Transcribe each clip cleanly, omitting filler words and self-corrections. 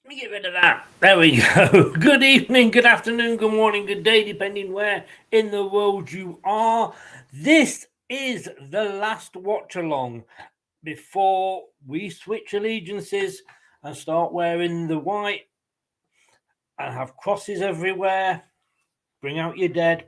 Let me get rid of that. There we go. Good evening, good afternoon, good morning, good day, depending where in the world you are. This is the last watch along before we switch allegiances and start wearing the white and have crosses everywhere. Bring out your dead.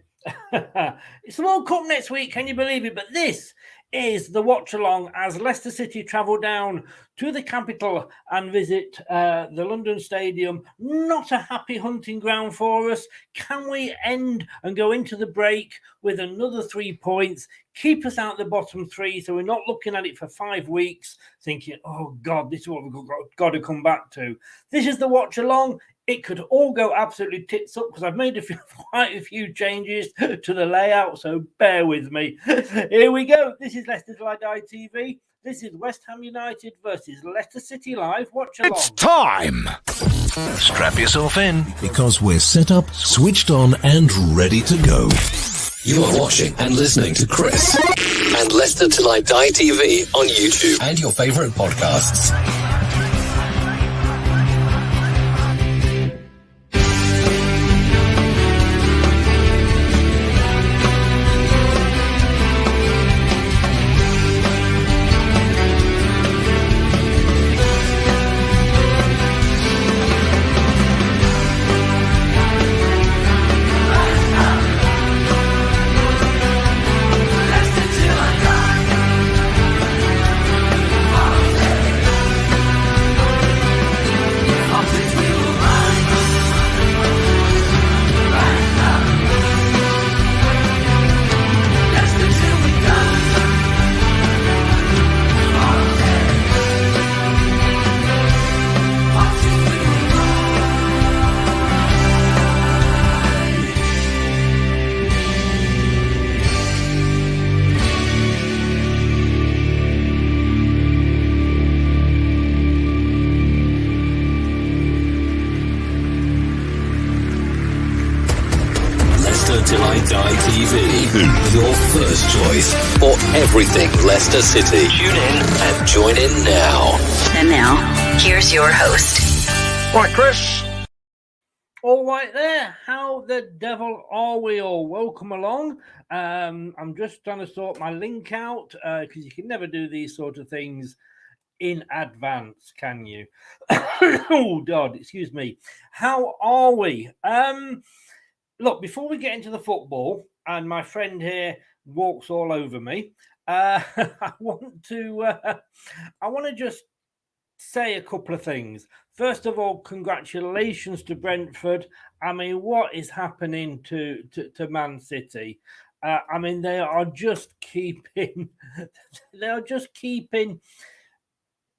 It's the World Cup next week, can you believe it? But this is the watch along as Leicester City travel down to the capital and visit the London Stadium. Not a happy hunting ground for us. Can we end and go into the break with another 3 points, keep us out the bottom three so we're not looking at it for 5 weeks thinking, oh God, this is what we've got to come back to. This is the watch along. It could all go absolutely tits up because I've made quite a few changes to the layout, so bear with me. Here we go. This is Leicester Till I Die TV. This is West Ham United versus Leicester City Live. Watch along. It's time! Strap yourself in because we're set up, switched on, and ready to go. You are watching and listening to Chris and Leicester Till I Die TV on YouTube and your favourite podcasts. Your first choice for everything Leicester City. Tune in and join in now. And now, here's your host. Right, Chris. All right there. How the devil are we all? Welcome along. I'm just trying to sort my link out because you can never do these sort of things in advance, can you? Oh, God, excuse me. How are we? Look, before we get into the football, and my friend here walks all over me, I want to just say a couple of things. First of all, congratulations to Brentford. I mean, what is happening to Man City? I mean, they are just keeping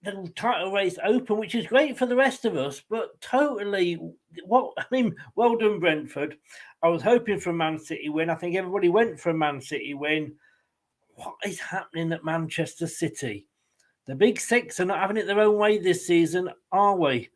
the title race open, which is great for the rest of us, but totally, well done, Brentford. I was hoping for a Man City win. I think everybody went for a Man City win. What is happening at Manchester City? The Big Six are not having it their own way this season, are we?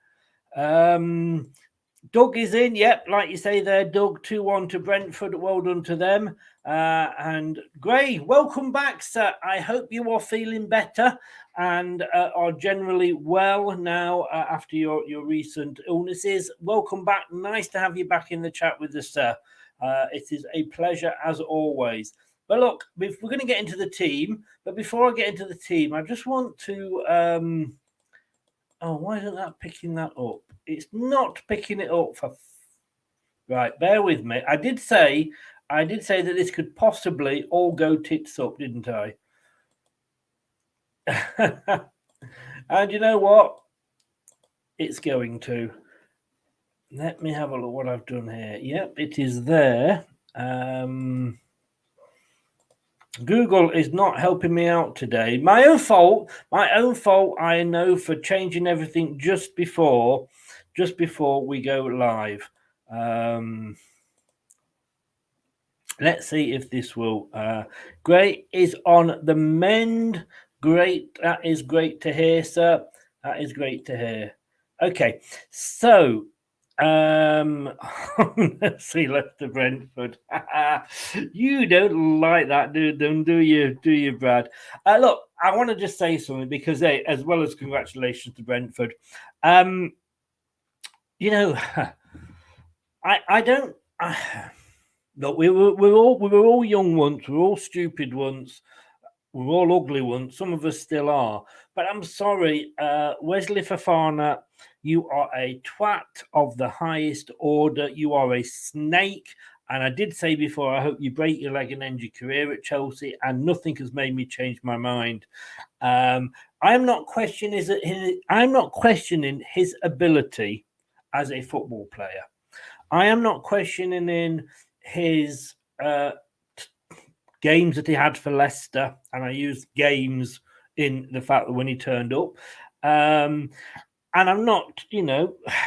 Doug is in. Yep, like you say there, Doug, 2-1 to Brentford. Well done to them. And Gray, welcome back, sir. I hope you are feeling better and are generally well now after your recent illnesses. Welcome back. Nice to have you back in the chat with us, sir. It is a pleasure as always. But look, we're going to get into the team. But before I get into the team, I just want to... why isn't that picking that up? It's not picking it up. Right, bear with me. I did say that this could possibly all go tits up, didn't I? And you know what? It's going to. Let me have a look what I've done here. Yep, it is there. Google is not helping me out today. My own fault, I know, for changing everything just before we go live. Let's see if this will. Great is on the mend. Great. That is great to hear, sir. That is great to hear. Okay. So, let's see, Leicester Brentford. You don't like that, do you, Brad? Look, I want to just say something because, as well as congratulations to Brentford, you know, I don't. Look, we were all young once. We were all stupid once. We were all ugly once. Some of us still are. But I'm sorry, Wesley Fofana, you are a twat of the highest order. You are a snake. And I did say before, I hope you break your leg and end your career at Chelsea. And nothing has made me change my mind. I'm not questioning his ability as a football player. I am not questioning his games that he had for Leicester, and I use games in the fact that when he turned up. And I'm not,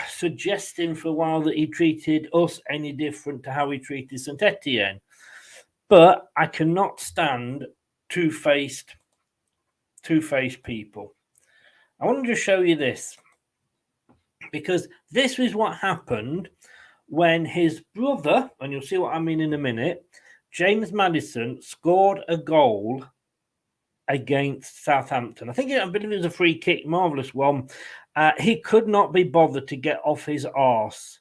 suggesting for a while that he treated us any different to how he treated St Etienne. But I cannot stand two-faced people. I want to just show you this, because this is what happened when his brother, and you'll see what I mean in a minute, James Maddison scored a goal against Southampton. I believe it was a free kick, marvellous one. He could not be bothered to get off his arse.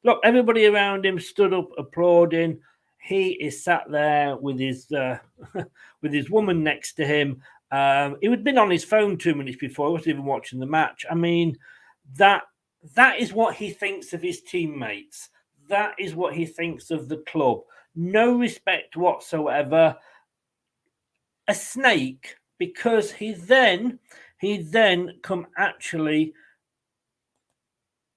Look, everybody around him stood up applauding. He is sat there with his with his woman next to him. He had been on his phone 2 minutes before. He wasn't even watching the match. I mean, that is what he thinks of his teammates. That is what he thinks of the club. No respect whatsoever. A snake, because he then come actually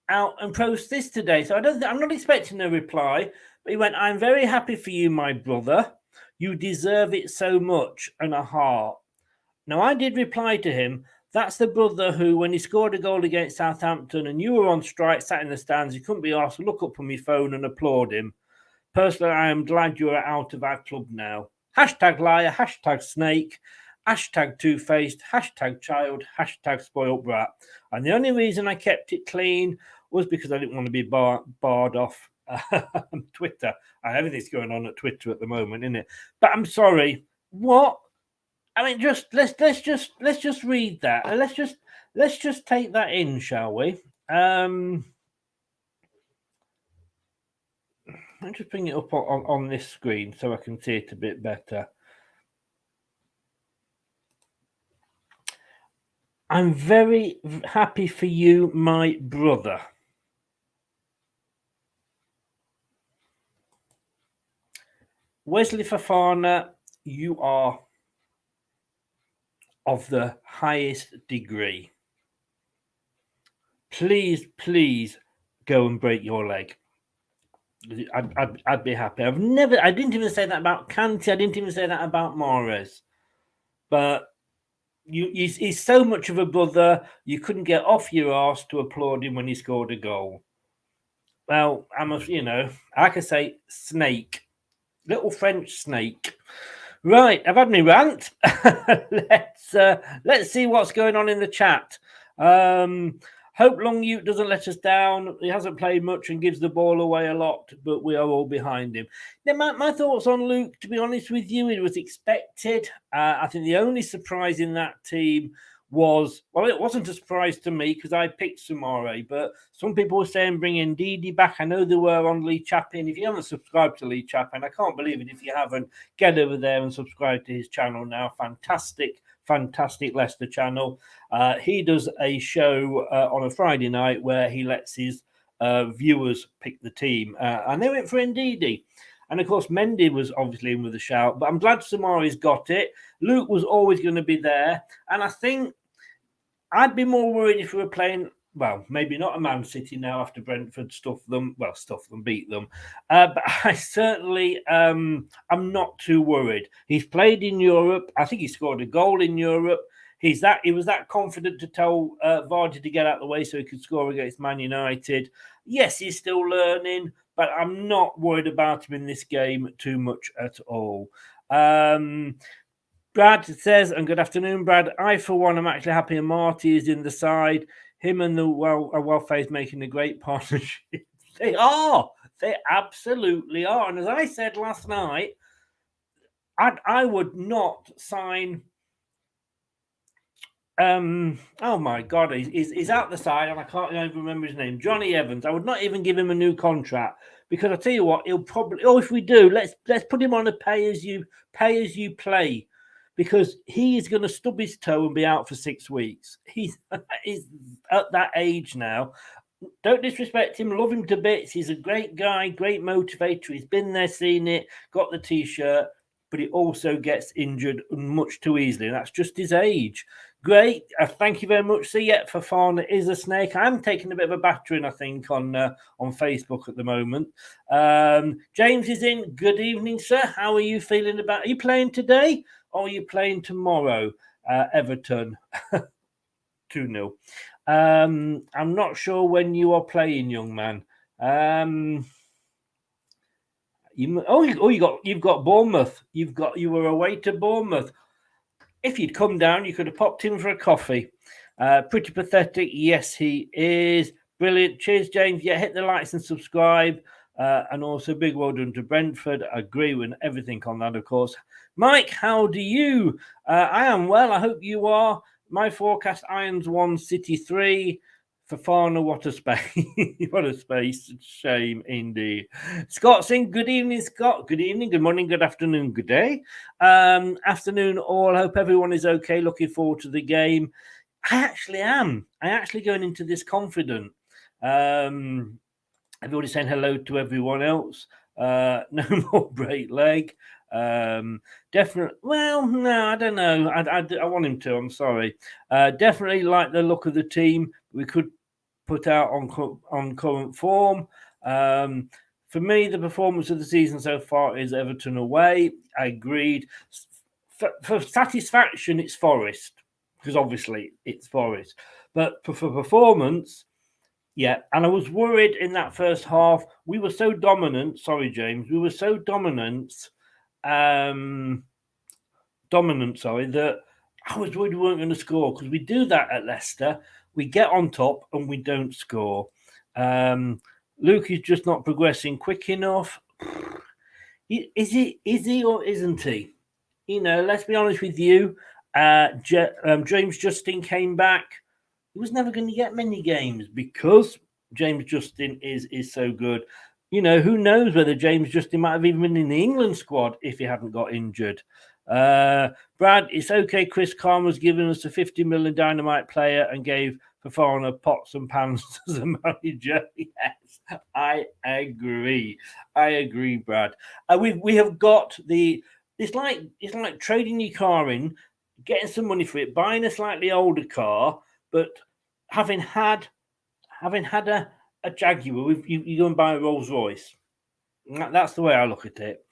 out and post this today. So I'm not expecting a reply, but he went, "I'm very happy for you, my brother. You deserve it so much," and a heart. Now, I did reply to him, that's the brother who, when he scored a goal against Southampton and you were on strike, sat in the stands, you couldn't be asked to look up on my phone and applaud him. Personally, I am glad you are out of our club now. Hashtag liar, hashtag snake, hashtag two-faced, hashtag child, hashtag spoiled brat. And the only reason I kept it clean was because I didn't want to be barred off Twitter. Everything's going on at Twitter at the moment, isn't it? But I'm sorry. What? I mean, let's just read that. And let's just take that in, shall we? I'll just bring it up on this screen so I can see it a bit better. I'm very happy for you, my brother. Wesley Fofana, you are of the highest degree. Please go and break your leg. I'd be happy. I didn't even say that about Kante. I didn't even say that about Mahrez. But he's so much of a brother, you couldn't get off your arse to applaud him when he scored a goal. Well, like I say, snake. Little French snake. Right, I've had my rant. Let's see what's going on in the chat. Hope Long-Ute doesn't let us down. He hasn't played much and gives the ball away a lot, but we are all behind him. Now, my thoughts on Luke, to be honest with you, it was expected. I think the only surprise in that team was, well, it wasn't a surprise to me because I picked Soumaré, but some people were saying bring Ndidi back. I know they were on Lee Chappin. If you haven't subscribed to Lee Chappin, I can't believe it if you haven't, get over there and subscribe to his channel now. Fantastic Leicester channel. He does a show on a Friday night where he lets his viewers pick the team, and they went for Ndidi. And of course, Mendy was obviously in with a shout, but I'm glad Soumaré's got it. Luke was always going to be there, and I think I'd be more worried if we were playing, well, maybe not a Man City now after Brentford beat them. But I certainly I'm not too worried. He's played in Europe. I think he scored a goal in Europe. He was that confident to tell Vardy to get out of the way so he could score against Man United. Yes, he's still learning, but I'm not worried about him in this game too much at all. Brad says, and good afternoon, Brad. I, for one, am actually happy Marty is in the side. Him and the Welfare's making a great partnership. They are. They absolutely are. And as I said last night, I would not sign Oh my God, he's out the side, and I can't even remember his name. Johnny Evans. I would not even give him a new contract because I tell you what, he'll probably. Oh, if we do, let's put him on a pay as you play, because he is going to stub his toe and be out for 6 weeks. He's at that age now. Don't disrespect him. Love him to bits. He's a great guy, great motivator. He's been there, seen it, got the T-shirt, but he also gets injured much too easily, and that's just his age. Great. Thank you very much. See, yeah, Fofana is a snake. I'm taking a bit of a battering, I think, on Facebook at the moment. James is in. Good evening, sir. How are you feeling about? Are you playing today or are you playing tomorrow? Everton 2-0. I'm not sure when you are playing, young man. You've got Bournemouth. You were away to Bournemouth. If you'd come down, you could have popped in for a coffee. Pretty pathetic. Yes, he is. Brilliant. Cheers, James. Yeah, hit the likes and subscribe. And also big well done to Brentford. I agree with everything on that, of course. Mike, how do you? I am well. I hope you are. My forecast, Irons 1, City 3. Fofana, what a space. What a space. Shame indeed. Scott Singh, good evening, Scott. Good evening, good morning, good afternoon, good day. Afternoon all. Hope everyone is okay. Looking forward to the game. I actually am. I actually going into this confident. Everybody's saying hello to everyone else. No more break leg. Definitely. Well, no, I don't know. I want him to. I'm sorry. Definitely like the look of the team. We could put out on current form. For me, the performance of the season so far is Everton away. I agreed. For satisfaction, it's Forest, because obviously it's Forest. But for performance, yeah. And I was worried in that first half. We were so dominant. Sorry, James. We were so dominant. That I was worried we weren't going to score, because we do that at Leicester. We get on top and we don't score. Luke is just not progressing quick enough. Is he or isn't he? You know, let's be honest with you. James Justin came back. He was never going to get many games because James Justin is so good. You know, who knows whether James Justin might have even been in the England squad if he hadn't got injured. Brad, it's okay. Chris Khan was giving us a 50 million dynamite player and gave Fofana pots and pans as a manager. Yes, I agree. Brad. We have got the. It's like trading your car in, getting some money for it, buying a slightly older car, but having had a Jaguar, you go and buy a Rolls Royce. That's the way I look at it.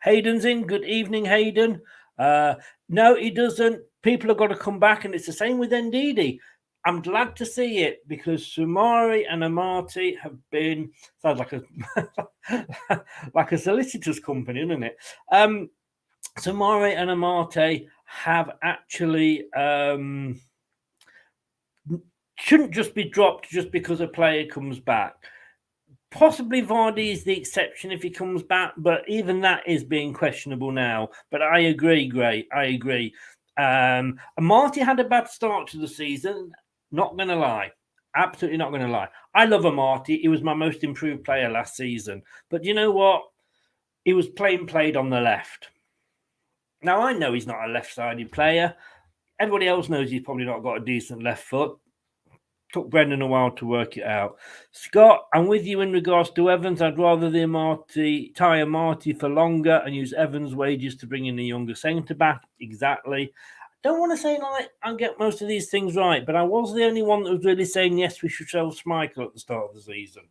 Hayden's in. Good evening, Hayden. No, he doesn't. People have got to come back, and it's the same with Ndidi. I'm glad to see it, because Sumari and Amati have been, sounds like a like a solicitor's company, isn't it? Sumari and Amati have actually shouldn't just be dropped just because a player comes back. Possibly Vardy is the exception if he comes back, but even that is being questionable now. But I agree, Gray. I agree. Amati had a bad start to the season. Not going to lie. Absolutely not going to lie. I love Amati. He was my most improved player last season. But you know what? He was played on the left. Now, I know he's not a left-sided player. Everybody else knows he's probably not got a decent left foot. Took Brendan a while to work it out. Scott, I'm with you in regards to Evans. I'd rather tie Amati for longer and use Evans' wages to bring in a younger centre-back. Exactly. Don't want to say I get most of these things right, but I was the only one that was really saying, yes, we should sell Schmeichel at the start of the season.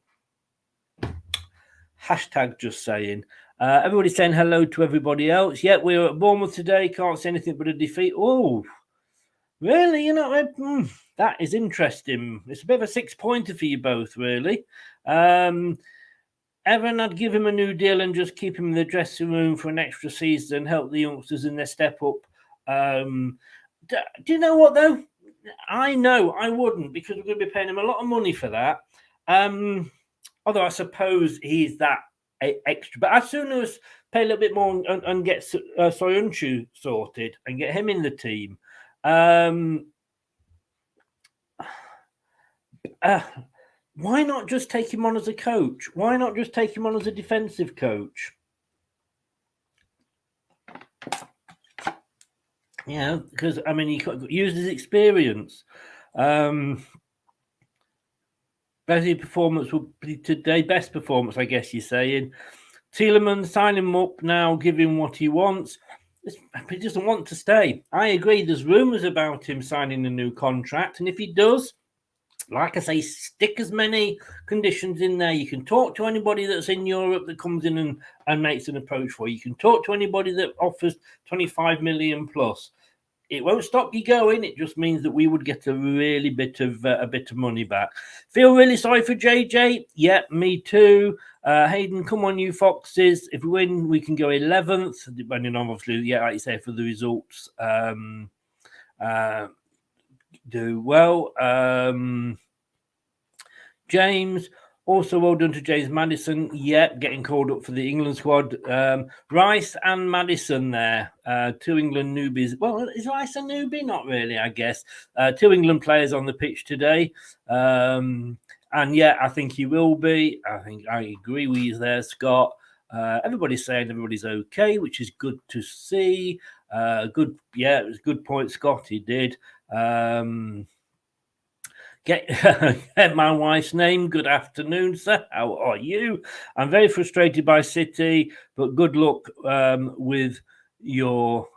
Hashtag just saying. Everybody's saying hello to everybody else. Yeah, we're at Bournemouth today. Can't say anything but a defeat. Oh, really? You know, that is interesting. It's a bit of a 6-pointer for you both, really. Evan, I'd give him a new deal and just keep him in the dressing room for an extra season and help the youngsters in their step up. Do you know what, though? I know I wouldn't, because we're going to be paying him a lot of money for that. Although I suppose he's that extra. But as soon as pay a little bit more and get Soyuncu sorted and get him in the team, Why not just take him on as a coach? Why not just take him on as a defensive coach? Yeah, because I mean, he used his experience. Best performance will be today. Best performance, I guess you're saying. Tielemans, sign him up now, give him what he wants. He doesn't want to stay. I agree. There's rumours about him signing a new contract, and if he does, like I say, stick as many conditions in there. You can talk to anybody that's in Europe that comes in and makes an approach for you. You can talk to anybody that offers 25 million plus. It won't stop you going. It just means that we would get a really bit of money back. Feel really sorry for JJ. Yeah, me too. Hayden, come on, you Foxes. If we win, we can go 11th, depending on obviously, yeah, like you say, for the results. Do well. James, also well done to James Maddison. Yeah, getting called up for the England squad. Rice and Maddison there. Two England newbies. Well, is Rice a newbie? Not really, I guess. Two England players on the pitch today. And yeah, I think he will be. I agree with you there, Scott. Everybody's saying everybody's okay, which is good to see. Good, yeah, it was a good point, Scott. He did. Get my wife's name. Good afternoon, sir. How are you? I'm very frustrated by City, but good luck with your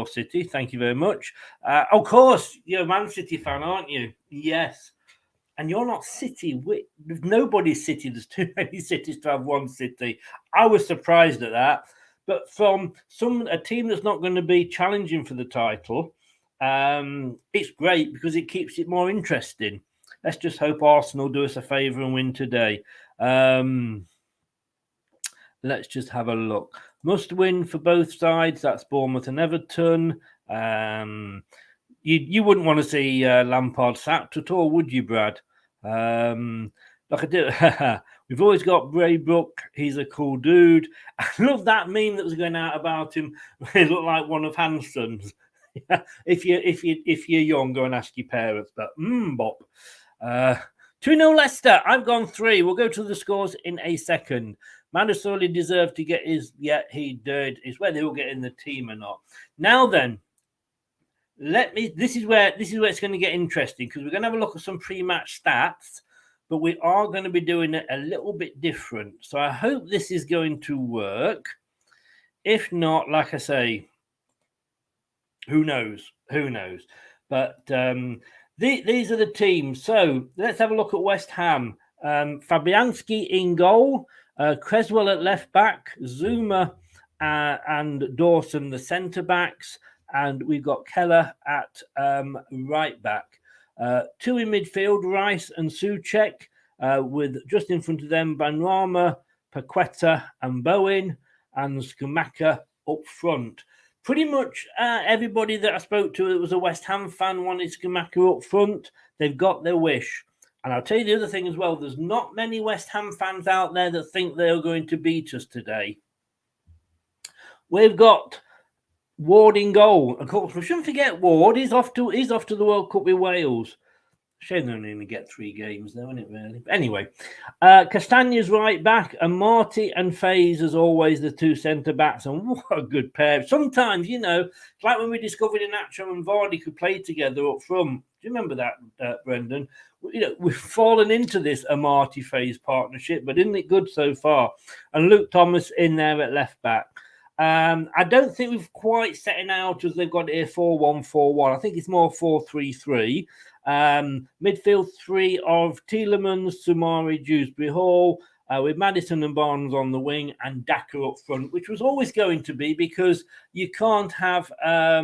City. Thank you very much. Of course, you're a Man City fan, aren't you? Yes. And you're not City. There's nobody's City. There's too many cities to have one City. I was surprised at that. But from a team that's not going to be challenging for the title, it's great because it keeps it more interesting. Let's just hope Arsenal do us a favour and win today. Let's just have a look. Must win for both sides. That's Bournemouth and Everton. You wouldn't want to see Lampard sacked at all, would you, Brad? Like I do. We've always got Braybrook. He's a cool dude. I love that meme that was going out about him. He looked like one of Hanson's. If you're young, go and ask your parents. But Bop. 2-0 Leicester. I've gone 3. We'll go to the scores in a second. Maddison deserved to get his. Yeah, he did. It's whether he'll get in the team or not. Now then, This is where it's going to get interesting because we're going to have a look at some pre-match stats, but we are going to be doing it a little bit different. So I hope this is going to work. If not, like I say, who knows? Who knows? But these are the teams. So let's have a look at West Ham. Fabianski in goal, Creswell at left back, Zuma and Dawson the centre backs, and we've got Keller at right back. 2 in midfield, Rice and Souček, with just in front of them Benrahma, Paqueta and Bowen, and Schumacher up front. Pretty much everybody that I spoke to that was a West Ham fan wanted Schumacher up front. They've got their wish. And I'll tell you the other thing as well. There's not many West Ham fans out there that think they're going to beat us today. We've got Ward in goal. Of course, we shouldn't forget Ward. He's off to the World Cup with Wales. Shame they only get 3 games, though, isn't it, really? Anyway, Castagne's right back, and Marty and Faze, as always, the 2 centre-backs. And what a good pair. Sometimes, it's like when we discovered Inacho and Vardy could play together up front. Do you remember that, Brendan? We've fallen into this Marty-Faze partnership, but isn't it good so far? And Luke Thomas in there at left back. I don't think we've quite set it out as they've got it here 4-1-4-1. I think it's more 4-3-3. Midfield 3 of Tielemans, Sumari, Dewsbury Hall, with Maddison and Barnes on the wing and Daka up front, which was always going to be because you can't have I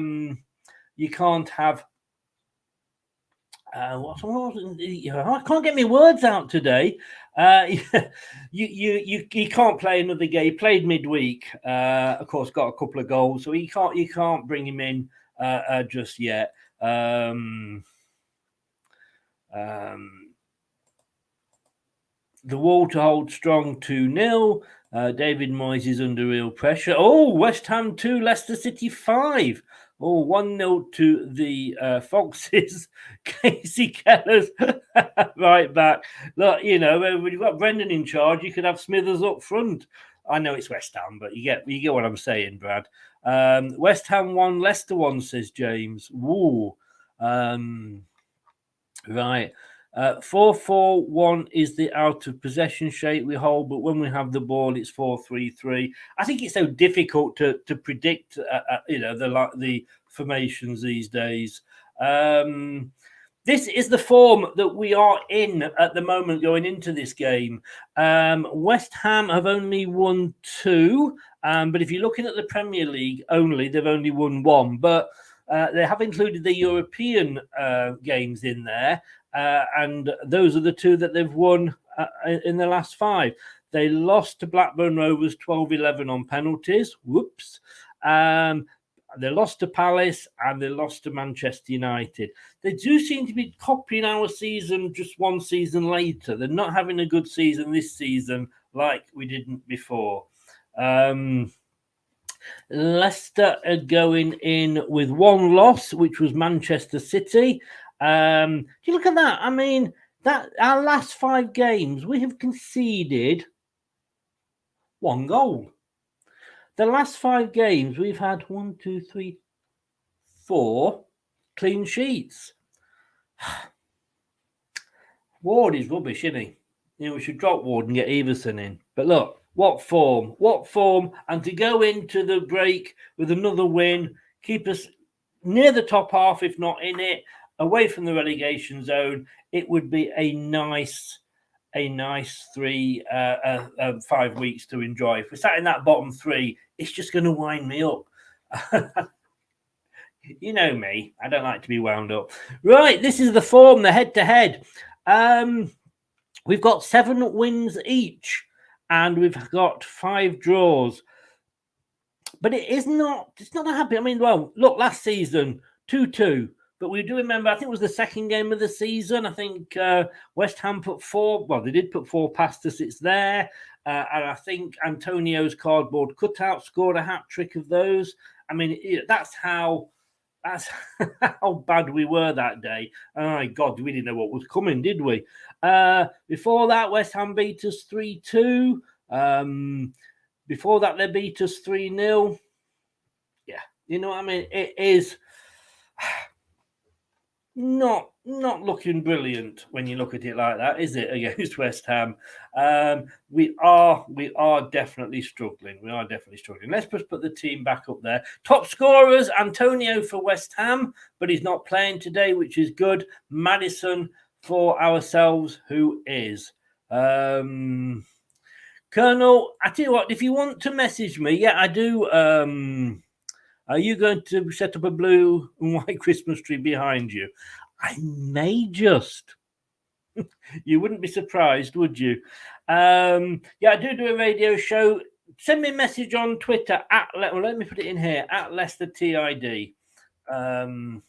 can't get my words out today. You can't play another game. He played midweek. Of course, got a couple of goals, so you can't bring him in just yet. The wall to hold strong 2-0. David Moyes is under real pressure. Oh, West Ham 2, Leicester City 5. Oh, 1-0 to the Foxes. Casey Keller's right back. Look, you know, when you've got Brendan in charge, you could have Smithers up front. I know it's West Ham, but you get what I'm saying, Brad. West Ham 1, Leicester 1, says James. Woo. Right. 4-4-1 is the out of possession shape we hold, but when we have the ball, it's 4-3-3. I think it's so difficult to predict, you know, the formations these days. This is the form that we are in at the moment going into this game. West Ham have only won 2, but if you're looking at the Premier League only, they've only won 1. But they have included the European games in there, and those are the 2 that they've won in the last 5. They lost to Blackburn Rovers 12-11 on penalties. Whoops. They lost to Palace and they lost to Manchester United. They do seem to be copying our season just one season later. They're not having a good season this season like we didn't before. Leicester are going in with 1 loss, which was Manchester City. You look at that. I mean, that our last 5 games, we have conceded 1 goal. The last 5 games, we've had 1, 2, 3, 4 clean sheets. Ward is rubbish, isn't he? You know, we should drop Ward and get Everson in. But look, what form. And to go into the break with another win, keep us near the top half, if not in it, away from the relegation zone, it would be a nice 5 weeks to enjoy. If we're sat in that bottom 3, it's just going to wind me up. You know me, I don't like to be wound up. Right, this is the form, the head-to-head. We've got 7 wins each, and we've got 5 draws. But it's not happy. I mean, well, look, last season, 2-2. But we do remember, I think it was the second game of the season. I think West Ham put 4. Well, they did put 4 past us. It's there. And I think Antonio's cardboard cutout scored a hat-trick of those. I mean, that's how bad we were that day. Oh, my God, we didn't know what was coming, did we? Before that, West Ham beat us 3-2. Before that, they beat us 3-0. Yeah, you know what I mean? It is not looking brilliant when you look at it like that, is it, against West Ham? We are definitely struggling. Let's just put the team back up there. Top scorers, Antonio for West Ham, but he's not playing today, which is good. Maddison for ourselves, who is. Colonel, I tell you what, if you want to message me, yeah, I do. Are you going to set up a blue and white Christmas tree behind you? I may just. You wouldn't be surprised, would you? Yeah, I do a radio show. Send me a message on Twitter let me put it in here, at Leicester TID. And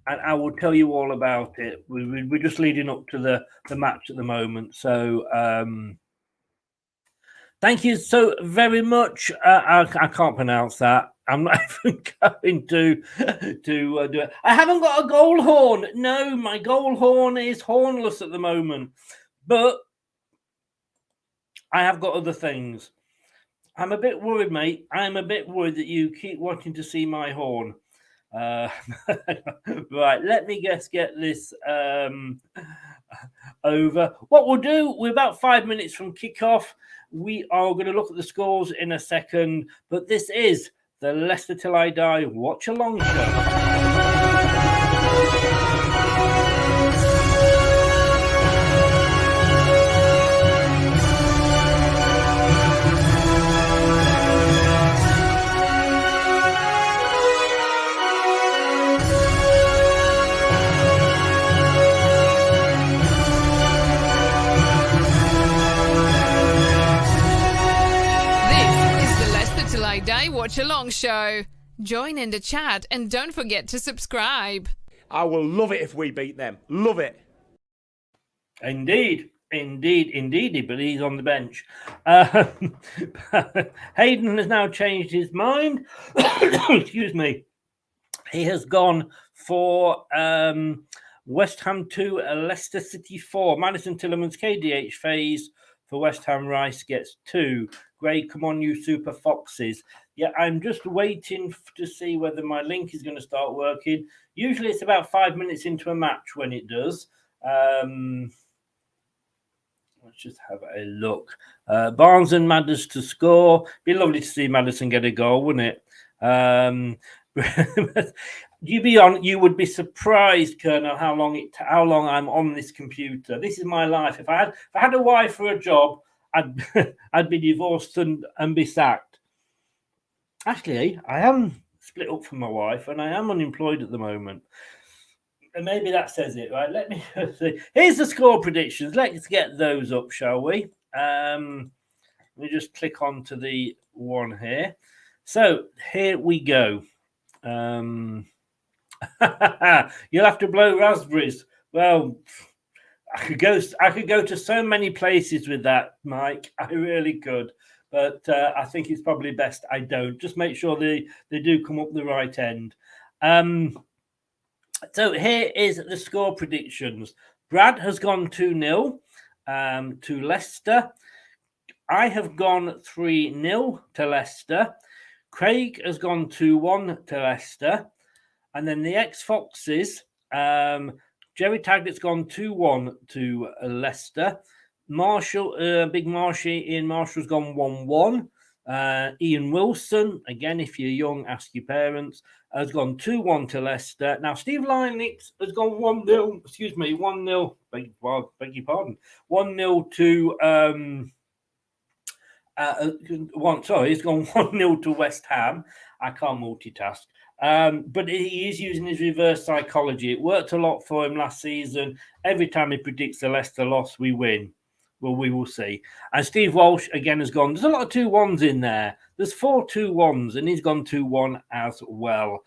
I will tell you all about it. We're just leading up to the match at the moment. So thank you so very much. I can't pronounce that. I'm not even going to do it. I haven't got a goal horn. No, my goal horn is hornless at the moment. But I have got other things. I'm a bit worried, mate. I'm a bit worried that you keep wanting to see my horn. Right, let me get this over. What we'll do, we're about 5 minutes from kickoff. We are going to look at the scores in a second, but this is the Leicester Till I Die Watch-Along Show. Day Watch Along Show. Join in the chat and don't forget to subscribe. I will love it if we beat them. Love it. Indeed, but he's on the bench. Hayden has now changed his mind. Excuse me. He has gone for West Ham 2, Leicester City 4. Maddison Tillerman's KDH phase for West Ham. Rice gets 2. Great, come on, you Super Foxes. Yeah, I'm just waiting to see whether my link is going to start working. Usually it's about 5 minutes into a match when it does. Let's just have a look. Barnes and Maddison to score. Be lovely to see Maddison get a goal, wouldn't it? You would be surprised, Colonel, how long I'm on this computer. This is my life. If I had a wife for a job, I'd be divorced and be sacked. Actually, I am split up from my wife and I am unemployed at the moment. And maybe that says it, right? Let me see. Here's the score predictions. Let's get those up, shall we? Let me just click on to the one here. So here we go. You'll have to blow raspberries. Well, I could go to so many places with that, Mike. I really could. But I think it's probably best I don't. Just make sure they do come up the right end. So here is the score predictions. Brad has gone 2-0 to Leicester. I have gone 3-0 to Leicester. Craig has gone 2-1 to Leicester. And then the ex-Foxes, Jerry Taggart's gone 2-1 to Leicester. Marshall, Big Marshy, Ian Marshall's gone 1-1. Ian Wilson, again, if you're young, ask your parents, has gone 2-1 to Leicester. Now, Steve Lynix has gone 1-0, 1-0, beg your pardon, 1-0 to, he's gone 1-0 to West Ham. I can't multitask. But he is using his reverse psychology. It worked a lot for him last season. Every time he predicts a Leicester loss, we win. Well, we will see. And Steve Walsh, again, has gone. There's a lot of 2-1s in there. There's 4 2-1s, and he's gone 2-1 as well.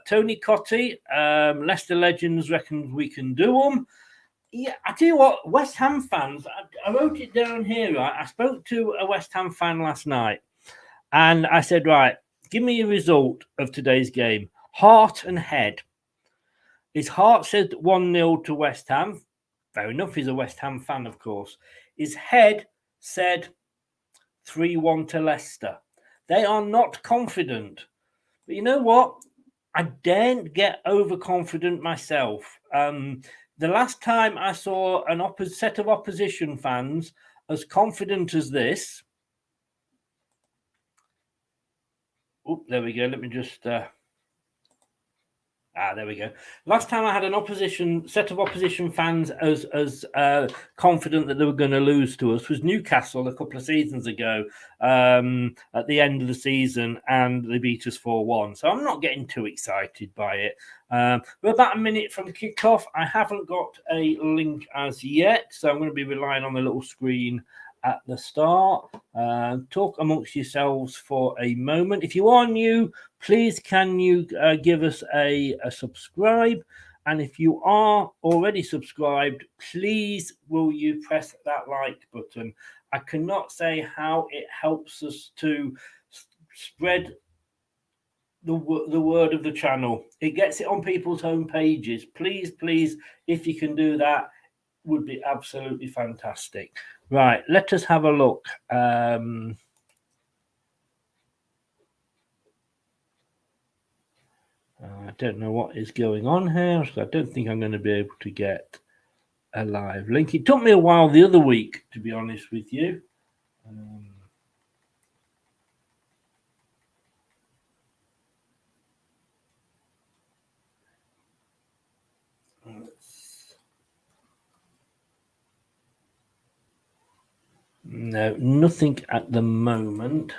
Tony Cotty, Leicester Legends reckons we can do them. Yeah, I tell you what, West Ham fans, I wrote it down here, right? I spoke to a West Ham fan last night, and I said, right, give me a result of today's game. Heart and head. His heart said 1-0 to West Ham. Fair enough, he's a West Ham fan, of course. His head said 3-1 to Leicester. They are not confident. But you know what? I daren't get overconfident myself. The last time I saw an set of opposition fans as confident as this. Oh, there we go. Let me just... there we go. Last time I had an set of opposition fans as confident that they were going to lose to us was Newcastle a couple of seasons ago at the end of the season, and they beat us 4-1. So I'm not getting too excited by it. We're about a minute from kickoff. I haven't got a link as yet, so I'm going to be relying on the little screen at the start. Talk amongst yourselves for a moment. If you are new, please can you give us a subscribe, and if you are already subscribed, please will you press that like button. I cannot say how it helps us to spread the word of the channel. It gets it on people's home pages. Please, if you can do that, would be absolutely fantastic. Right, let us have a look. I don't know what is going on here, so I don't think I'm going to be able to get a live link. It took me a while the other week, to be honest with you. No, nothing at the moment.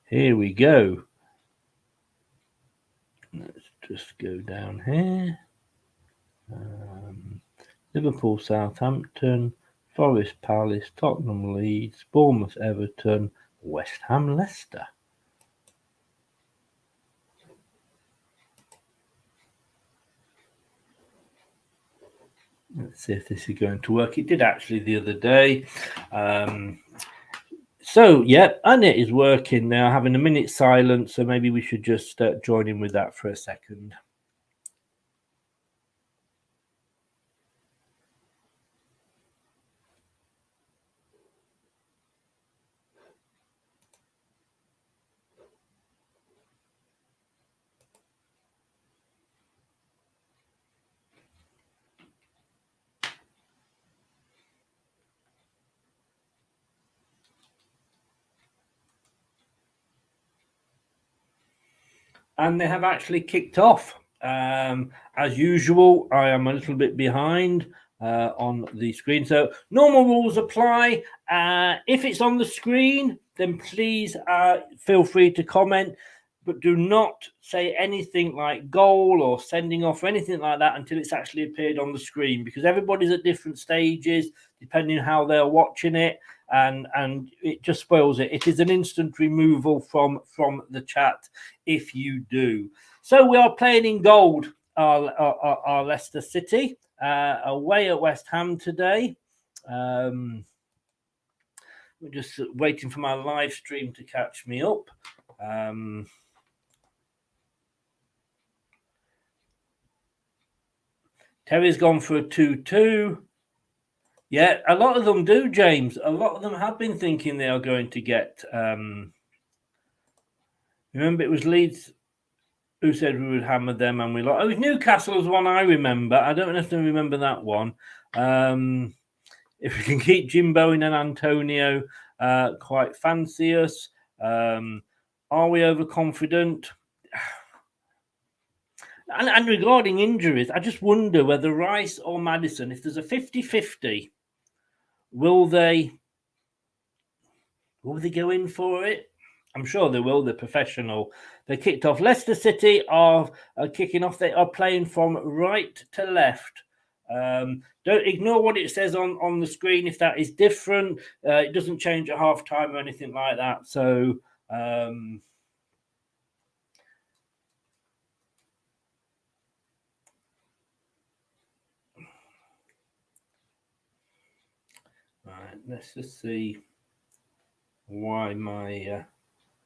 Here we go. Let's just go down here. Liverpool, Southampton, Forest, Palace, Tottenham, Leeds, Bournemouth, Everton, West Ham, Leicester. Let's see if this is going to work. It did actually the other day. So, yeah, and it is working now. Having a minute silence, so maybe we should just join in with that for a second. And they have actually kicked off. As usual, I am a little bit behind on the screen. So normal rules apply. If it's on the screen, then please feel free to comment, but do not say anything like goal or sending off or anything like that until it's actually appeared on the screen, because everybody's at different stages depending on how they're watching it. And it just spoils it. It is an instant removal from the chat if you do. So we are playing in gold, our Leicester City, away at West Ham today. We're just waiting for my live stream to catch me up. Terry's gone for a 2-2. Yeah, a lot of them do, James. A lot of them have been thinking they are going to get... remember, it was Leeds who said we would hammer them, and we lost. Oh, it was Newcastle's one I remember. I don't have to remember that one. If we can keep Jimbo and Antonio quite fancy us. Are we overconfident? And regarding injuries, I just wonder whether Rice or Maddison, if there's a 50-50, will they go in for it? I'm sure they will. They're professional. They kicked off. Leicester City are kicking off. They are playing from right to left. Don't ignore what it says on the screen if that is different. It doesn't change at half time or anything like that. So right, let's just see why my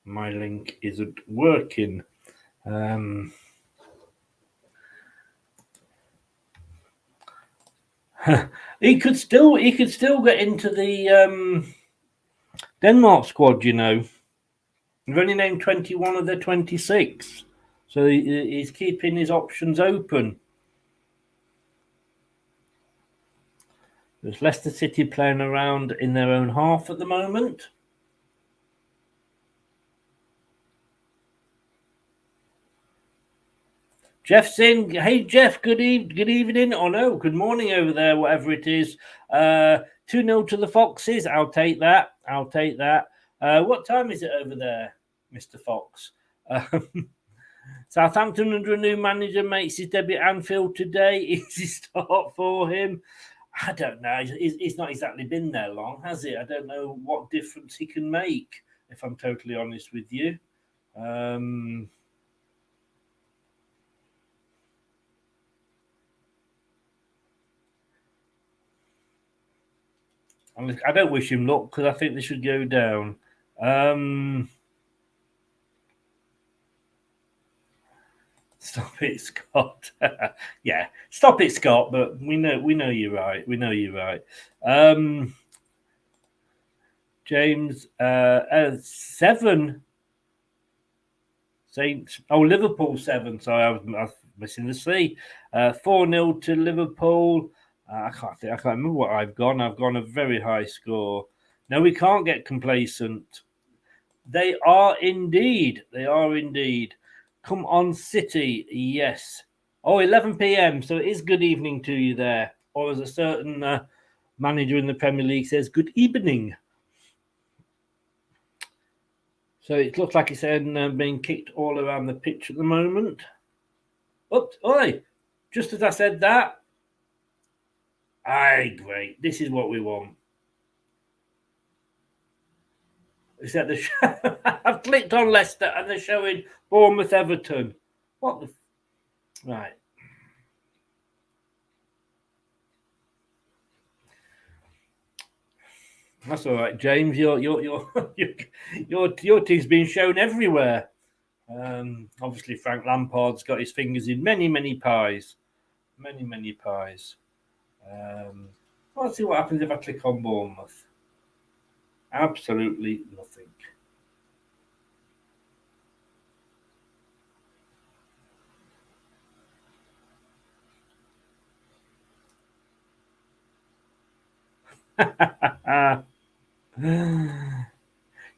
my link isn't working. He could still get into the Denmark squad, you know. They've only named 21 of their 26, so he's keeping his options open. There's Leicester City playing around in their own half at the moment. Jeff's in. Hey, Jeff, good evening. Or no, good morning over there, whatever it is. 2-0 to the Foxes. I'll take that. What time is it over there, Mr. Fox? Southampton under a new manager makes his debut at Anfield today. Easy start for him. I don't know. He's not exactly been there long, has he? I don't know what difference he can make, if I'm totally honest with you. I don't wish him luck because I think they should go down. Stop it, Scott. Yeah, stop it, Scott. But we know you're right. James, 7. Saints. Oh, Liverpool 7. Sorry, I was missing the C. 4-0 to Liverpool. I can't remember what I've gone. I've gone a very high score. No, we can't get complacent. They are indeed. Come on, City. Yes. Oh, 11 p.m. So it is good evening to you there. Or as a certain manager in the Premier League says, good evening. So it looks like it's being kicked all around the pitch at the moment. Oops, oi. Just as I said that. Aye, great. This is what we want. Is that the show? I've clicked on Leicester and they're showing Bournemouth Everton. What the... Right. That's all right, James. Your team's been shown everywhere. Obviously, Frank Lampard's got his fingers in many pies. Many pies. Let's see what happens if I click on Bournemouth. Absolutely nothing.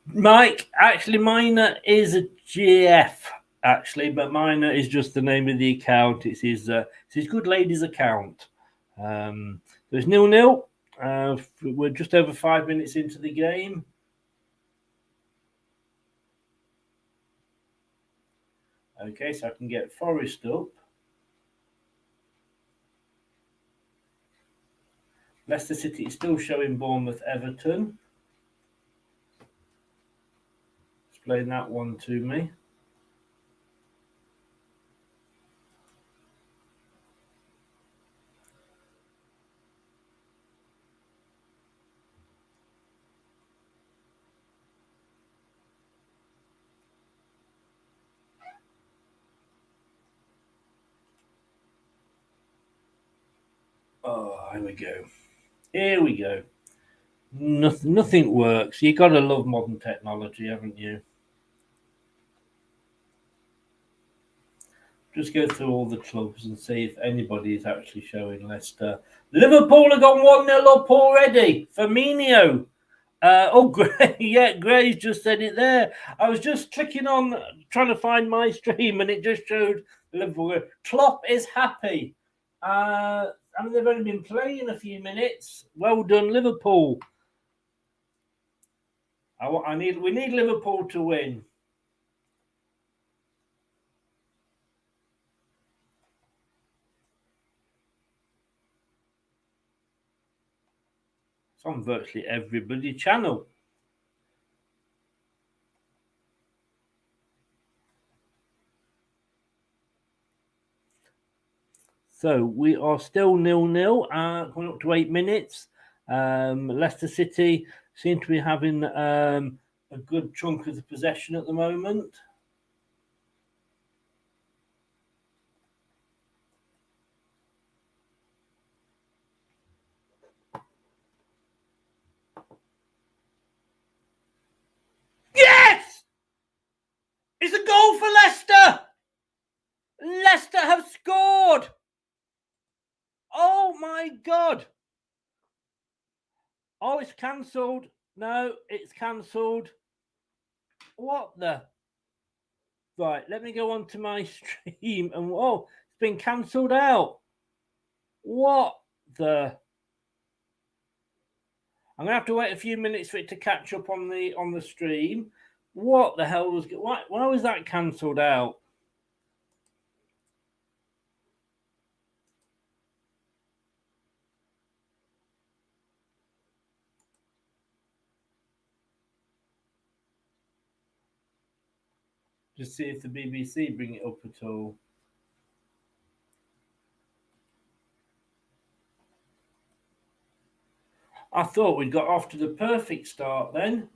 Mike, actually, mine is a GF, actually, but mine is just the name of the account. It's his good lady's account. There's 0-0. We're just over 5 minutes into the game. Okay, so I can get Forest up. Leicester City is still showing Bournemouth Everton. Explain that one to me. Oh, here we go. Here we go. Nothing works. You got to love modern technology, haven't you? Just go through all the clubs and see if anybody is actually showing Leicester. Liverpool have gone 1-0 up already. Firmino. Gray. Yeah, Gray's just said it there. I was just clicking on, trying to find my stream, and it just showed Liverpool. Klopp is happy. They've only been playing a few minutes. Well done, Liverpool. We need Liverpool to win. It's on virtually every channel. So we are still 0-0, coming up to 8 minutes. Leicester City seem to be having a good chunk of the possession at the moment. Yes! It's a goal for Leicester! Leicester have scored! Oh my God! Oh, it's cancelled. No, it's cancelled. What the? Right, let me go on to my stream and it's been cancelled out. What the? I'm gonna have to wait a few minutes for it to catch up on the stream. What the hell was? Why was that cancelled out? Just see if the BBC bring it up at all. I thought we'd got off to the perfect start then.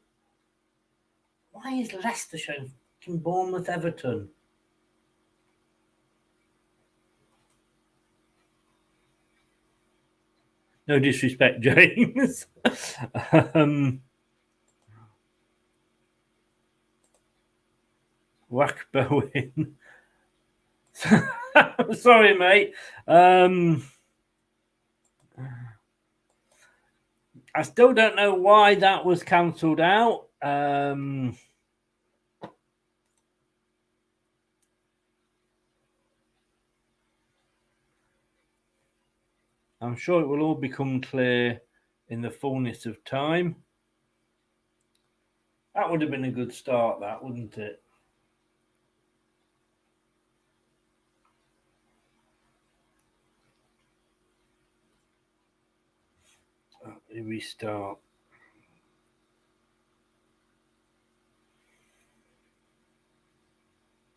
Why is Leicester showing Bournemouth Everton? No disrespect, James. Whack Bowen. Sorry, mate. I still don't know why that was cancelled out. I'm sure it will all become clear in the fullness of time. That would have been a good start, that, wouldn't it? Restart.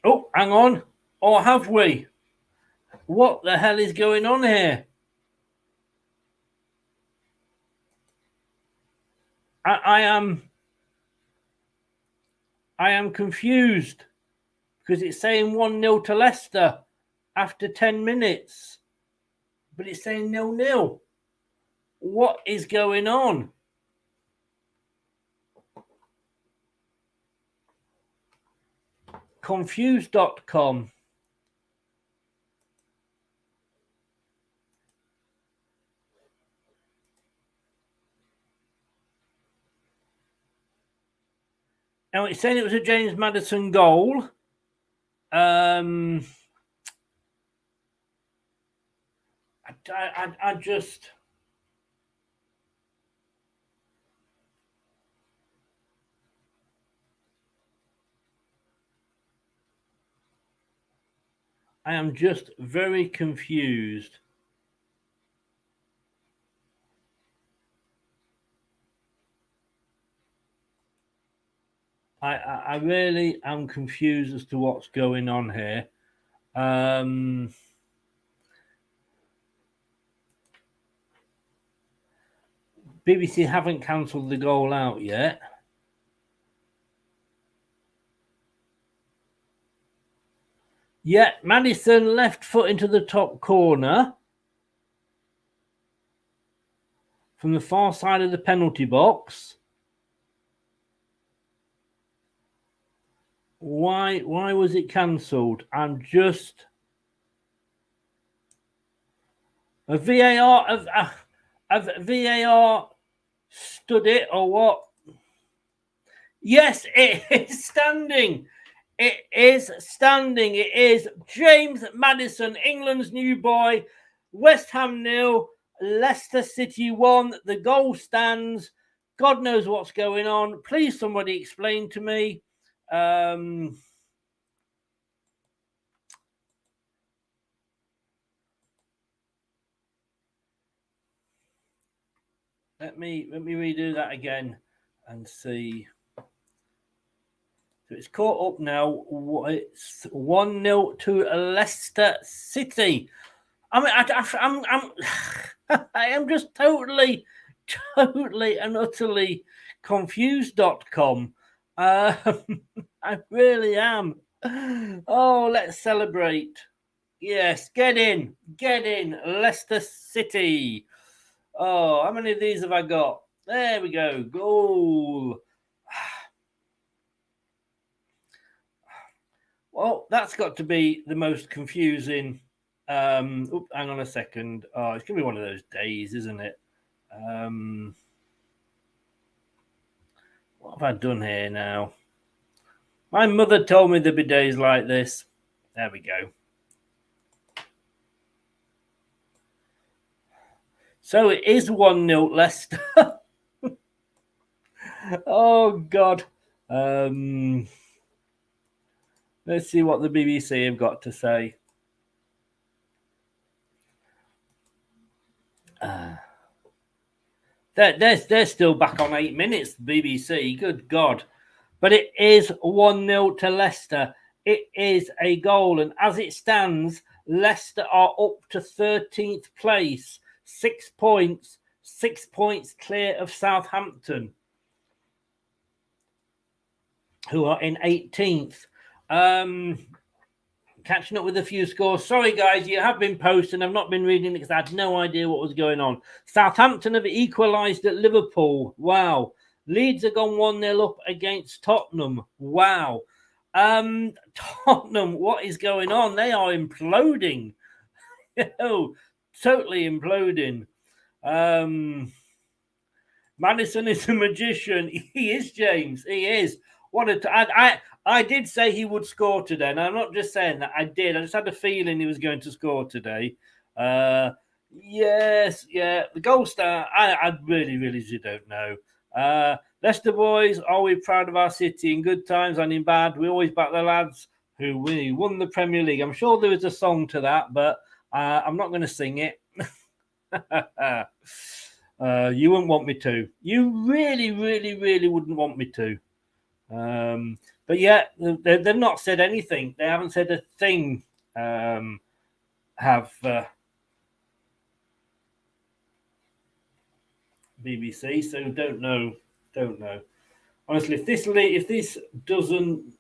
Oh, hang on. Or have we? What the hell is going on here? I am confused because it's saying 1-0 to Leicester after 10 minutes, but it's saying 0-0. What is going on? Confused.com. Now it's saying it was a James Maddison goal. I just. I am just very confused. I really am confused as to what's going on here. BBC haven't cancelled the goal out yet. Yeah, Maddison left foot into the top corner from the far side of the penalty box. Why was it cancelled? I'm just a VAR stood it or what? Yes, it is standing. It is standing. It is James Maddison, England's new boy. West Ham 0, Leicester City 1. The goal stands. God knows what's going on. Please, somebody explain to me. Let me redo that again and see. So it's caught up now. It's 1-0 to Leicester City. I mean, I am just totally and utterly confused.com. I really am. Oh, let's celebrate. Yes, get in, Leicester City. Oh, how many of these have I got? There we go. Goal. Well, that's got to be the most confusing. Hang on a second. Oh, it's going to be one of those days, isn't it? What have I done here now? My mother told me there'd be days like this. There we go. So it is 1-0 Leicester. Oh, God. Let's see what the BBC have got to say. They're still back on 8 minutes, the BBC. Good God. But it is 1-0 to Leicester. It is a goal. And as it stands, Leicester are up to 13th place. 6 points. 6 points clear of Southampton, who are in 18th. Catching up with a few scores. Sorry, guys, you have been posting. I've not been reading it because I had no idea what was going on. Southampton have equalised at Liverpool. Wow. Leeds have gone 1-0 up against Tottenham. Wow. Tottenham, what is going on? They are imploding. Oh, totally imploding. Maddison is a magician. He is, James. He is. I did say he would score today, and I'm not just saying that. I did. I just had a feeling he was going to score today. Yes, yeah. The goal star, I really don't know. Leicester boys, are we proud of our city in good times and in bad? We always back the lads who won the Premier League. I'm sure there is a song to that, but I'm not going to sing it. You wouldn't want me to. You really wouldn't want me to. But yeah, they've not said anything. They haven't said a thing. BBC, so don't know Don't know. Honestly, if this doesn't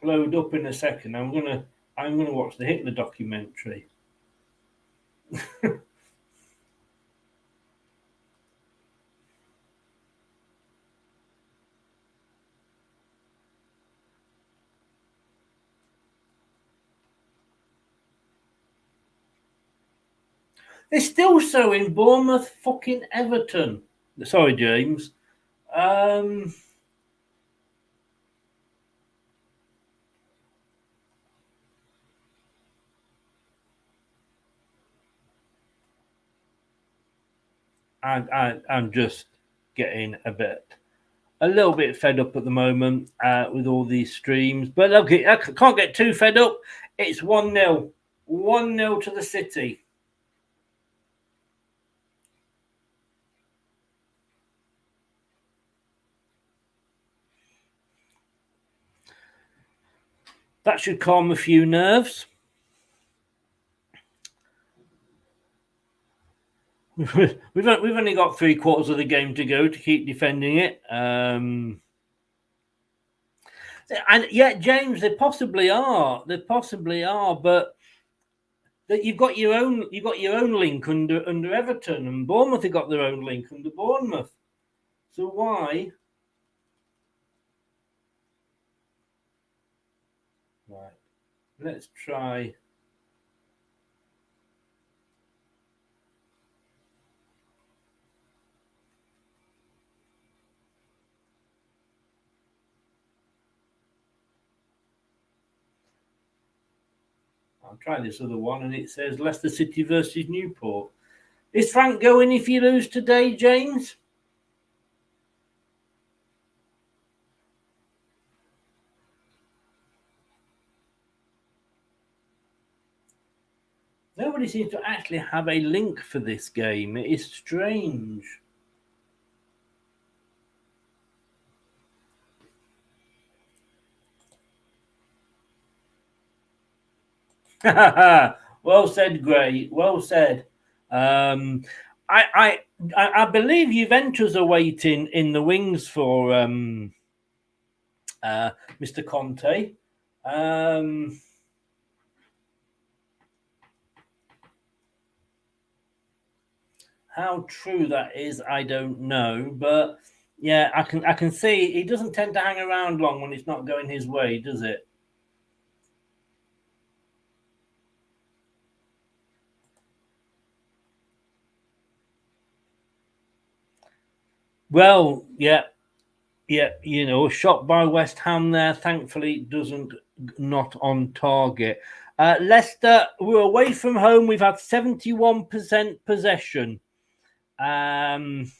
load up in a second, I'm gonna watch the Hitler documentary. They're still showing Bournemouth fucking Everton. Sorry, James. I'm just getting a little bit fed up at the moment with all these streams. But look, I can't get too fed up. It's 1-0. 1-0 to the City. That should calm a few nerves. We've only got 3/4 of the game to go to keep defending it. And yeah, James, they possibly are. But that you've got your own link under Everton, and Bournemouth have got their own link under Bournemouth. So why? Right. Let's try. I'll try this other one, and it says Leicester City versus Newport. Is Frank going if you lose today, James? Nobody seems to actually have a link for this game. It is strange. Well said, Gray. Well said. I believe Juventus are waiting in the wings for Mr. Conte. How true that is, I don't know, but yeah, I can see he doesn't tend to hang around long when it's not going his way, does it? Well, yeah, you know, shot by West Ham there. Thankfully, not on target. Leicester, we're away from home. We've had 71% possession. And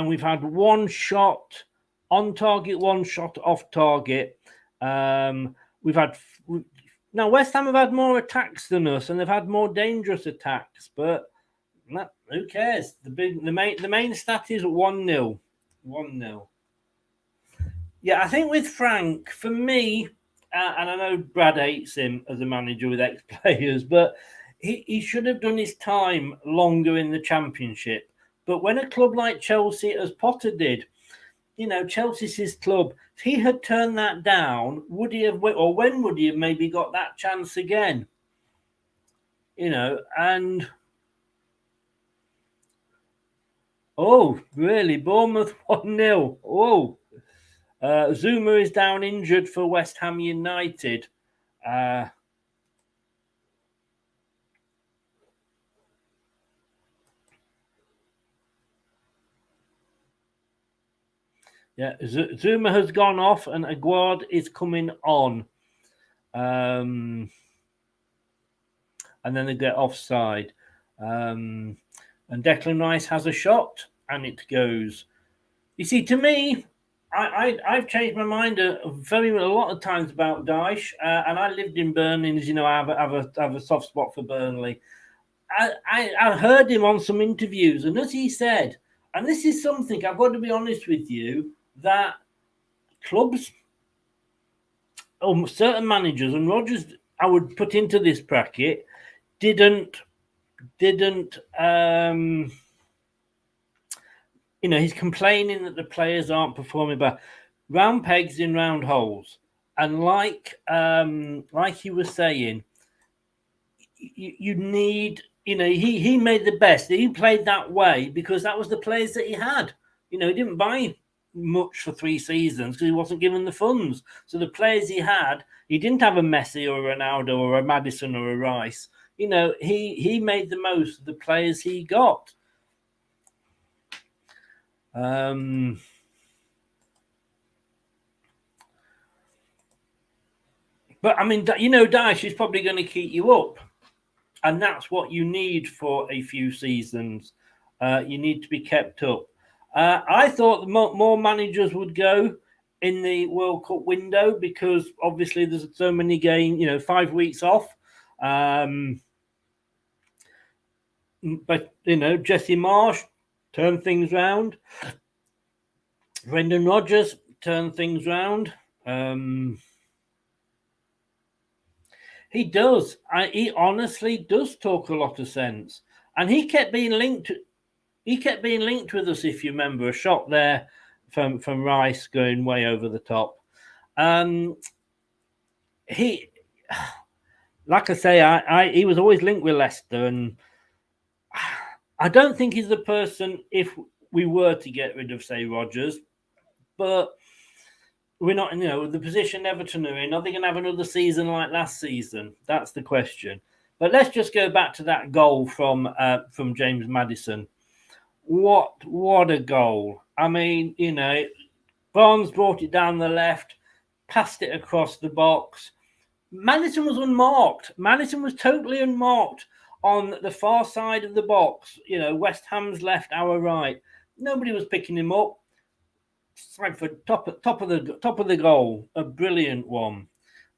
we've had one shot on target, one shot off target. We've had now West Ham have had more attacks than us, and they've had more dangerous attacks. But who cares? The main stat is 1-0. 1-0. Yeah, I think with Frank, for me, and I know Brad hates him as a manager with ex-players, but he should have done his time longer in the Championship. But when a club like Chelsea, as Potter did, you know, Chelsea's his club. If he had turned that down, would he have, or when would he have maybe got that chance again? You know, and oh, really? Bournemouth 1-0. Oh, Zuma is down injured for West Ham United. Yeah, Zuma has gone off and Aguard is coming on. And then they get offside. And Declan Rice has a shot and it goes. You see, to me, I've changed my mind a lot of times about Dyche. And I lived in Burnley, as you know, I have a soft spot for Burnley. I heard him on some interviews, and as he said, and this is something I've got to be honest with you, that clubs, certain managers, and Rodgers, I would put into this bracket, didn't he's complaining that the players aren't performing, but round pegs in round holes. And like he was saying, you need, he made the best. He played that way because that was the players that he had. He didn't buy much for 3 seasons because he wasn't given the funds. So the players he had, he didn't have a Messi or a Ronaldo or a Maddison or a Rice. He made the most of the players he got. But I mean, Dyche is probably going to keep you up. And that's what you need for a few seasons. You need to be kept up. I thought more managers would go in the World Cup window because obviously there's so many games, 5 weeks off. But, Jesse Marsh turned things round. Brendan Rodgers turned things round. He does. He honestly does talk a lot of sense, and he kept being linked. He kept being linked with us. If you remember, a shot there from Rice going way over the top. He, like I say, he was always linked with Leicester, and I don't think he's the person if we were to get rid of, say, Rodgers, but. We're not, the position Everton are in. Are they going to have another season like last season? That's the question. But let's just go back to that goal from James Maddison. What a goal! I mean, Barnes brought it down the left, passed it across the box. Maddison was unmarked. Maddison was totally unmarked on the far side of the box. West Ham's left, our right. Nobody was picking him up. Right for top of the goal, a brilliant one.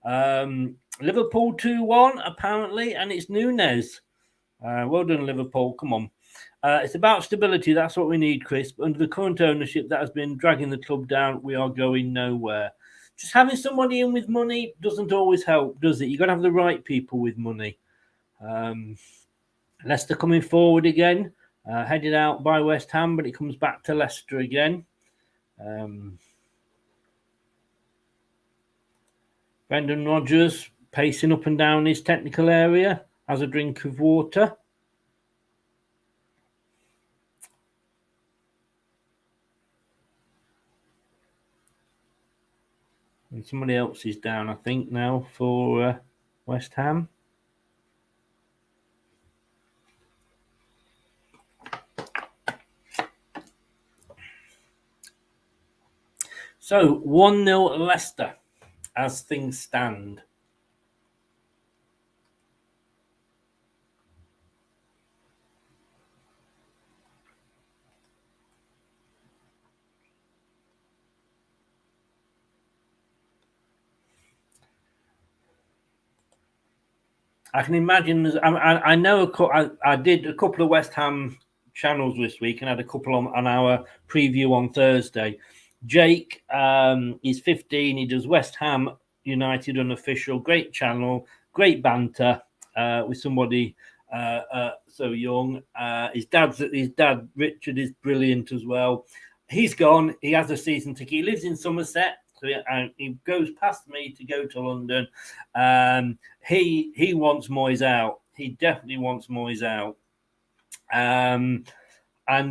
Liverpool 2-1 apparently, and it's Nunes. Well done, Liverpool. Come on. It's about stability. That's what we need, Chris. But under the current ownership that has been dragging the club down, we are going nowhere. Just having somebody in with money doesn't always help, does it? You've got to have the right people with money. Leicester coming forward again, headed out by West Ham, but it comes back to Leicester again. Brendan Rodgers pacing up and down his technical area, has a drink of water. And somebody else is down, I think, now for West Ham. So 1-0 Leicester as things stand. I can imagine. I know. I did a couple of West Ham channels this week and had a couple on our preview on Thursday. Jake is 15. He does West Ham United unofficial. Great channel, great banter with somebody so young. His dad Richard is brilliant as well. He's gone. He has a season ticket. He lives in Somerset. So he goes past me to go to London. He wants Moyes out. He definitely wants Moyes out. And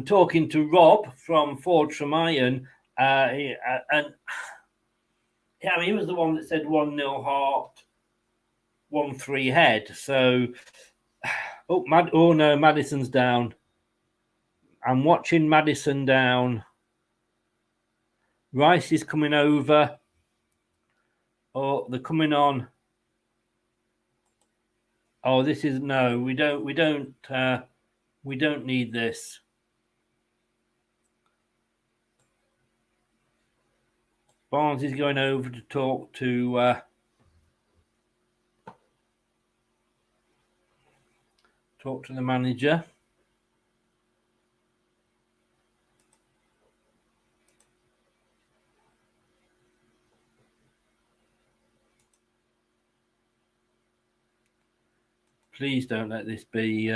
talking to Rob from Ford Tremayan, he was the one that said 1-0 Heart, 1-3 Head. So, no, Maddison's down. I'm watching Maddison down. Rice is coming over. Oh, they're coming on. Oh, this is no. We don't need this. Barnes is going over to talk to the manager. Please don't let this be.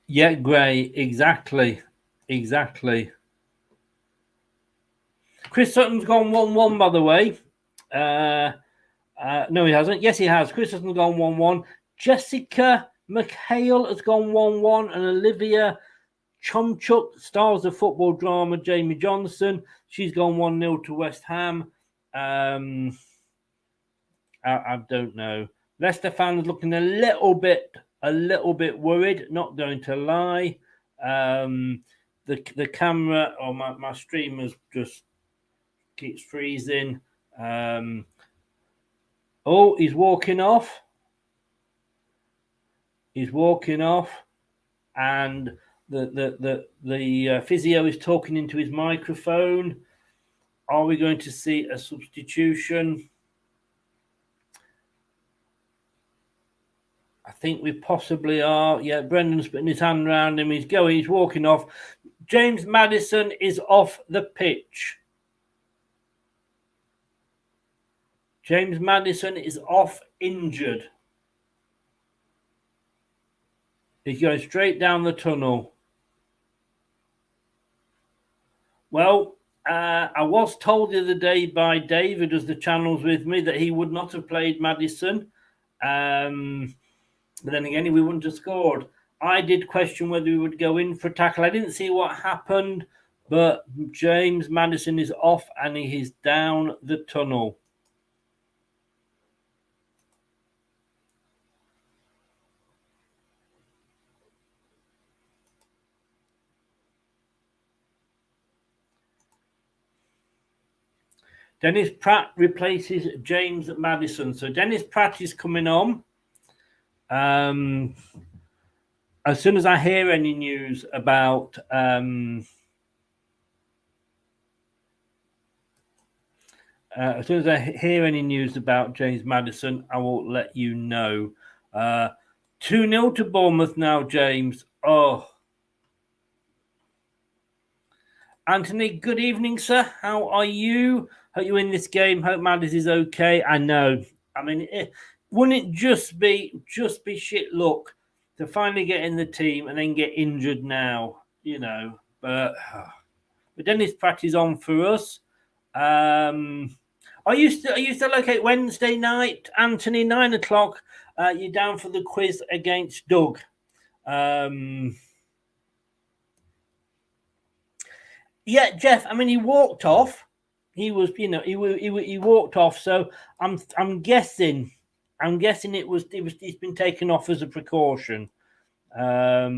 Yeah, Gray. Exactly. Chris Sutton's gone 1-1, by the way. No, he hasn't. Yes, he has. Chris Sutton's gone 1-1. Jessica McHale has gone 1-1. And Olivia Chomchuk, stars of football drama, Jamie Johnson. She's gone 1-0 to West Ham. I don't know. Leicester fans looking a little bit worried, not going to lie. The camera or my streamers just keeps freezing. Oh, he's walking off. And the physio is talking into his microphone. Are we going to see a substitution? I think we possibly are. Yeah, Brendan's putting his hand around him. He's walking off. James Maddison is off the pitch. James Maddison is off injured. He's going straight down the tunnel. Well, I was told the other day by David, as the channel's with me, that he would not have played Maddison. But then again, we wouldn't have scored. I did question whether we would go in for a tackle. I didn't see what happened, but James Maddison is off and he is down the tunnel. Dennis Pratt replaces James Maddison. So Dennis Pratt is coming on. As soon as I hear any news about James Maddison, I will let you know. 2-0 to Bournemouth now, James. Oh. Anthony, good evening, sir. How are you? Hope you win this game. Hope Maddis is okay. I know. I mean, wouldn't it just be shit luck to finally get in the team and then get injured now? You know, but Dennis Pratt is on for us. Are you still okay? Wednesday night, Anthony, 9:00. You're down for the quiz against Doug. Yeah, Jeff. I mean, he walked off. He was, he walked off. So I'm guessing he's been taken off as a precaution. Yeah,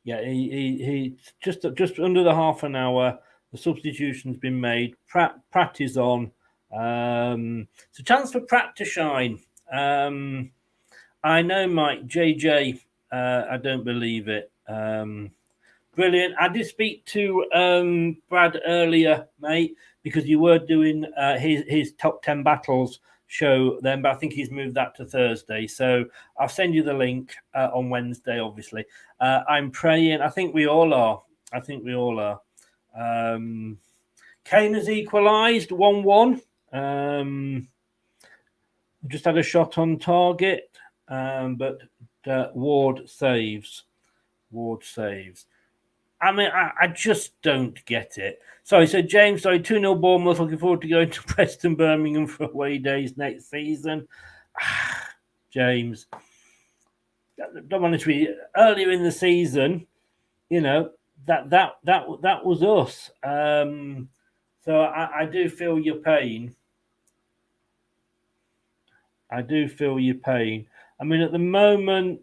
he just under the half an hour. The substitution's been made. Pratt is on. It's a chance for Pratt to shine. I know, Mike. JJ. I don't believe it. Brilliant. I did speak to Brad earlier, mate, because you were doing his top 10 battles show then, but I think he's moved that to Thursday. So I'll send you the link on Wednesday, obviously. I'm praying. I think we all are. Kane has equalised 1-1. Just had a shot on target, but Ward saves. I mean, I just don't get it. Sorry, so James, 2-0 Bournemouth. Looking forward to going to Preston, Birmingham for away days next season. James, don't want to be earlier in the season. You know that was us. So I do feel your pain. I mean, at the moment,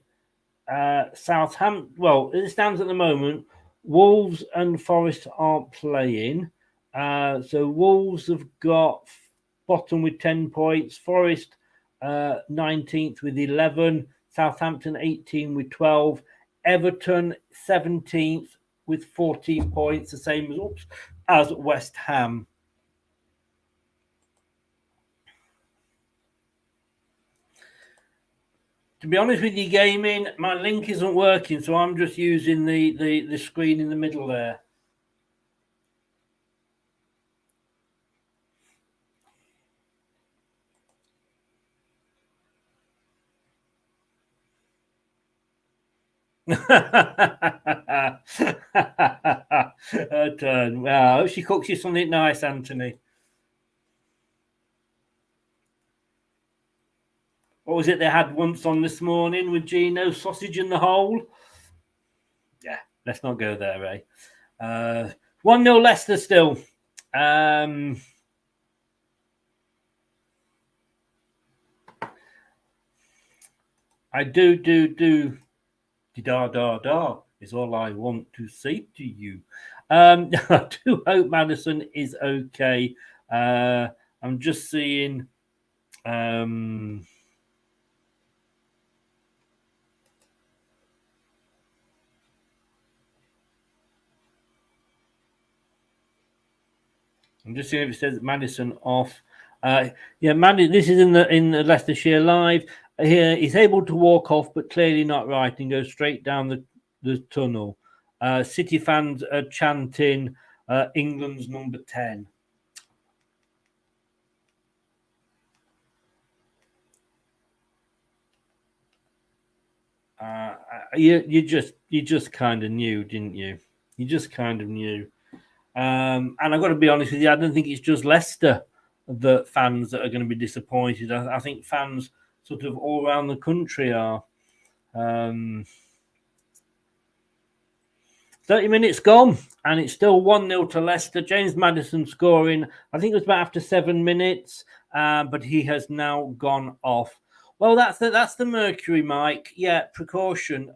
Southampton. Well, it stands at the moment. Wolves and Forest aren't playing. So Wolves have got bottom with 10 points. Forest 19th with 11. Southampton 18 with 12. Everton 17th with 14 points, the same as West Ham. To be honest with you, gaming, my link isn't working, so I'm just using the screen in the middle there. Her turn. Well, I hope she cooks you something nice, Anthony. What was it they had once on this morning with Gino? Sausage in the hole? Yeah, let's not go there, eh? 1-0 Leicester still. I do. Da is all I want to say to you. I do hope Maddison is okay. I'm just seeing. I'm just seeing if it says Maddison off. Yeah, this is in the Leicestershire live. Here he's able to walk off, but clearly not right, and goes straight down the tunnel. City fans are chanting England's number 10. You just kind of knew, didn't you? You just kind of knew. And I've got to be honest with you, I don't think it's just Leicester that fans that are going to be disappointed. I think fans sort of all around the country are. 30 minutes gone, and it's still 1-0 to Leicester. James Maddison scoring, I think it was about after 7 minutes, but he has now gone off. Well, that's the Mercury, Mike. Yeah, precaution.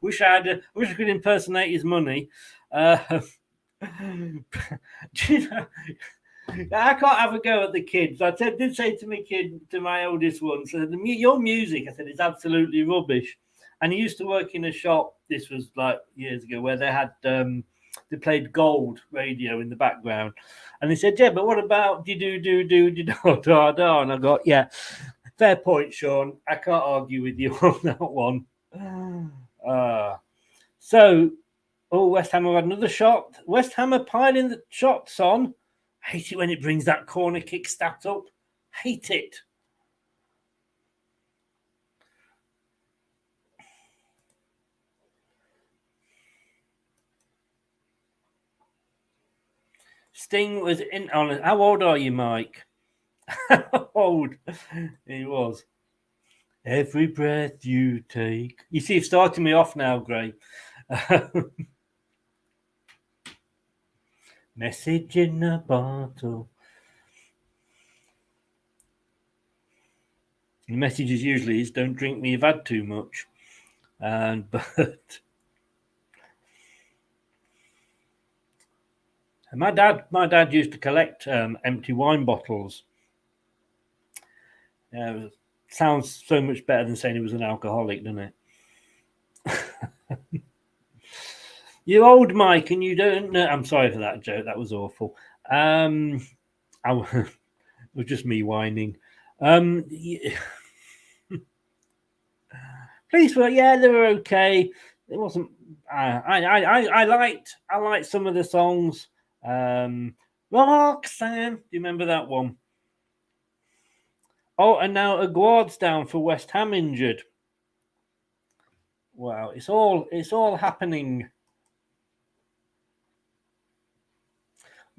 Wish I could impersonate his money. I can't have a go at the kids. I did say to my oldest one, so your music, I said, is absolutely rubbish. And he used to work in a shop. This was like years ago, where they had they played gold radio in the background, and he said, "Yeah, but what about da?" And I got, "Yeah, fair point, Sean. I can't argue with you on that one." West Ham have had another shot. West Ham are piling the shots on. Hate it when it brings that corner kick stat up. Hate it. Sting was in on it. How old are you, Mike? How old he was. Every breath you take. You see, you've started me off now, Gray. Message in a bottle. The message is usually don't drink me, you've had too much. But my dad used to collect empty wine bottles. Sounds so much better than saying he was an alcoholic, doesn't it? You're old, Mike, and you don't know. I'm sorry for that joke. That was awful. It was just me whining. Police were, they were okay. It wasn't. I liked some of the songs. Roxanne, do you remember that one? Oh, and now Aguard's down for West Ham injured. Wow, it's all happening.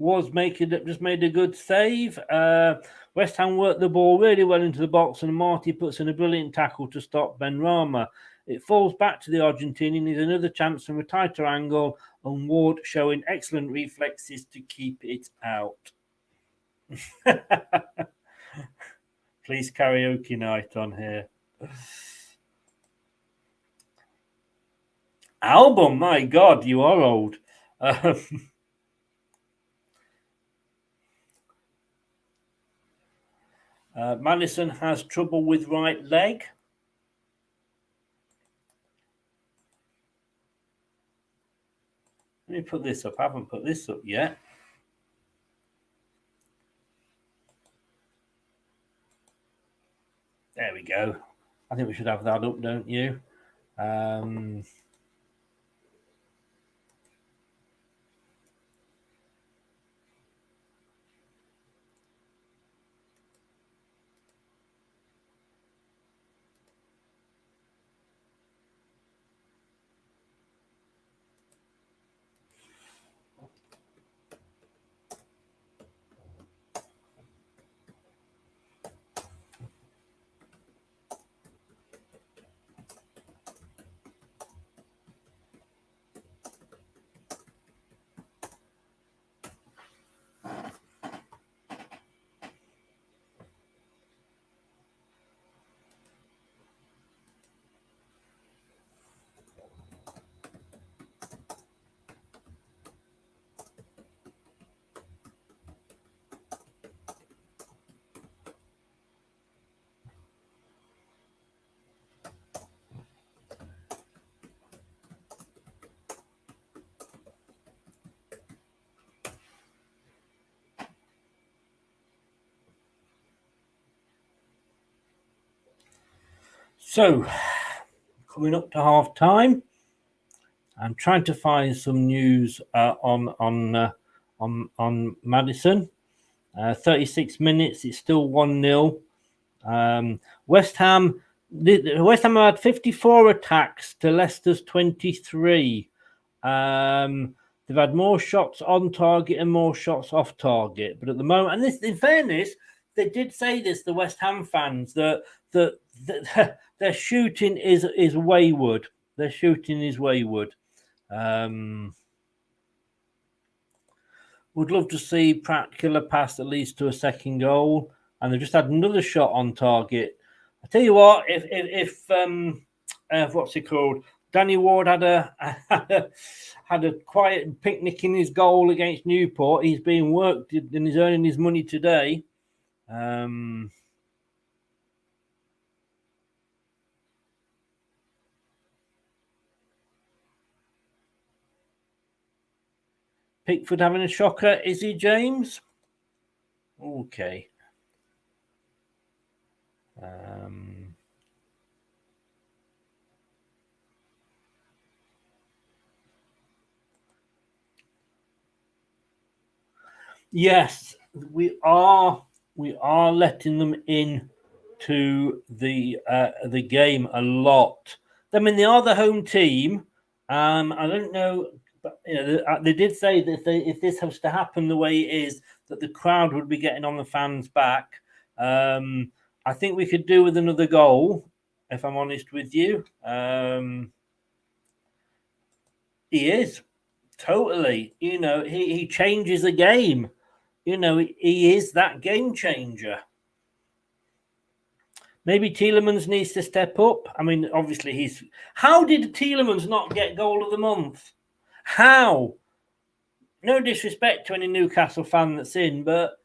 Just made a good save. West Ham worked the ball really well into the box, and Marty puts in a brilliant tackle to stop Benrahma. It falls back to the Argentinian. Needs another chance from a tighter angle, and Ward showing excellent reflexes to keep it out. Please karaoke night on here. Album, my God, you are old. Maddison has trouble with right leg. Let me put this up. I haven't put this up yet. There we go. I think we should have that up, don't you? So, coming up to half time, I'm trying to find some news on Maddison. 36 minutes, it's still 1-0. West Ham had 54 attacks to Leicester's 23. They've had more shots on target and more shots off target, but at the moment, and this, in fairness, they did say this, the West Ham fans, that their shooting is wayward. Their shooting is wayward. Would love to see Pratt kill a pass that leads to a second goal, and they've just had another shot on target. I tell you what, if what's it called? Danny Ward had a quiet picnic in his goal against Newport. He's being worked and he's earning his money today. Pickford having a shocker, is he, James? Okay. Yes, we are letting them in to the game a lot. I mean, they are the home team. I don't know, but they did say that if this has to happen the way it is, that the crowd would be getting on the fans' back. I think we could do with another goal, if I'm honest with you. He is totally. He changes the game. He is that game changer. Maybe Tielemans needs to step up. I mean, obviously How did Tielemans not get goal of the month? How? No disrespect to any Newcastle fan that's in, but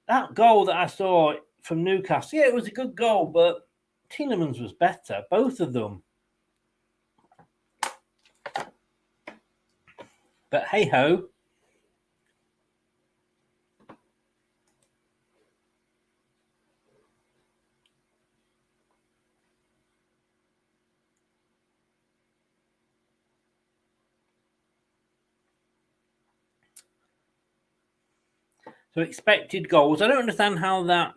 that goal that I saw from Newcastle, yeah, it was a good goal, but Tielemans was better, both of them. But hey-ho. So expected goals. I don't understand how that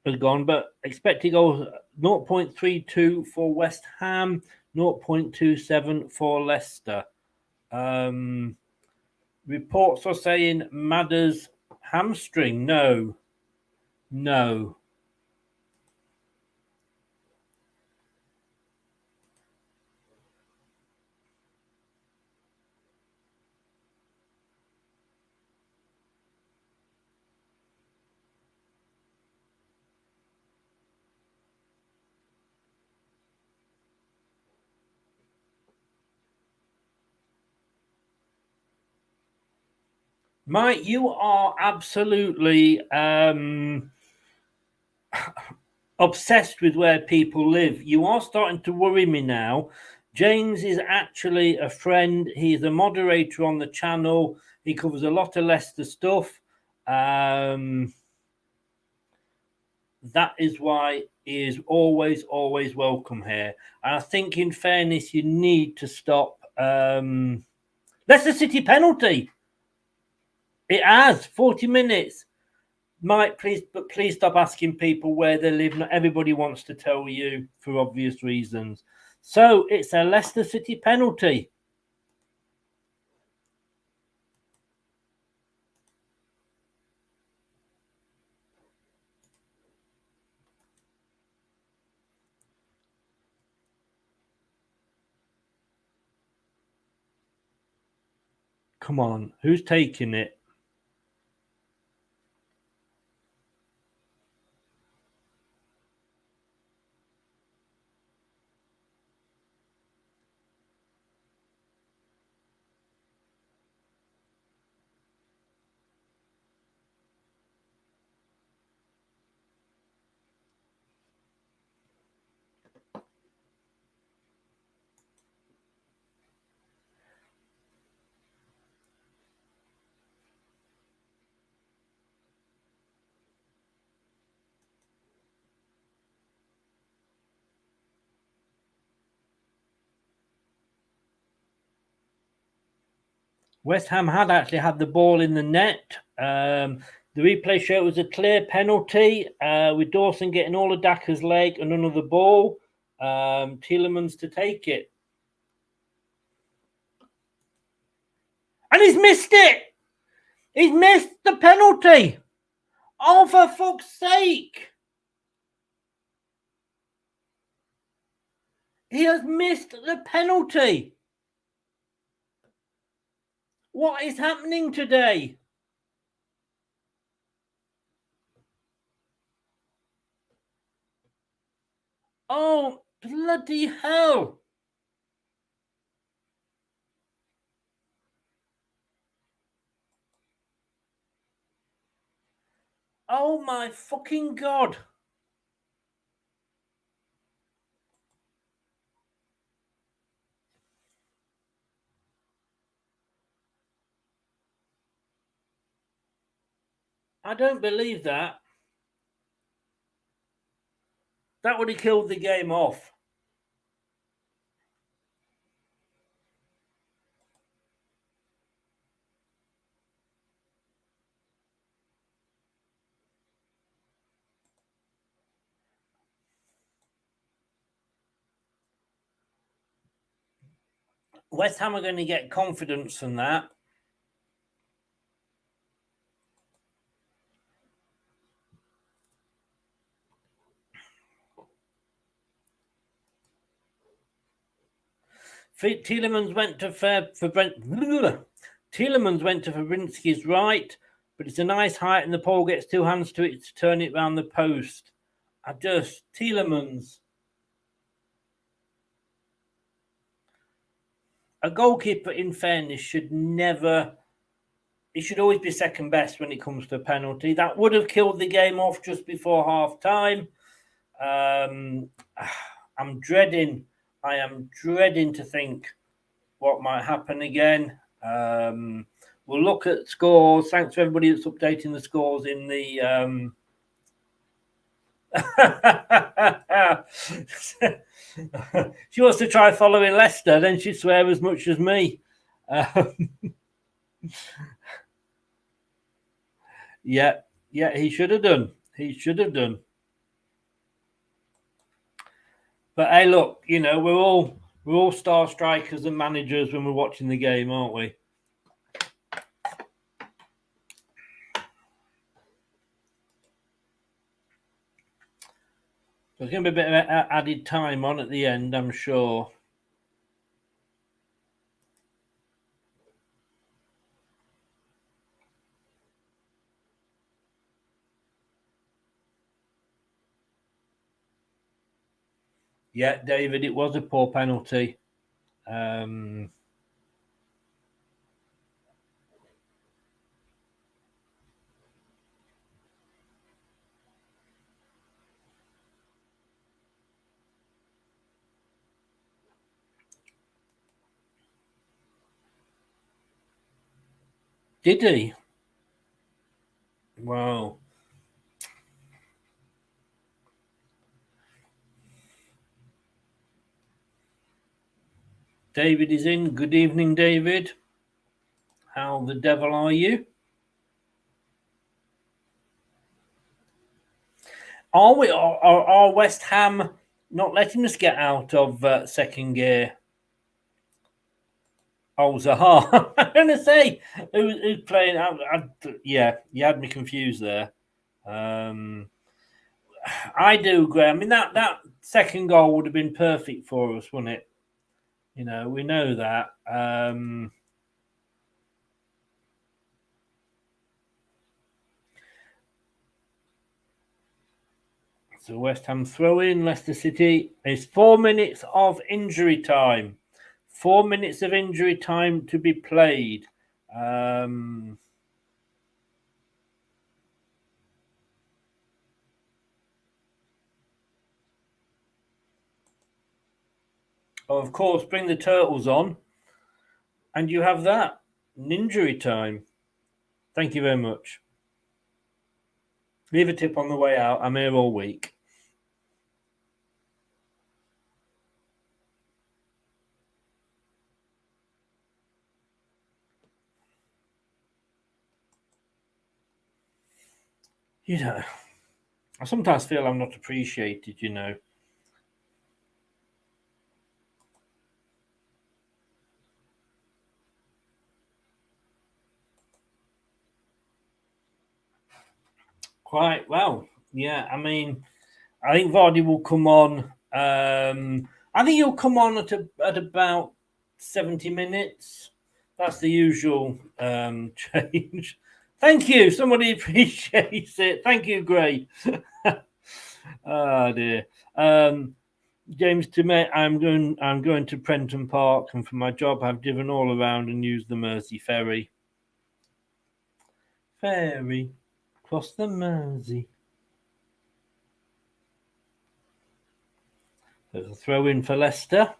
has gone, but expected goals 0.32 for West Ham, 0.27 for Leicester. Reports are saying Madder's hamstring. No. Mike, you are absolutely obsessed with where people live. You are starting to worry me now. James is actually a friend. He's a moderator on the channel. He covers a lot of Leicester stuff. That is why he is always welcome here. And I think, in fairness, you need to stop. Leicester City penalty. It has 40 minutes. Mike, please stop asking people where they live. Not everybody wants to tell you for obvious reasons. So it's a Leicester City penalty. Come on, who's taking it? West Ham had actually had the ball in the net. The replay showed it was a clear penalty with Dawson getting all of Daka's leg and another ball. Tielemans to take it. And he's missed it. He's missed the penalty. Oh, for fuck's sake. He has missed the penalty. What is happening today? Oh, bloody hell. Oh, my fucking God. I don't believe that. That would have killed the game off. West Ham are going to get confidence from that. Tielemans went to Tielemans went to Fabianski's right, but it's a nice height and the pole gets two hands to it to turn it round the post. Tielemans. A goalkeeper, in fairness, should never... He should always be second best when it comes to a penalty. That would have killed the game off just before half-time. I am dreading to think what might happen again. We'll look at scores. Thanks to everybody that's updating the scores in the... She wants to try following Leicester, then she'd swear as much as me. Yeah, he should have done. But hey, look, you know, we're all star strikers and managers when we're watching the game, aren't we? There's going to be a bit of added time on at the end, I'm sure. Yeah, David, it was a poor penalty. Did he? Wow. David is in. Good evening, David. How the devil are you? Are West Ham not letting us get out of second gear? Oh, Zaha. I'm going to say, who's playing? Yeah, you had me confused there. I do agree. I mean, that second goal would have been perfect for us, wouldn't it? You know, we know that. So West Ham throw in. Leicester City is 4 minutes of injury time. 4 minutes of injury time to be played. Of course, bring the turtles on. And you have that. An injury time. Thank you very much. Leave a tip on the way out. I'm here all week. you know, I sometimes feel I'm not appreciated, you know. Quite well, yeah. I mean, I think Vardy will come on. I think he'll come on at about 70 minutes. That's the usual change. Thank you. Somebody appreciates it. Thank you, Gray. Oh dear. James Timette, I'm going to Prenton Park, and for my job I've driven all around and used the Mersey ferry. Ferry across the Mersey. There's a throw in for Leicester. A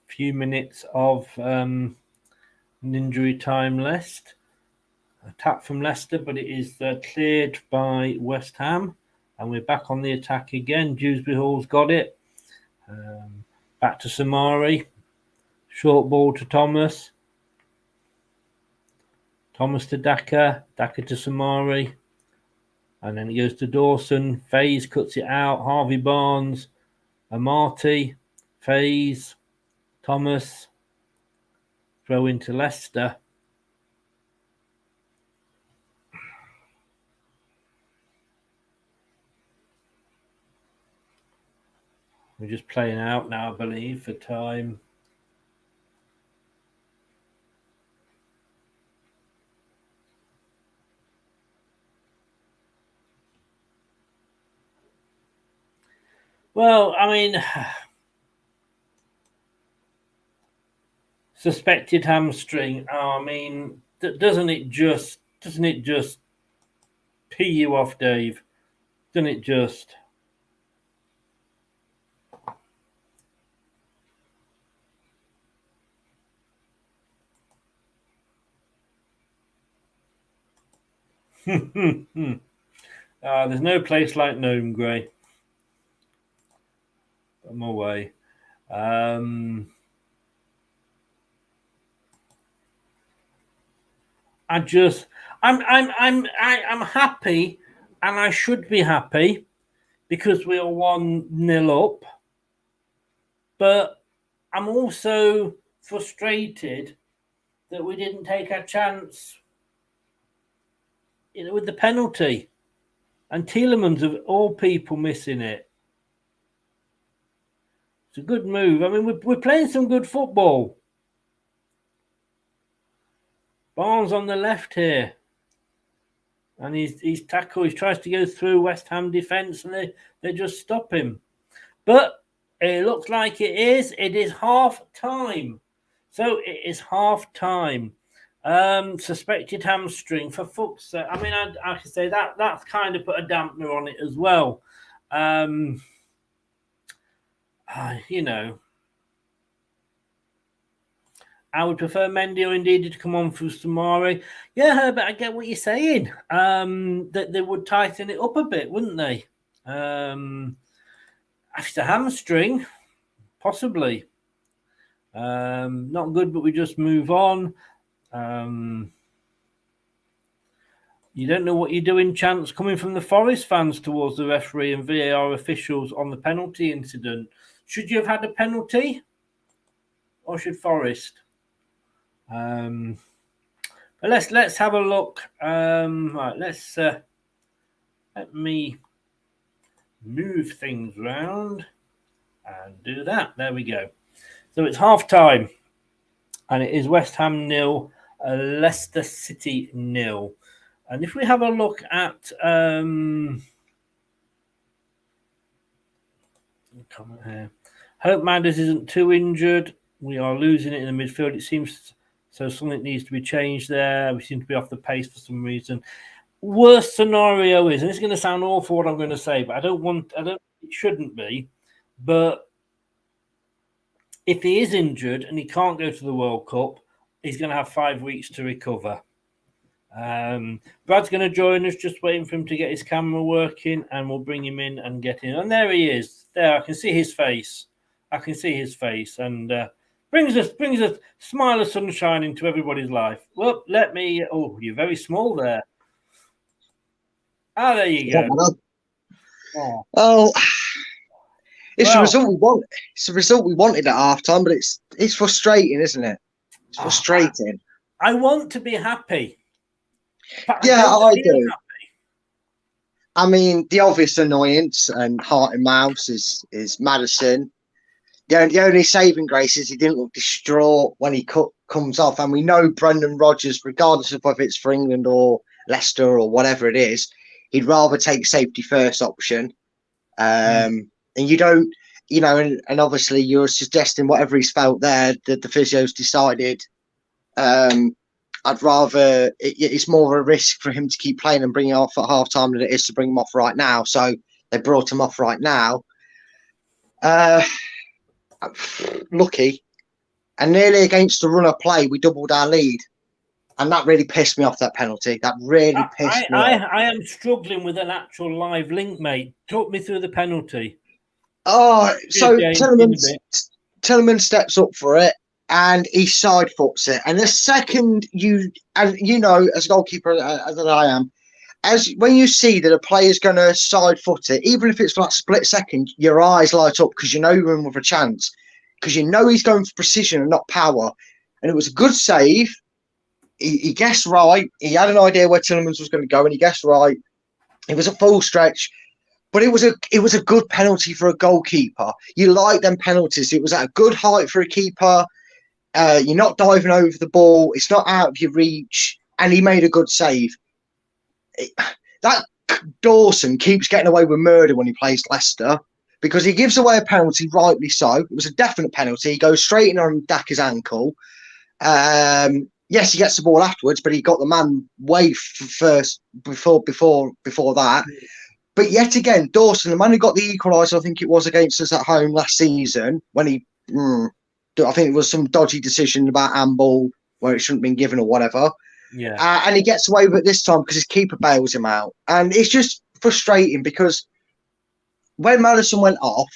few minutes of injury time left. A tap from Leicester, but it is cleared by West Ham. And we're back on the attack again. Dewsbury Hall's got it. Back to Samari. Short ball to Thomas. Thomas to Daka. Daka to Samari. And then it goes to Dawson. Faze cuts it out. Harvey Barnes. Amati. Faze. Thomas. Throw into Leicester. We're just playing out now, I believe, for time. Well, I mean, suspected hamstring. Oh, I mean, doesn't it just pee you off, Dave? Doesn't it just? There's no place like Gnome, Gray. I'm away. I'm happy, and I should be happy because we are 1-0 up. But I'm also frustrated that we didn't take our chance, you know, with the penalty. And Tielemans, of all people, missing it. It's a good move. I mean, we're playing some good football. Barnes on the left here. And he's tackle. He tries to go through West Ham defence, and they just stop him. But it looks like it is. It is half time. So it is half time. Suspected hamstring, for fuck's sake. I mean, I could say that's kind of put a dampener on it as well. You know, I would prefer Mendy or Indeed to come on for Samari. Yeah, Herbert, I get what you're saying. That they would tighten it up a bit, wouldn't they? After hamstring, possibly. Not good, but we just move on. You don't know what you're doing, chants coming from the Forest fans towards the referee and VAR officials on the penalty incident. Should you have had a penalty, or should Forest? But let's have a look. Right, let's let me move things around and do that. There we go. So it's half time, and it is West Ham 0, Leicester City 0. And if we have a look at comment here. Hope Maddison isn't too injured. We are losing it in the midfield. It seems so something needs to be changed there. We seem to be off the pace for some reason. Worst scenario is, and it's going to sound awful what I'm going to say, but it shouldn't be. But if he is injured and he can't go to the World Cup, he's going to have 5 weeks to recover. Brad's going to join us, just waiting for him to get his camera working, and we'll bring him in and get in. And there he is. There, I can see his face. And brings a smile of sunshine into everybody's life. Well, let me. Oh, you're very small there. Oh, there you go. Oh, it's Well, the result we want. It's the result we wanted at half time, but it's frustrating, isn't it? It's frustrating. I want to be happy. But Yeah, I feel do. happy. I mean, the obvious annoyance and heart and mouse is Maddison. The only saving grace is he didn't look distraught when he comes off. And we know Brendan Rodgers, regardless of whether it's for England or Leicester or whatever it is, he'd rather take safety first option. And you don't, and obviously you're suggesting whatever he's felt there, that the physio's decided. I'd rather, it's more of a risk for him to keep playing and bring him off at half time than it is to bring him off right now. So they brought him off right now. Lucky. And nearly against the run of play, we doubled our lead. And that really pissed me off, that penalty. That really pissed me off. I am struggling with an actual live link, mate. Talk me through the penalty. Oh, so Tillman steps up for it and he side foots it. And the second as a goalkeeper as I am, when you see that a player's going to side foot it, even if it's for that split second, your eyes light up because you know you're in with a chance, because you know he's going for precision and not power. And it was a good save. He guessed right. He had an idea where Tielemans was going to go, and he guessed right. It was a full stretch, but it was a good penalty for a goalkeeper. You like them penalties. It was at a good height for a keeper. You're not diving over the ball. It's not out of your reach, and he made a good save. That Dawson keeps getting away with murder when he plays Leicester because he gives away a penalty, rightly so. It was a definite penalty. He goes straight in on Daka's ankle. Yes, he gets the ball afterwards, but he got the man way first before that. But yet again, Dawson, the man who got the equaliser, I think it was against us at home last season, when I think it was some dodgy decision about handball where it shouldn't have been given or whatever. Yeah. And he gets away with it this time because his keeper bails him out. And it's just frustrating because when Maddison went off,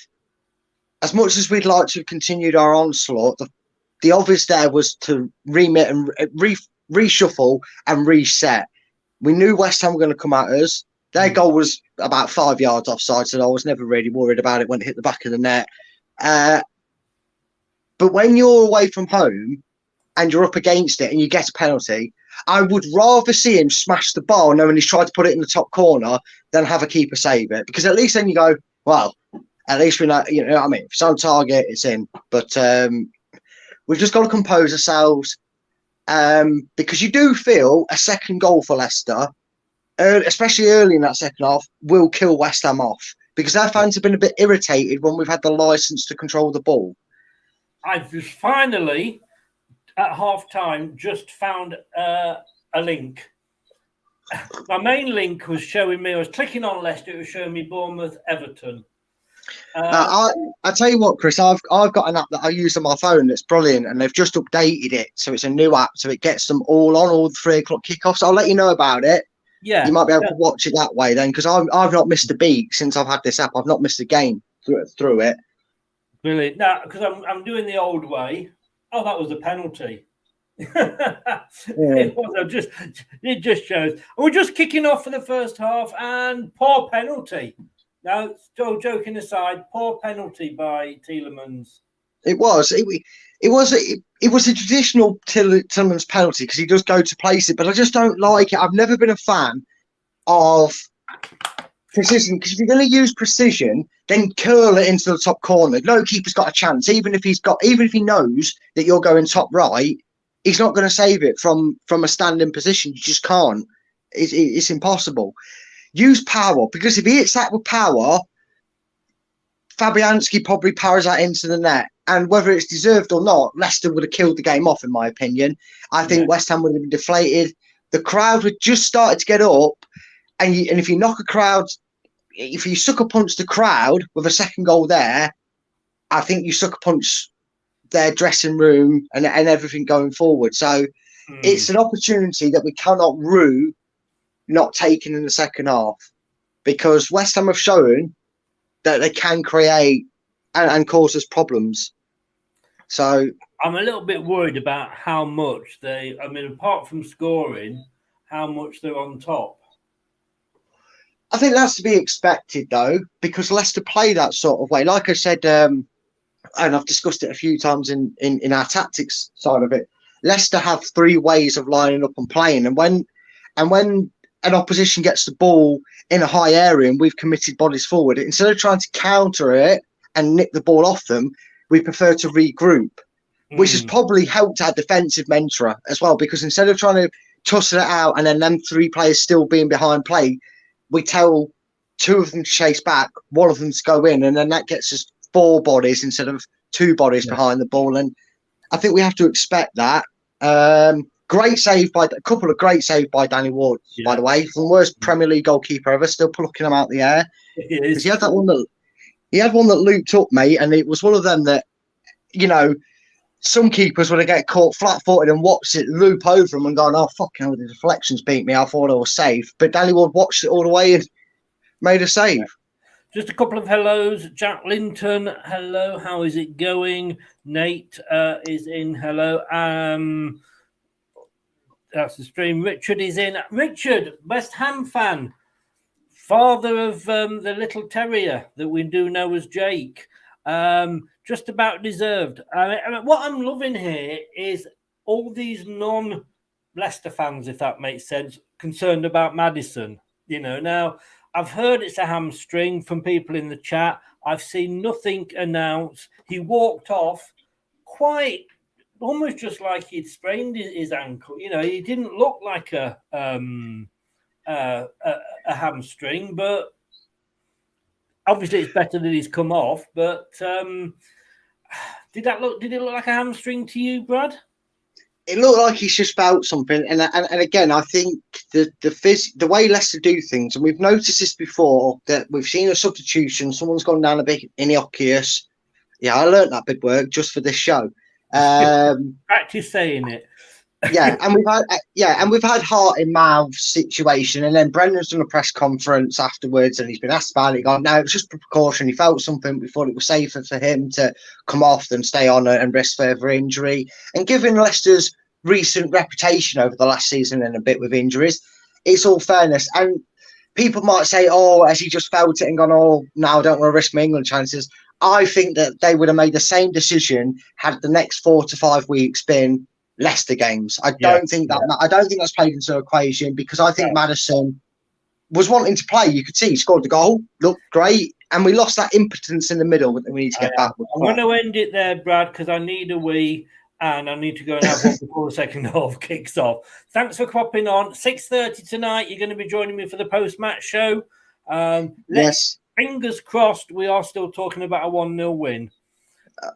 as much as we'd like to have continued our onslaught, the obvious there was to remit and reshuffle and reset. We knew West Ham were going to come at us. Their goal was about 5 yards offside, so I was never really worried about it when it hit the back of the net. But when you're away from home and you're up against it and you get a penalty, I would rather see him smash the bar knowing he's tried to put it in the top corner than have a keeper save it. Because at least then you go, well, at least we know, you know what I mean? If it's on target, it's in. But we've just got to compose ourselves because you do feel a second goal for Leicester, especially early in that second half, will kill West Ham off because their fans have been a bit irritated when we've had the licence to control the ball. I've just finally, at half-time, just found a link. My main link was showing me, I was clicking on Leicester, it was showing me Bournemouth, Everton. I tell you what, Chris, I've got an app that I use on my phone that's brilliant, and they've just updated it, so it's a new app, so it gets them all on all the 3 o'clock kickoffs. I'll let you know about it. Yeah, you might be able to watch it that way then, because I've not missed a beat since I've had this app. I've not missed a game through it. Brilliant. Now, because I'm doing the old way. Oh, that was a penalty. It just shows. We're just kicking off for the first half, and poor penalty. Now, still joking aside, poor penalty by Tielemans. It was a traditional Tielemans penalty because he does go to place it, but I just don't like it. I've never been a fan of precision because if you're going to use precision, then curl it into the top corner. No keeper's got a chance, even if he knows that you're going top right, he's not going to save it from a standing position. You just can't. It's impossible. Use power, because if he hits that with power, Fabianski probably powers that into the net. And whether it's deserved or not, Leicester would have killed the game off, in my opinion. I think West Ham would have been deflated. The crowd had just started to get up. And if you knock a crowd, if you sucker punch the crowd with a second goal there, I think you sucker punch their dressing room and everything going forward. So it's an opportunity that we cannot rue not taking in the second half, because West Ham have shown that they can create and cause us problems. So I'm a little bit worried about how much apart from scoring, how much they're on top. I think that's to be expected, though, because Leicester play that sort of way. Like I said, and I've discussed it a few times in our tactics side of it. Leicester have 3 ways of lining up and playing, and when an opposition gets the ball in a high area and we've committed bodies forward, instead of trying to counter it and nick the ball off them, we prefer to regroup, which has probably helped our defensive mentor as well, because instead of trying to tussle it out and then them 3 players still being behind play, we tell 2 of them to chase back, 1 of them to go in, and then that gets us 4 bodies instead of 2 bodies behind the ball. And I think we have to expect that. Great save by a couple of great saves by Danny Ward, by the way, from the worst Premier League goalkeeper ever, still plucking them out the air. Because he had one that looped up, mate, and it was one of them that, you know, some keepers would have get caught flat-footed and watched it loop over them and gone, oh, fucking hell, the deflections beat me. I thought I was safe. But Danny Ward watched it all the way and made a save. Just a couple of hellos. Jack Linton, hello. How is it going? Nate is in. Hello. That's the stream. Richard is in. Richard, West Ham fan, father of the little terrier that we do know as Jake. Just about deserved. I mean, what I'm loving here is all these non-Leicester fans, if that makes sense, concerned about Maddison. You know, now I've heard it's a hamstring from people in the chat. I've seen nothing announced. He walked off quite almost just like he'd sprained his ankle. You know, he didn't look like a hamstring, but obviously it's better that he's come off. But did it look like a hamstring to you, Brad? It looked like he's just felt something, and again, I think the way Leicester do things, and we've noticed this before, that we've seen a substitution, someone's gone down a bit innocuous. Yeah, I learned that big word just for this show. Practice saying it. and we've had heart in mouth situation, and then Brendan's done a press conference afterwards, and he's been asked about it. Gone, no, it was just a precaution. He felt something. We thought it was safer for him to come off than stay on and risk further injury. And given Leicester's recent reputation over the last season and a bit with injuries, it's all fairness. And people might say, "Oh, has he just felt it and gone? Oh, no, I don't want to risk my England chances." I think that they would have made the same decision had the next 4 to 5 weeks been Leicester games. I don't think that's played into the equation, because I think Maddison was wanting to play. You could see he scored the goal, looked great, and we lost that impotence in the middle that we need to get back with. I'm going to end it there, Brad, because I need a wee and I need to go and have one before the second half kicks off. Thanks for popping on. 6:30 tonight, you're going to be joining me for the post-match show. Yes. Fingers crossed we are still talking about a 1-0 win.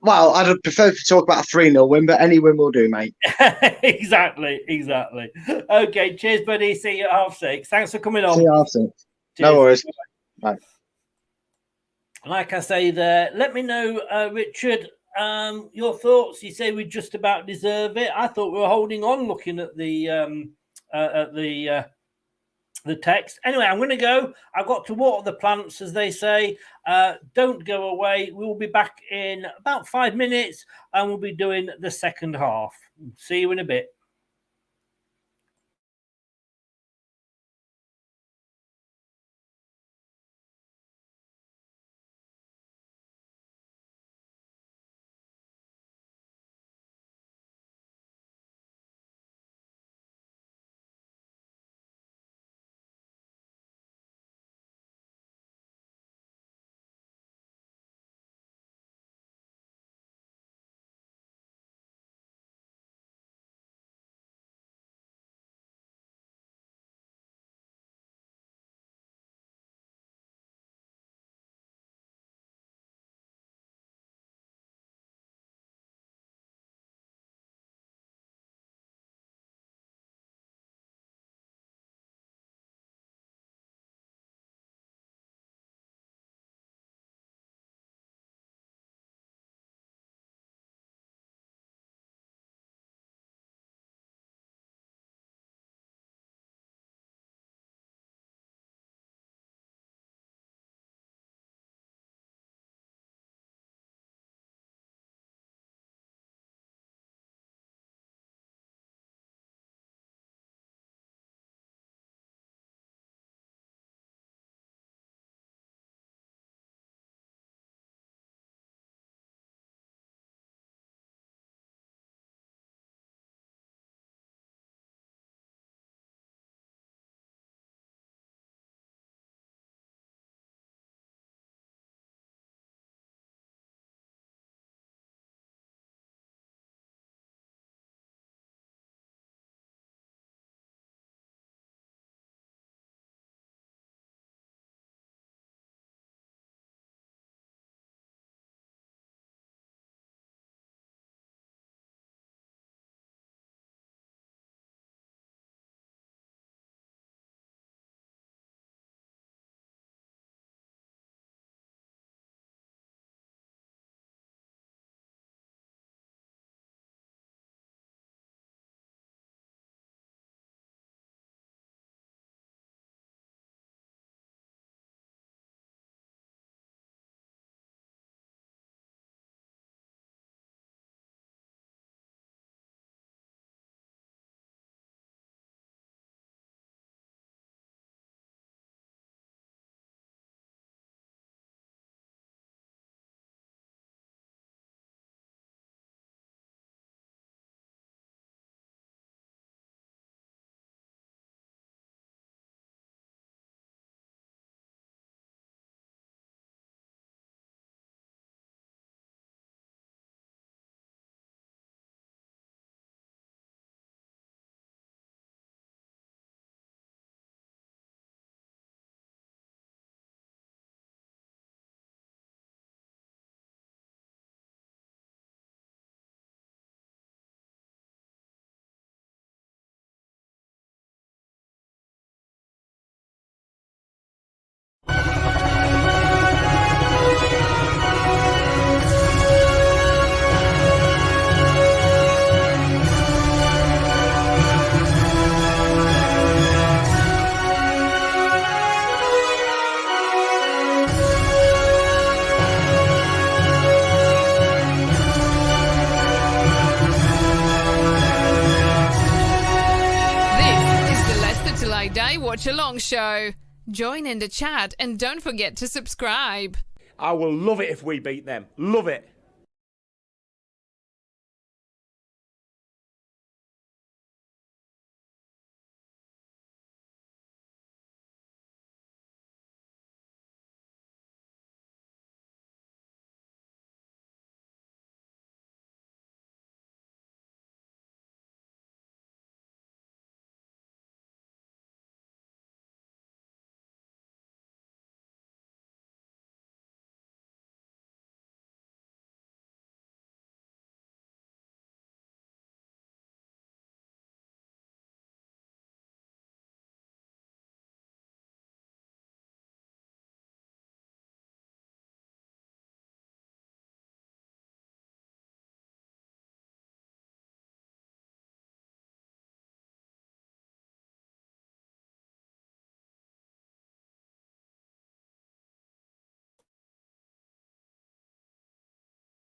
Well, I'd prefer to talk about a 3-0 win, but any win will do, mate. Exactly. Okay, cheers, buddy. See you at 6:30. Thanks for coming on. See you at 6:30. No worries. Bye. Like I say there, let me know, Richard, your thoughts. You say we just about deserve it. I thought we were holding on looking at the text. Anyway, I'm going to go. I've got to water the plants, as they say. Don't go away. We'll be back in about 5 minutes and we'll be doing the second half. See you in a bit. Till I Die Watchalong show. Join in the chat and don't forget to subscribe. I will love it if we beat them. Love it.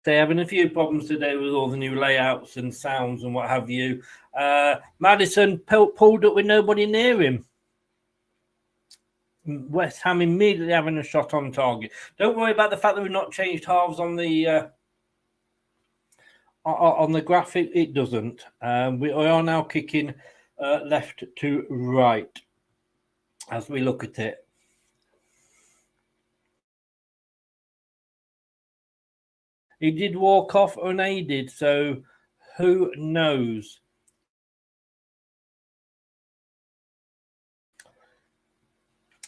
They're having a few problems today with all the new layouts and sounds and what have you. Maddison pulled up with nobody near him. West Ham immediately having a shot on target. Don't worry about the fact that we've not changed halves on the graphic. It doesn't. We are now kicking left to right as we look at it. He did walk off unaided, so who knows?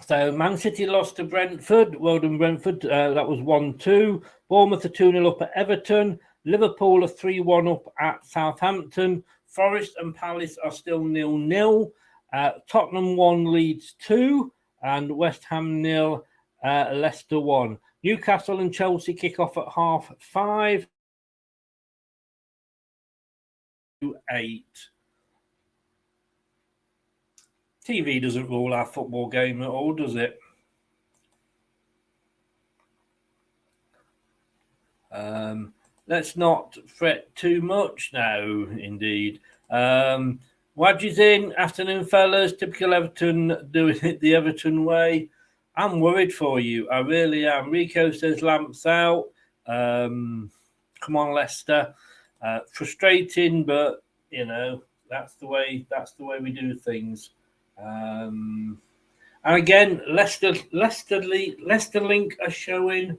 So Man City lost to Brentford. Well done, Brentford. That was 1-2. Bournemouth are 2-0 up at Everton. Liverpool are 3-1 up at Southampton. Forest and Palace are still 0-0. Tottenham 1, Leeds 2. And West Ham 0, Leicester 1. Newcastle and Chelsea kick off at 5:30. 8. TV doesn't rule our football game at all, does it? Let's not fret too much now, indeed. Wadge is in. Afternoon, fellas. Typical Everton doing it the Everton way. I'm worried for you. I really am. Rico says lamps out. Come on, Leicester. Frustrating, but you know that's the way we do things. And again, Leicester link are showing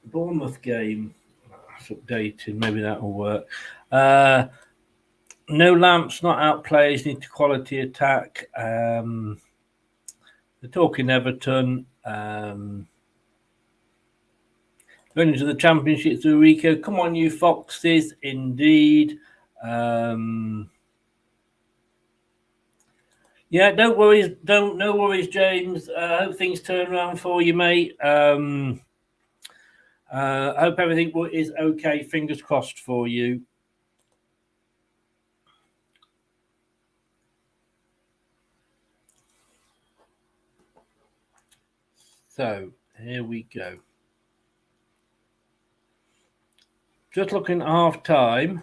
Bournemouth game. That's updated. Maybe that will work. No lamps, not out players, need to quality attack. They're talking Everton. Going into the Championship through Rico. Come on, you Foxes, indeed. Yeah, no worries, James. I hope things turn around for you, mate. I hope everything is okay. Fingers crossed for you. So here we go. Just looking at half time.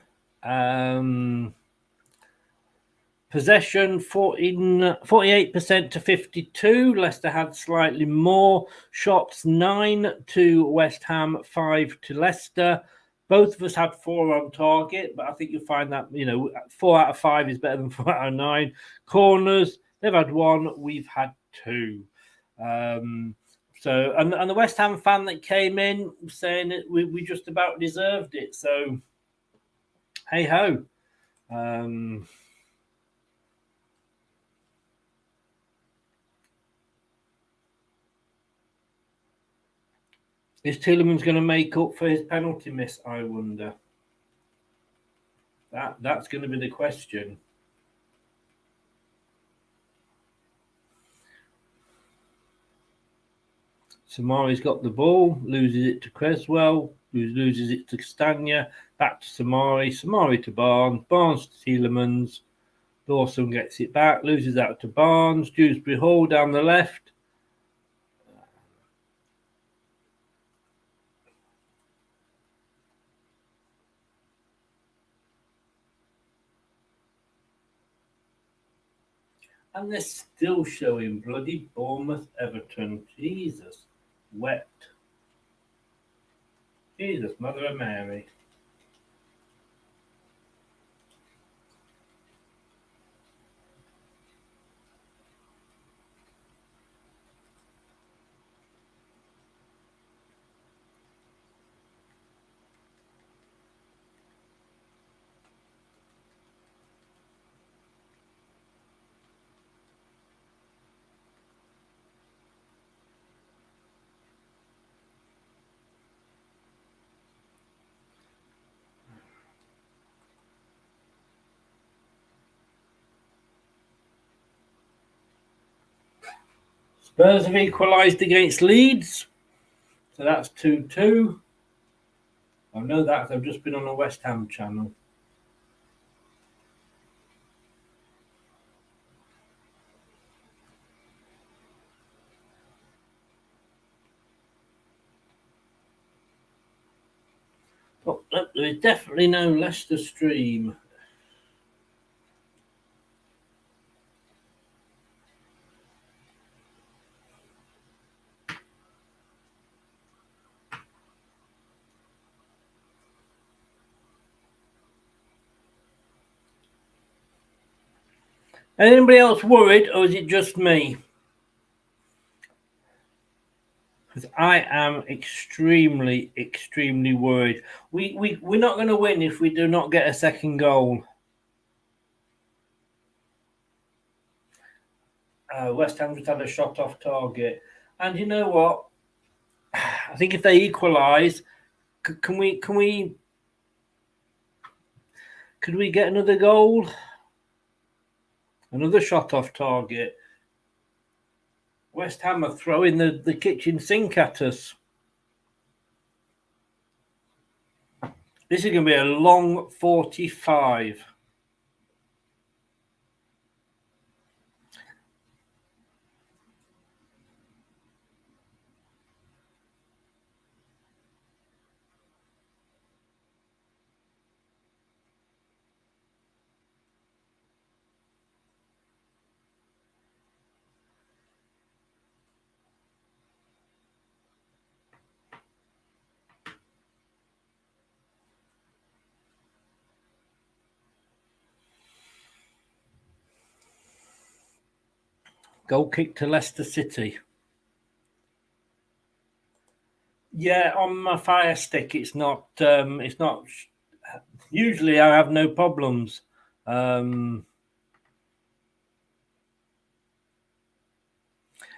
Possession 48% to 52. Leicester had slightly more. Shots 9 to West Ham, 5 to Leicester. Both of us had 4 on target, but I think you'll find that 4 out of 5 is better than 4 out of 9. Corners, they've had 1, we've had 2. So, and the West Ham fan that came in saying that we just about deserved it. So, hey ho. Is Tielemans going to make up for his penalty miss, I wonder? That's going to be the question. Samari's got the ball, loses it to Creswell, who loses it to Castagna, back to Samari, Samari to Barnes, Barnes to Tielemans. Dawson gets it back, loses out to Barnes, Dewsbury Hall down the left. And they're still showing bloody Bournemouth Everton. Jesus. Wet. Jesus, Mother of Mary. Spurs have equalised against Leeds. So that's 2-2. I know that I've just been on a West Ham channel. But there is definitely no Leicester stream. Anybody else worried, or is it just me? Because I am extremely, extremely worried. We're not going to win if we do not get a second goal. West Ham just had a shot off target. And you know what? I think if they equalise, could we get another goal? Another shot off target. West Ham are throwing the kitchen sink at us. This is going to be a long 45. Goal kick to Leicester City. Yeah, on my Fire Stick, it's not. Usually, I have no problems. Here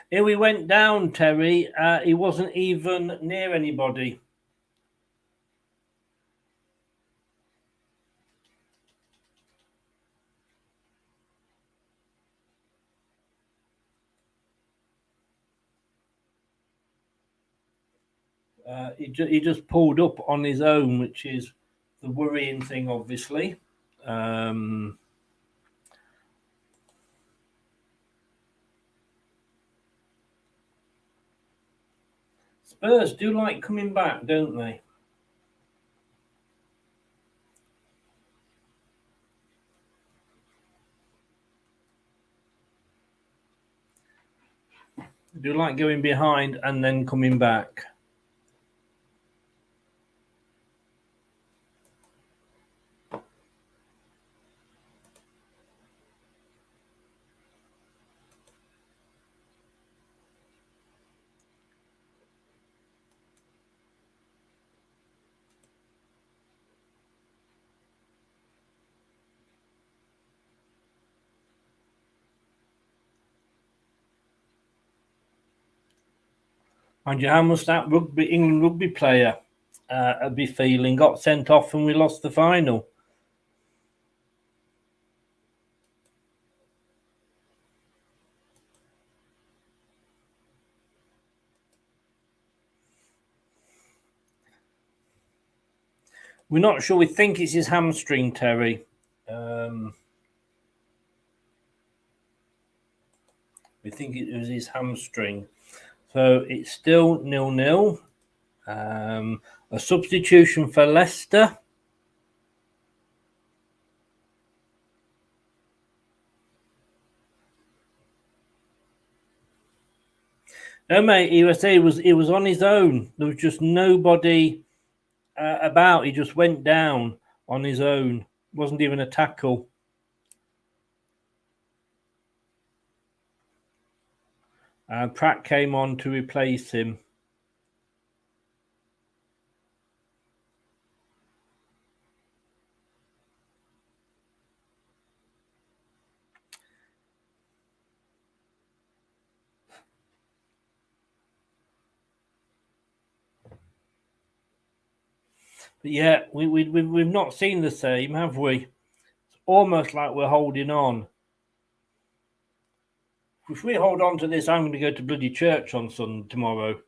we went down, Terry. He wasn't even near anybody. He just pulled up on his own, which is the worrying thing, obviously. Spurs do like coming back, don't they? They do like going behind and then coming back. And how much that England rugby player be feeling? Got sent off and we lost the final. We're not sure. We think it's his hamstring, Terry. We think it was his hamstring. So it's still 0-0. A substitution for Leicester. No, mate, he was on his own. There was just nobody about. He just went down on his own. Wasn't even a tackle. Pratt came on to replace him. But yeah, we've not seen the same, have we? It's almost like we're holding on. If we hold on to this, I'm going to go to bloody church on Sunday tomorrow.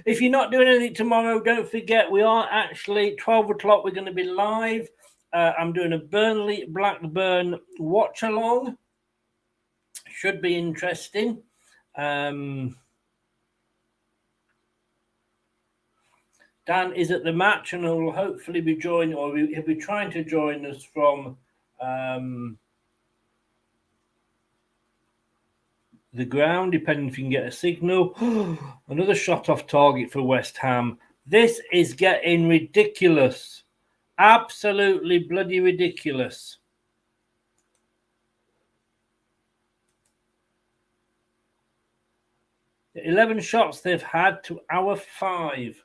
If you're not doing anything tomorrow, don't forget we are actually 12 o'clock. We're going to be live. I'm doing a Burnley Blackburn watch along. Should be interesting. Dan is at the match and will hopefully be joining, or he'll be trying to join us from the ground, depending if you can get a signal. Another shot off target for West Ham. This is getting ridiculous. Absolutely bloody ridiculous. The 11 shots they've had to our 5.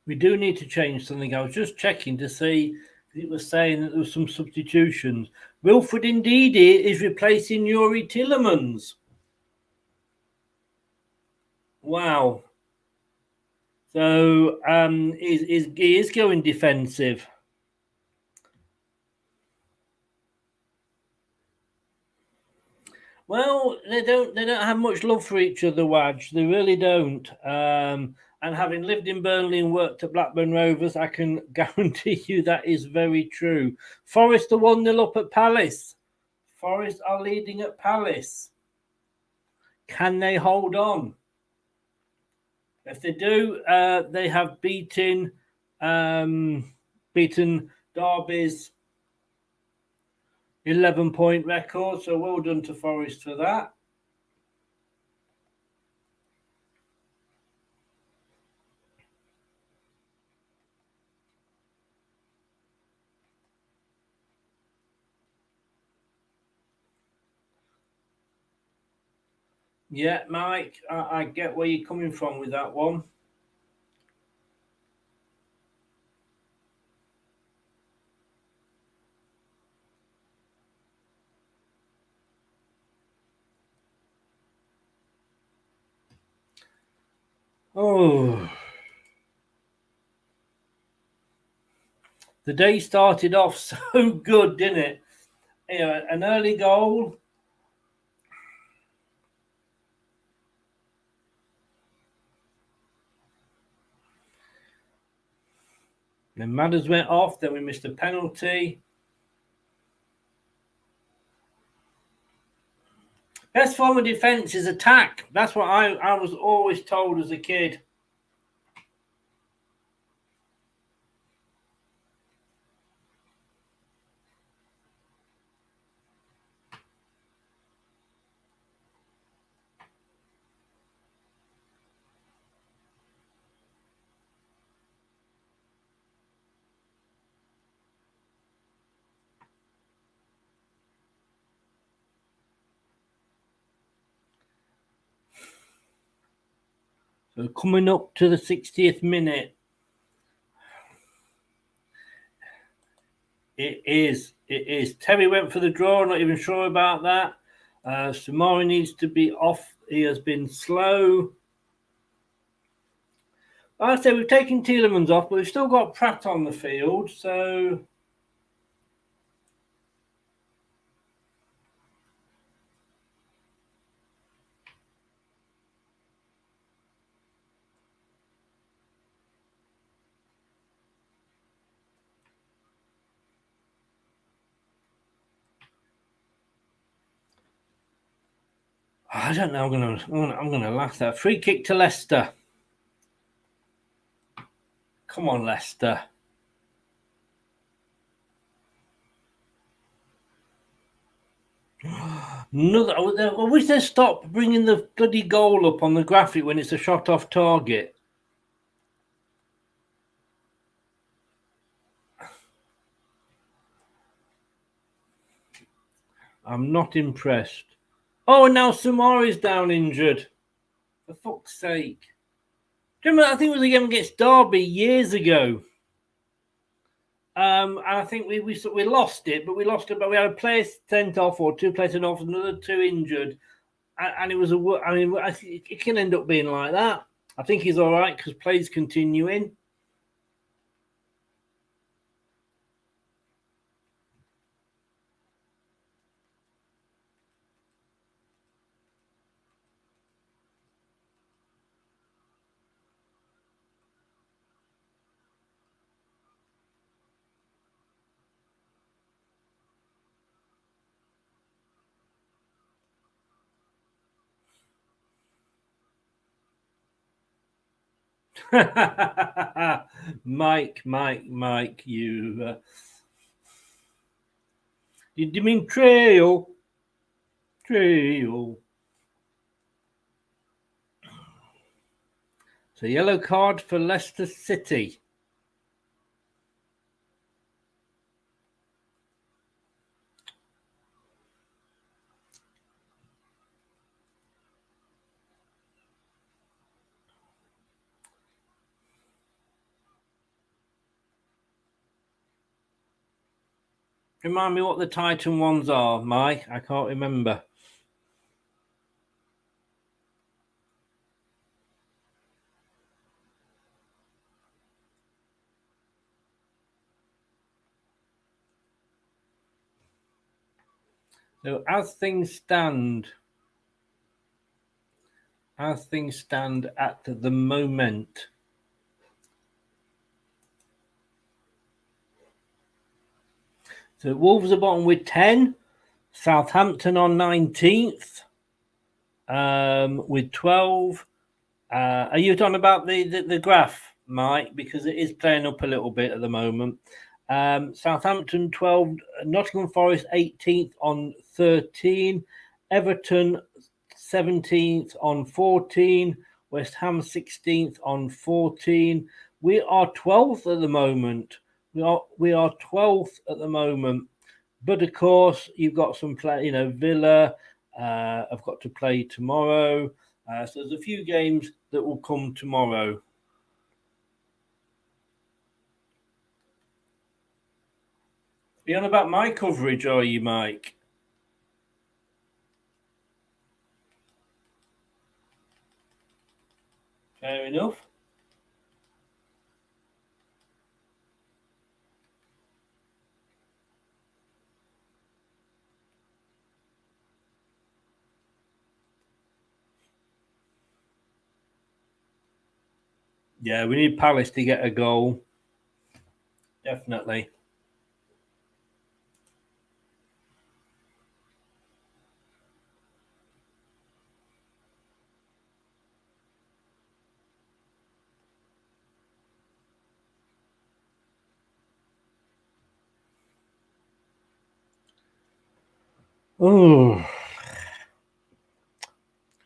We do need to change something. I was just checking to see. It was saying that there was some substitutions. Wilfred Ndidi is replacing Yuri Tillemans. Wow. So he is going defensive. Well, they don't have much love for each other, Wadge. They really don't. And having lived in Burnley and worked at Blackburn Rovers, I can guarantee you that is very true. Forest are 1-0 up at Palace. Forest are leading at Palace. Can they hold on? If they do, they have beaten Derby's 11-point record. So well done to Forest for that. Yeah, Mike, I get where you're coming from with that one. Oh. The day started off so good, didn't it? You know, an early goal. Then Maddison went off. Then we missed a penalty. Best form of defence is attack. That's what I was always told as a kid. So coming up to the 60th minute. It is. Terry went for the draw, not even sure about that. Samori needs to be off. He has been slow. Like I say, we've taken Tielemans off, but we've still got Pratt on the field, so... I don't know. I'm gonna laugh that. Free kick to Leicester. Come on, Leicester. Another. I wish they'd stop bringing the bloody goal up on the graphic when it's a shot off target. I'm not impressed. Oh, and now Samari's down injured. For fuck's sake. Do you remember, I think it was a game against Derby years ago. And I think we lost it, but we lost it. But we had a player sent off or two players sent off, another two injured. And it was it can end up being like that. I think he's all right because play's continuing. Mike, you you mean trail? So yellow card for Leicester City. Remind me what the Titan ones are, Mike. I can't remember. So as things stand at the moment, so Wolves are bottom with 10, Southampton on 19th with 12. Are you talking about the graph, Mike? Because it is playing up a little bit at the moment. Southampton 12, Nottingham Forest 18th on 13, Everton 17th on 14, West Ham 16th on 14. We are 12th at the moment. We are 12th at the moment. But of course, you've got some play. Villa have got to play tomorrow. So there's a few games that will come tomorrow. Are you on about my coverage, are you, Mike? Fair enough. Yeah, we need Palace to get a goal. Definitely. Oh,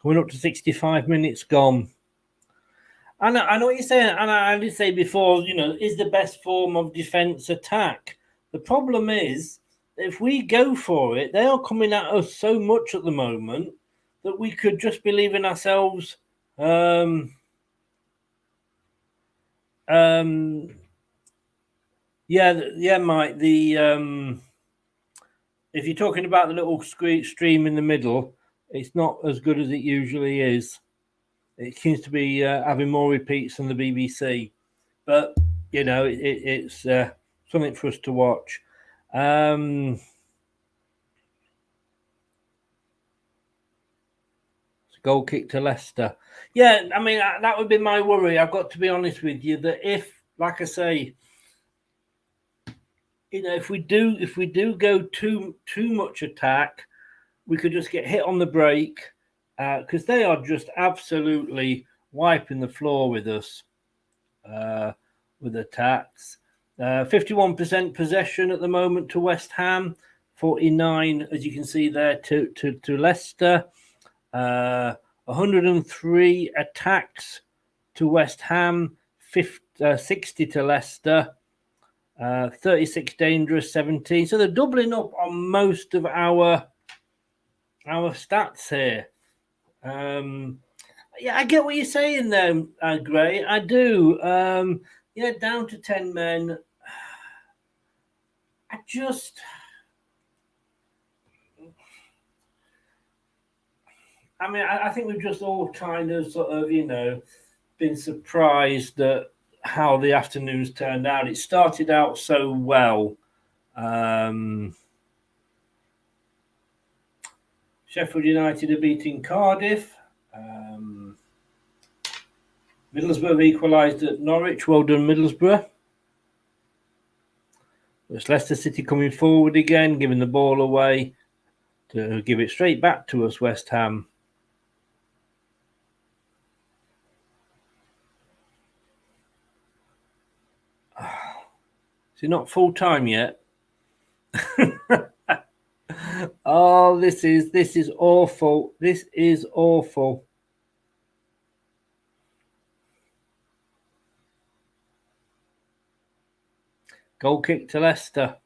coming up to 65 minutes gone. I know what you're saying, and I did say before, is the best form of defence attack. The problem is, if we go for it, they are coming at us so much at the moment that we could just be leaving ourselves. Yeah, Mike. If you're talking about the little stream in the middle, it's not as good as it usually is. It seems to be having more repeats than the BBC, but it's something for us to watch. It's a goal kick to Leicester. Yeah, I mean that would be my worry. I've got to be honest with you that if, like I say, if we do go too much attack, we could just get hit on the break because they are just absolutely wiping the floor with us with attacks. 51% possession at the moment to West Ham, 49, as you can see there, to Leicester. 103 attacks to West Ham, 60 to Leicester. 36 dangerous, 17. So they're doubling up on most of our stats here. Yeah, I get what you're saying there, Gray. I do. Yeah, down to 10 men. I think we've just all kind of sort of, been surprised at how the afternoons turned out. It started out so well. Sheffield United are beating Cardiff. Middlesbrough equalised at Norwich. Well done, Middlesbrough. It's Leicester City coming forward again, giving the ball away to give it straight back to us, West Ham. Is it not full time yet? Oh, this is awful. This is awful. Goal kick to Leicester.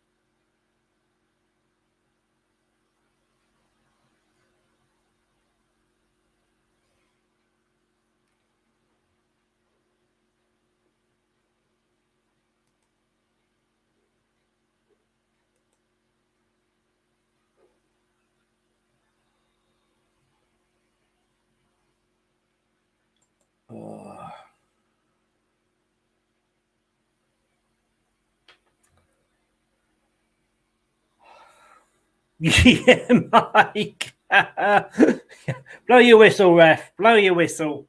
Yeah, Mike. Blow your whistle, ref. Blow your whistle.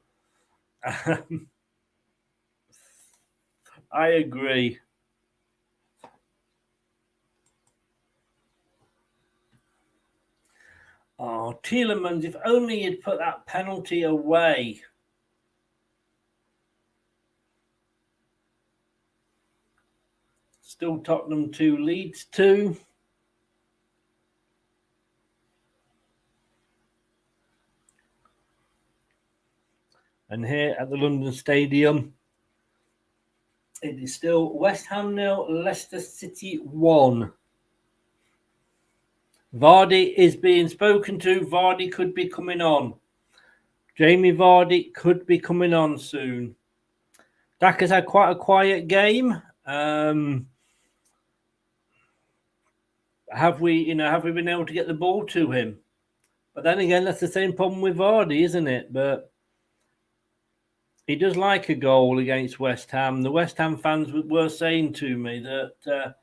I agree. Oh, Tielemans, if only you'd put that penalty away. Still Tottenham 2, Leeds 2. And here at the London Stadium, it is still West Ham 0, Leicester City 1. Vardy is being spoken to. Vardy could be coming on. Jamie Vardy could be coming on soon. Daka's had quite a quiet game. Have we been able to get the ball to him? But then again, that's the same problem with Vardy, isn't it? But he does like a goal against West Ham. The West Ham fans were saying to me that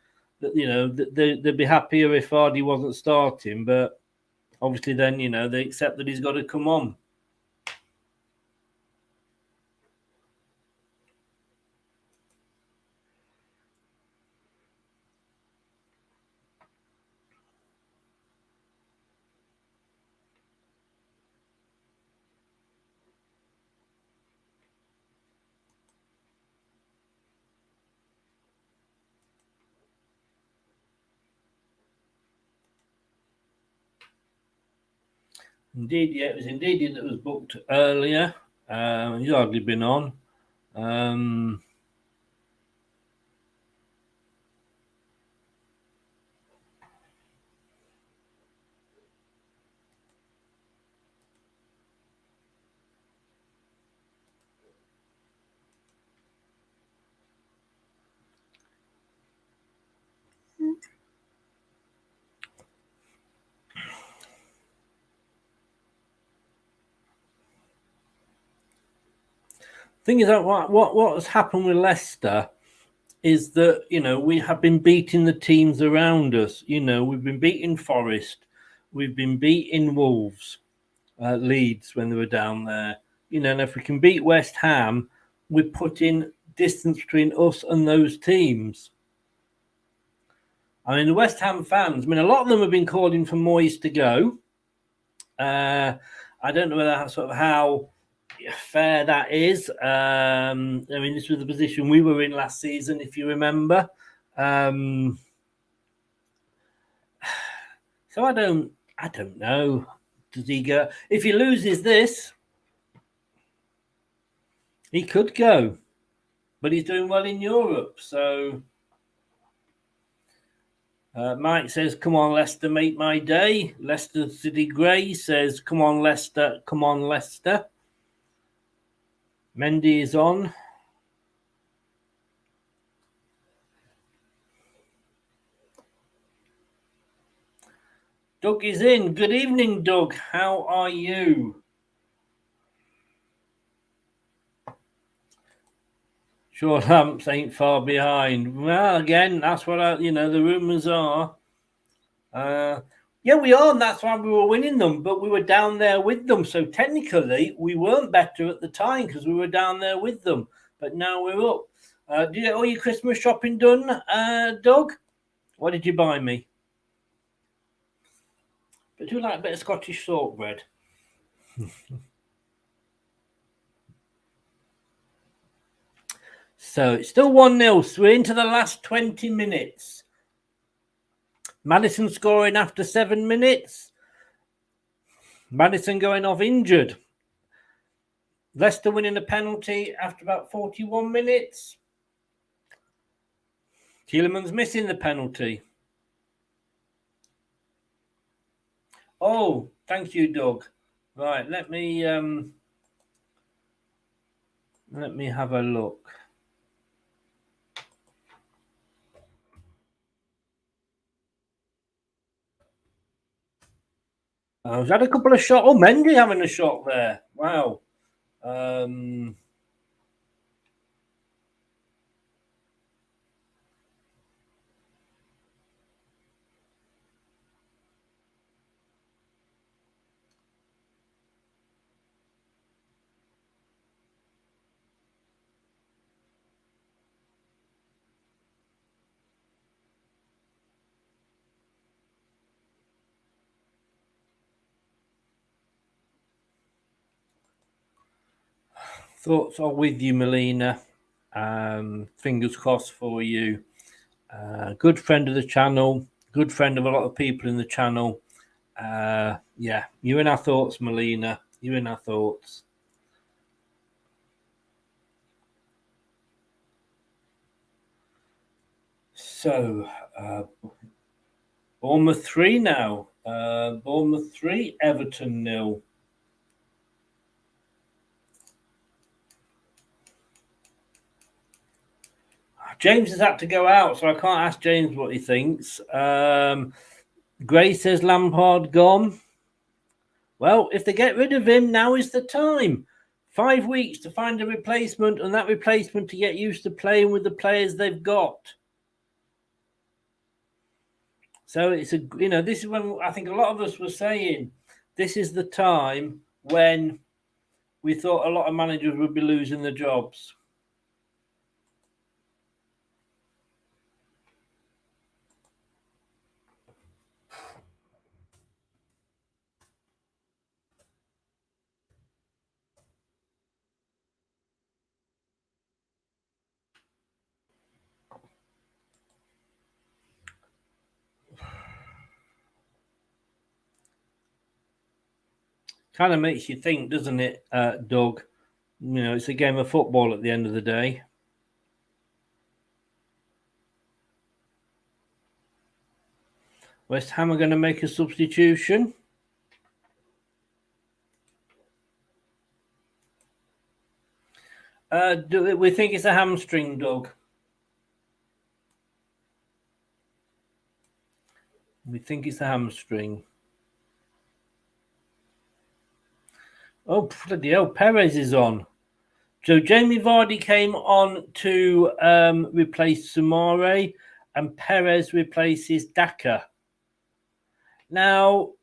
they'd be happier if Vardy wasn't starting, but obviously then, they accept that he's got to come on. Indeed, yeah, it was Indeed that was booked earlier. He's hardly been on. Thing is that what has happened with Leicester is that we have been beating the teams around us. We've been beating Forest, we've been beating Wolves, Leeds when they were down there. And if we can beat West Ham, we're putting distance between us and those teams. I mean, the West Ham fans. A lot of them have been calling for Moyes to go. I don't know how fair that is. I mean, this was the position we were in last season, if you remember. So I don't know. Does he go? If he loses this, he could go, but he's doing well in Europe. So Mike says, "Come on, Leicester, make my day." Leicester City Grey says, "Come on, Leicester, come on, Leicester." Mendy is on. Doug is in. Good evening, Doug. How are you? Sure, Lamps ain't far behind. Well, again, that's what the rumours are. Yeah, we are, and that's why we were winning them, but we were down there with them. So technically, we weren't better at the time because we were down there with them. But now we're up. Did you get all your Christmas shopping done, Doug? What did you buy me? I do like a bit of Scottish shortbread. So it's still 1-0. So we're into the last 20 minutes. Maddison scoring after 7 minutes. Maddison going off injured. Leicester winning a penalty after about 41 minutes. Tielemans missing the penalty. Oh, thank you, Doug. Right, let me have a look. I've had a couple of shots. Oh, Mendy having a shot there. Wow. Thoughts are with you, Melina. Fingers crossed for you. Good friend of the channel. Good friend of a lot of people in the channel. Yeah, you're in our thoughts, Melina. You're in our thoughts. So, Bournemouth 3 now. Bournemouth 3, Everton 0. James has had to go out, so I can't ask James what he thinks. Gray says Lampard gone. Well, if they get rid of him, now is the time. 5 weeks to find a replacement, and that replacement to get used to playing with the players they've got. So it's this is when I think a lot of us were saying this is the time when we thought a lot of managers would be losing their jobs. Kind of makes you think, doesn't it, Doug? It's a game of football at the end of the day. West Ham are going to make a substitution. Do we think it's a hamstring, Doug? We think it's a hamstring. Oh, bloody hell, Perez is on. So Jamie Vardy came on to replace Sumare, and Perez replaces Daka. Now,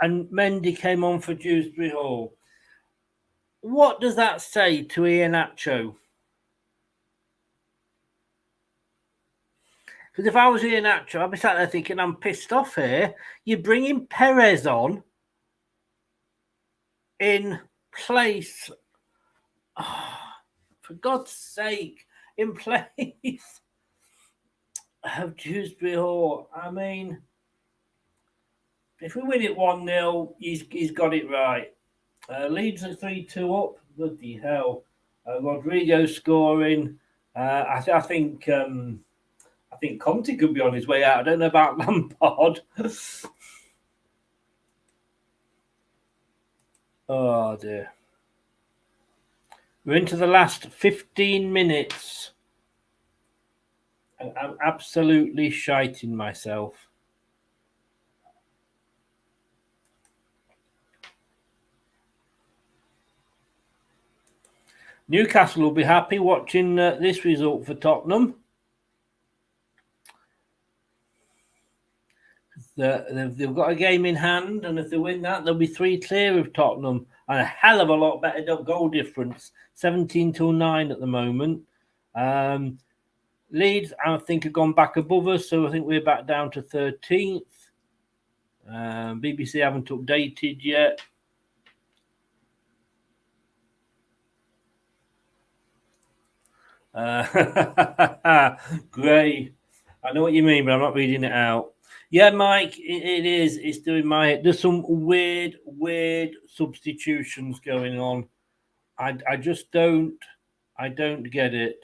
and Mendy came on for Dewsbury Hall. What does that say to Iheanacho? Because if I was Iheanacho, I'd be sat there thinking, I'm pissed off here. You're bringing Perez on. in place. Oh, for God's sake, in place of Dewsbury Hall. I mean, if we win it 1-0, he's got it right. Leeds are 3-2 up. Bloody hell. Rodrigo scoring. I think Conte could be on his way out. I don't know about Lampard. Oh dear. We're into the last 15 minutes. And I'm absolutely shiting myself. Newcastle will be happy watching this result for Tottenham. They've got a game in hand, and if they win that, they'll be 3 clear of Tottenham. And a hell of a lot better goal difference. 17-9 at the moment. Leeds, I think, have gone back above us, so I think we're back down to 13th. BBC haven't updated yet. Great. I know what you mean, but I'm not reading it out. Yeah, Mike, it is. It's doing there's some weird substitutions going on. I just don't get it.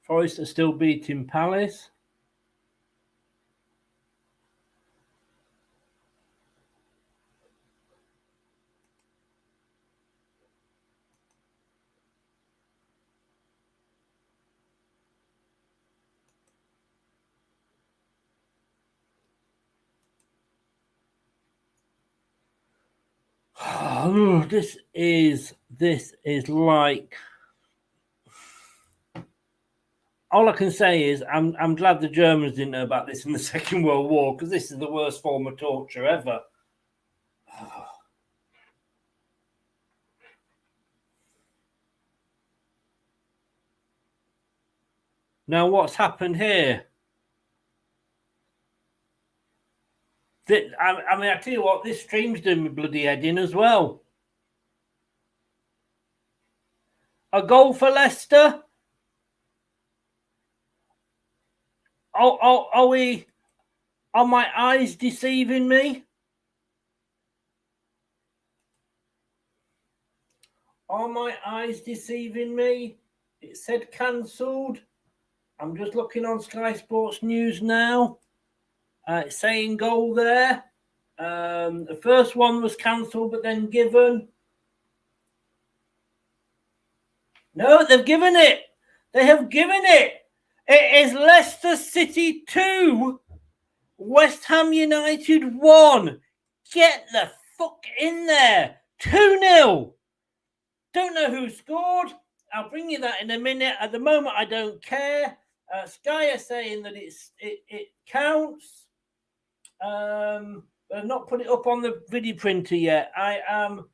Forest are still beating Palace. Oh, this is like. All I can say is I'm glad the Germans didn't know about this in the Second World War, because this is the worst form of torture ever. Now, what's happened here? I tell you what, this stream's doing me bloody head in as well. A goal for Leicester? Are my eyes deceiving me? Are my eyes deceiving me? It said cancelled. I'm just looking on Sky Sports News now. It's saying goal there. The first one was cancelled, but then given. No, they've given it. They have given it. It is Leicester City 2, West Ham United 1. Get the fuck in there. 2-0. Don't know who scored. I'll bring you that in a minute. At the moment, I don't care. Sky are saying that it counts. But I've not put it up on the video printer yet. I am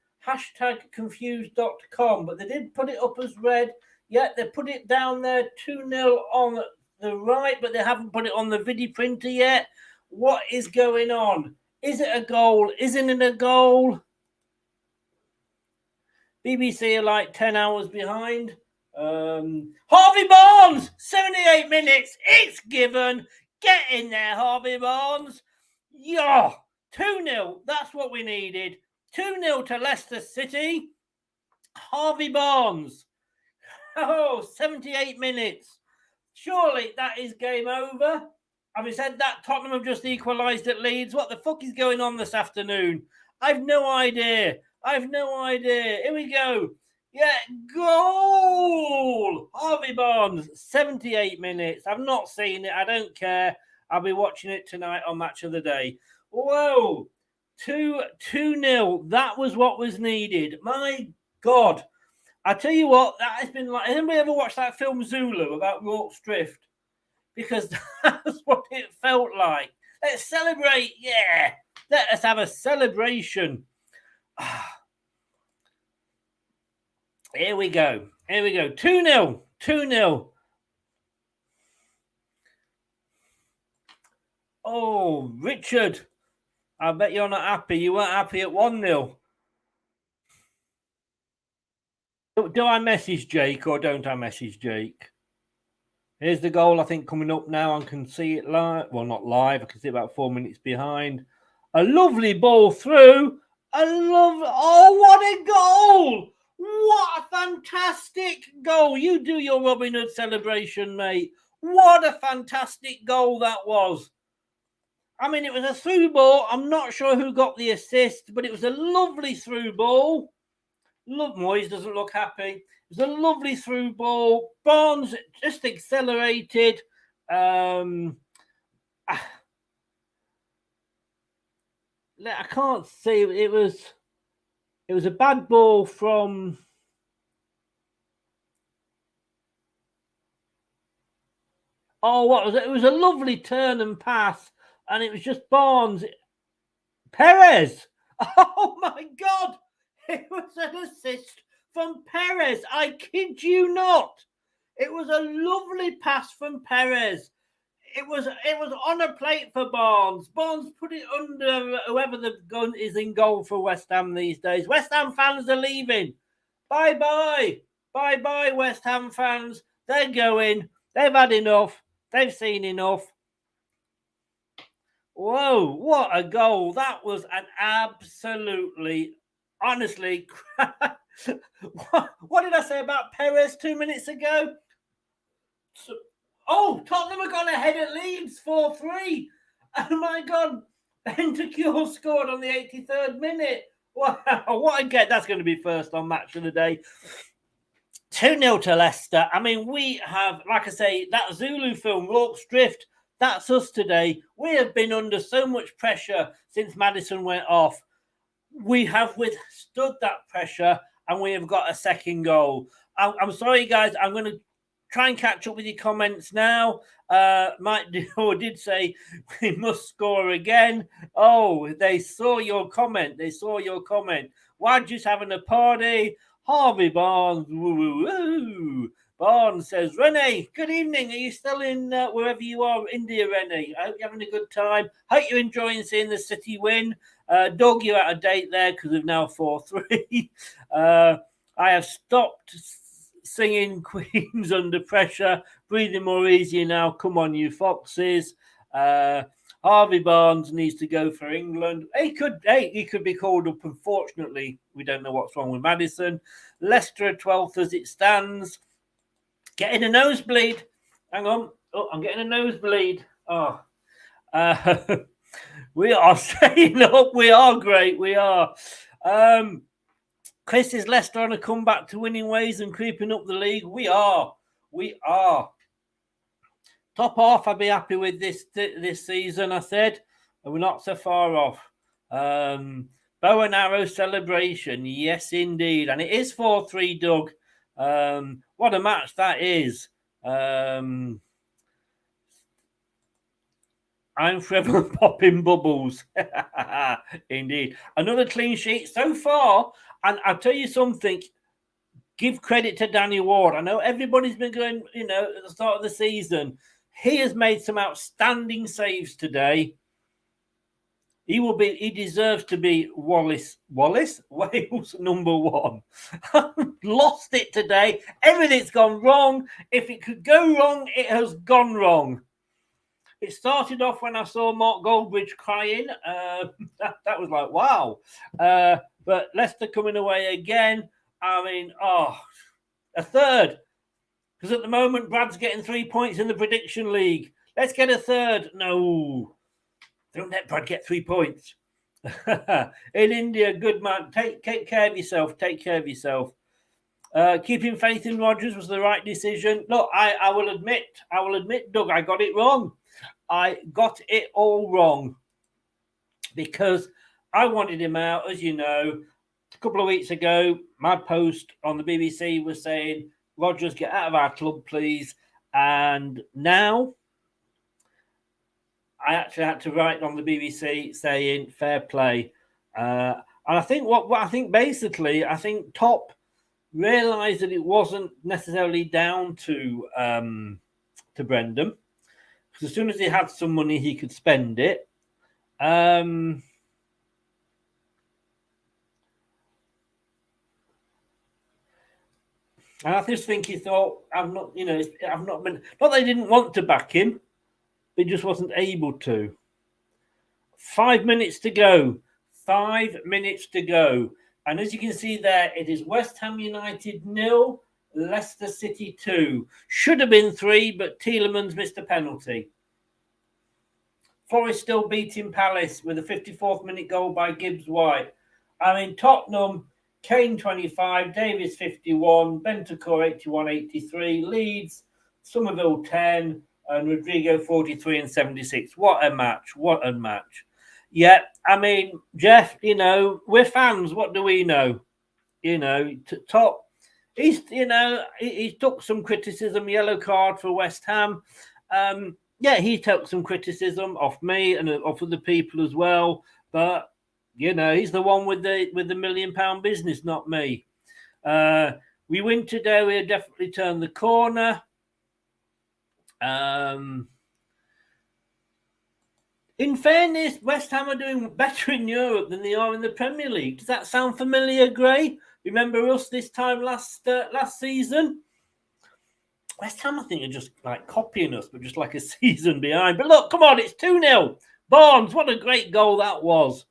#confused.com, but they did put it up as red. Yeah, they put it down there 2-0 on the right, but they haven't put it on the video printer yet. What is going on? Is it a goal? Isn't it a goal? BBC are like 10 hours behind. Harvey Barnes, 78 minutes. It's given. Get in there, Harvey Barnes. Yeah, 2-0. That's what we needed. 2-0 to Leicester City. Harvey Barnes. Oh, 78 minutes. Surely that is game over. Having said that, Tottenham have just equalised at Leeds. What the fuck is going on this afternoon? I've no idea. Here we go. Yeah, goal! Harvey Barnes, 78 minutes. I've not seen it. I don't care. I'll be watching it tonight on Match of the Day. Whoa! 2-0. That was what was needed. My God. I tell you what, that has been like... Has anybody ever watched that film Zulu about Rorke's Drift? because that's what it felt like. Let's celebrate. Yeah. Let us have a celebration. Here we go. 2-0. 2-0. Oh, Richard. I bet you're not happy. You weren't happy at 1-0. Do I message Jake or don't I message Jake? Here's the goal, I think, coming up now. I can see it live. Well, not live. I can see about 4 minutes behind. A lovely ball through. Oh, what a goal! What a fantastic goal. You do your Robin Hood celebration, mate. What a fantastic goal that was. I mean, it was a through ball. I'm not sure who got the assist, but it was a lovely through ball. Look, Moyes doesn't look happy. It was a lovely through ball. Barnes just accelerated. I can't see. It was a bad ball from. Oh, what was it? It was a lovely turn and pass, and it was just Barnes. Perez. Oh my God! It was an assist from Perez. I kid you not. It was a lovely pass from Perez. It was on a plate for Barnes. Barnes put it under whoever the gun is in goal for West Ham these days. West Ham fans are leaving. Bye-bye. Bye-bye, West Ham fans. They're going. They've had enough. They've seen enough. Whoa, what a goal. That was an absolutely, honestly, what did I say about Perez 2 minutes ago? Tottenham have gone ahead at Leeds 4-3. Oh my God. Bentancur scored on the 83rd minute. Wow, what a get. That's going to be first on Match of the Day. 2-0 to Leicester. I mean, we have, like I say, that Zulu film, Rorke's Drift, that's us today. We have been under so much pressure since Maddison went off. We have withstood that pressure and we have got a second goal. I'm sorry, guys. I'm going to try and catch up with your comments now. Mike did say we must score again. Oh, they saw your comment. Why just having a party? Harvey Barnes. Woo, woo, woo. Barnes says, Renee, good evening. Are you still in wherever you are, India, Renee? I hope you're having a good time. Hope you're enjoying seeing the City win. Doug, you're out of date there because we've now 4-3. I have stopped singing Queens Under Pressure. Breathing more easier now. Come on, you foxes. Harvey Barnes needs to go for England. He could be called up. Unfortunately, we don't know what's wrong with Maddison. Leicester at 12th as it stands. Getting a nosebleed. Hang on. Oh, I'm getting a nosebleed. Oh. We are staying up. We are great. We are. Chris, is Leicester on a comeback to winning ways and creeping up the league? We are. Top half, I'd be happy with this season, I said. And we're not so far off. Bow and arrow celebration. Yes, indeed. And it is 4-3, Doug. What a match that is. I'm forever popping bubbles. Indeed. Another clean sheet so far. And I'll tell you something. Give credit to Danny Ward. I know everybody's been going, at the start of the season. He has made some outstanding saves today. He deserves to be Wales number one. Lost it today. Everything's gone wrong. If it could go wrong, it has gone wrong. It started off when I saw Mark Goldbridge crying. That was like, wow. But Leicester coming away again. I mean, a third. Because at the moment, Brad's getting 3 points in the prediction league. Let's get a third. No. Don't let Brad get 3 points. In India, good man. Take care of yourself. Take care of yourself. Keeping faith in Rodgers was the right decision. Look, I will admit, Doug, I got it wrong. I got it all wrong. Because I wanted him out, as you know. A couple of weeks ago, my post on the BBC was saying, Rodgers, get out of our club, please. And now I actually had to write on the BBC saying fair play. And I think what I think basically, I think Top realised that it wasn't necessarily down to Brendan, because as soon as he had some money, he could spend it. And I just think he thought, I've not been, not that he didn't want to back him, but he just wasn't able to. 5 minutes to go. 5 minutes to go. And as you can see there, it is West Ham United 0, Leicester City 2. Should have been 3, but Tielemans missed a penalty. Forest still beating Palace with a 54th minute goal by Gibbs White. I mean, Tottenham, Kane 25, Davies 51, Bentancur 81-83, Leeds, Somerville 10, and Rodrigo 43 and 76. What a match. What a match. Yeah, I mean, Jeff, we're fans. What do we know? Top, he took some criticism, yellow card for West Ham. He took some criticism off me and off other people as well. But, he's the one with the £1 million business, not me. We win today. We'll definitely turn the corner. In fairness, West Ham are doing better in Europe than they are in the Premier League. Does that sound familiar, Gray? Remember us this time last season? West Ham, I think, are just like copying us, but just like a season behind. But look, come on, it's 2-0. Barnes, what a great goal that was.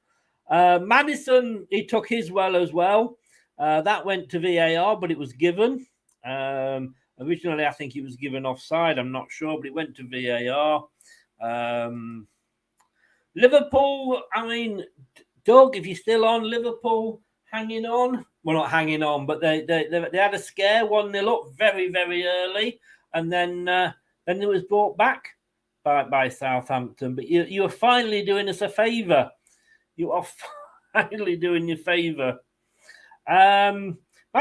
Maddison, he took his well as well. That went to VAR, but it was given. Originally, I think it was given offside. I'm not sure, but it went to VAR. Liverpool, I mean, Doug, if you're still on, Liverpool hanging on. Well, not hanging on, but they had a scare, 1-0 up very, very early. And then it was brought back by Southampton. But you are finally doing us a favour. You are finally doing your favour. Man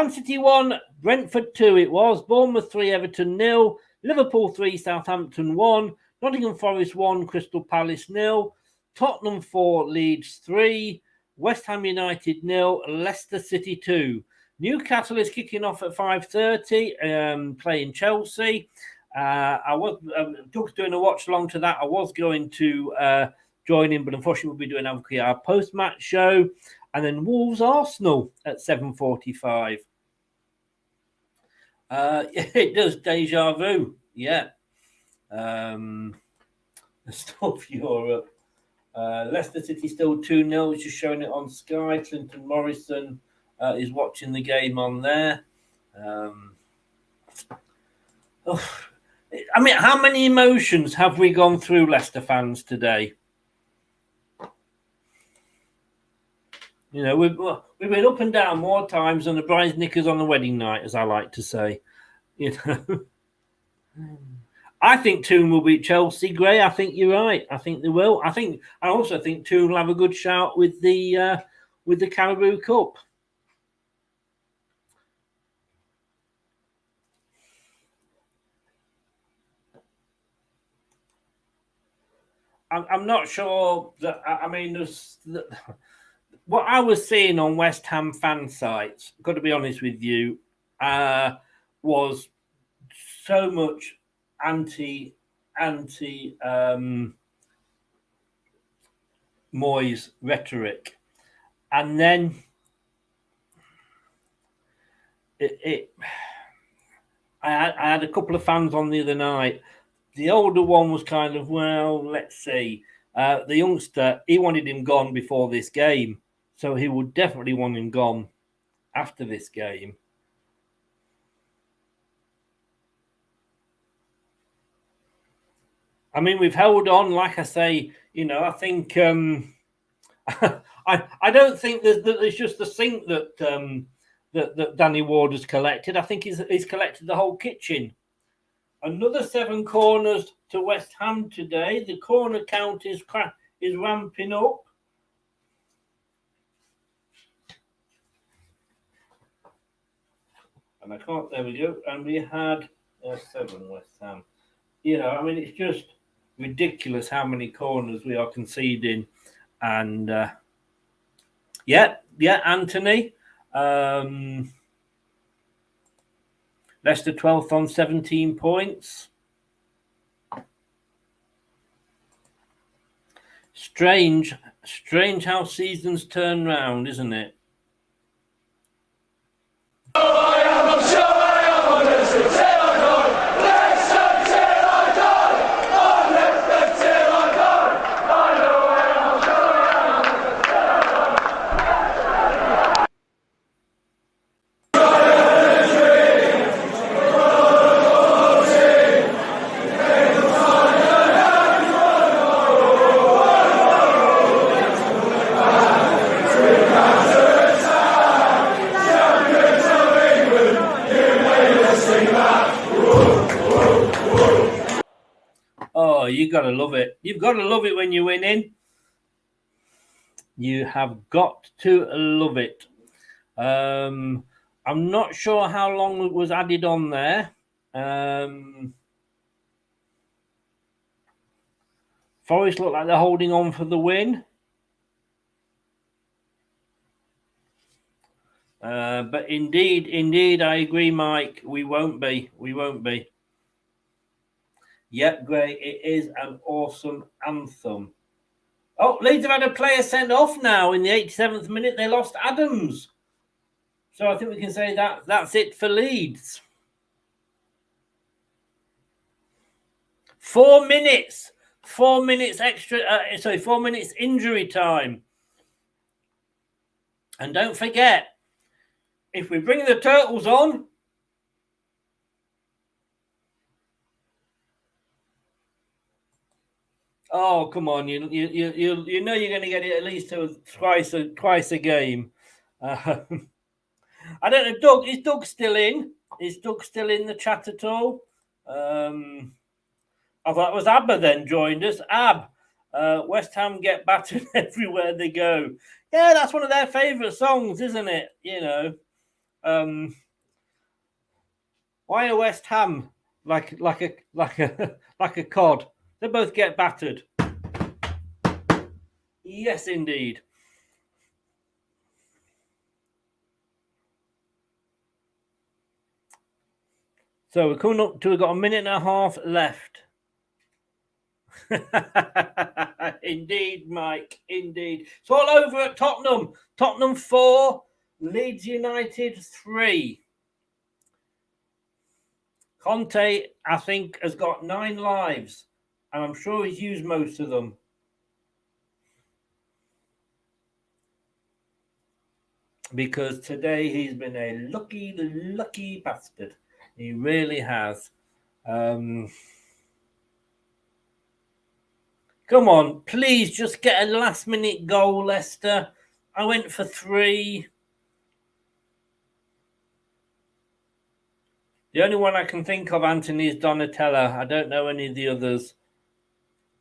City 1, Brentford 2 it was. Bournemouth 3, Everton 0. Liverpool 3, Southampton 1. Nottingham Forest 1, Crystal Palace 0. Tottenham 4, Leeds 3. West Ham United 0, Leicester City 2. Newcastle is kicking off at 5:30, playing Chelsea. I was Doug's doing a watch along to that. I was going to join in, but unfortunately we'll be doing our post-match show. And then Wolves Arsenal at 7:45. It does deja vu. Yeah. The stuff Europe. Leicester City still 2-0, just showing it on Sky. Clinton Morrison is watching the game on there. I mean, how many emotions have we gone through, Leicester fans, today? We've been up and down more times than the bride's knickers on the wedding night, as I like to say. I think Toon will beat Chelsea, Gray. I think you're right. I think they will. I also think Toon will have a good shout with the Carabao Cup. I'm not sure that. I mean, what I was seeing on West Ham fan sites, got to be honest with you, was so much anti Moyes rhetoric, and then I had a couple of fans on the other night. The older one was kind of, well, let's see. The youngster, he wanted him gone before this game, so he would definitely want him gone after this game. I mean, we've held on, like I say. I think I don't think there's just the sink that Danny Ward has collected. I think he's collected the whole kitchen. Another 7 corners to West Ham today. The corner count is ramping up. And I can't, there we go. And we had 7 West Ham. I mean, it's just ridiculous how many corners we are conceding. And Anthony. Leicester 12th on 17 points. Strange how seasons turn round, isn't it? You got to love it. You've got to love it when you're winning. You have got to love it. I'm not sure how long it was added on there. Forest look like they're holding on for the win. But indeed, I agree, Mike. We won't be. Yep, great. It is an awesome anthem. Oh, Leeds have had a player sent off now in the 87th minute. They lost Adams. So I think we can say that's it for Leeds. 4 minutes. 4 minutes extra. 4 minutes injury time. And don't forget, if we bring the Turtles on, oh, come on! You know you're going to get it at least twice a game. I don't know, Doug. Is Doug still in? Is Doug still in the chat at all? I thought it was Abba then joined us. West Ham get battered everywhere they go. Yeah, that's one of their favourite songs, isn't it? You know, why are West Ham like a cod? They both get battered. Yes, indeed. So we're coming up to, we've got a minute and a half left. Indeed, Mike. Indeed. It's all over at Tottenham. Tottenham 4, Leeds United 3. Conte, I think, has got 9 lives. And I'm sure he's used most of them. Because today he's been a lucky bastard. He really has. Come on, please just get a last-minute goal, Leicester. I went for 3. The only one I can think of, Anthony, is Donatella. I don't know any of the others.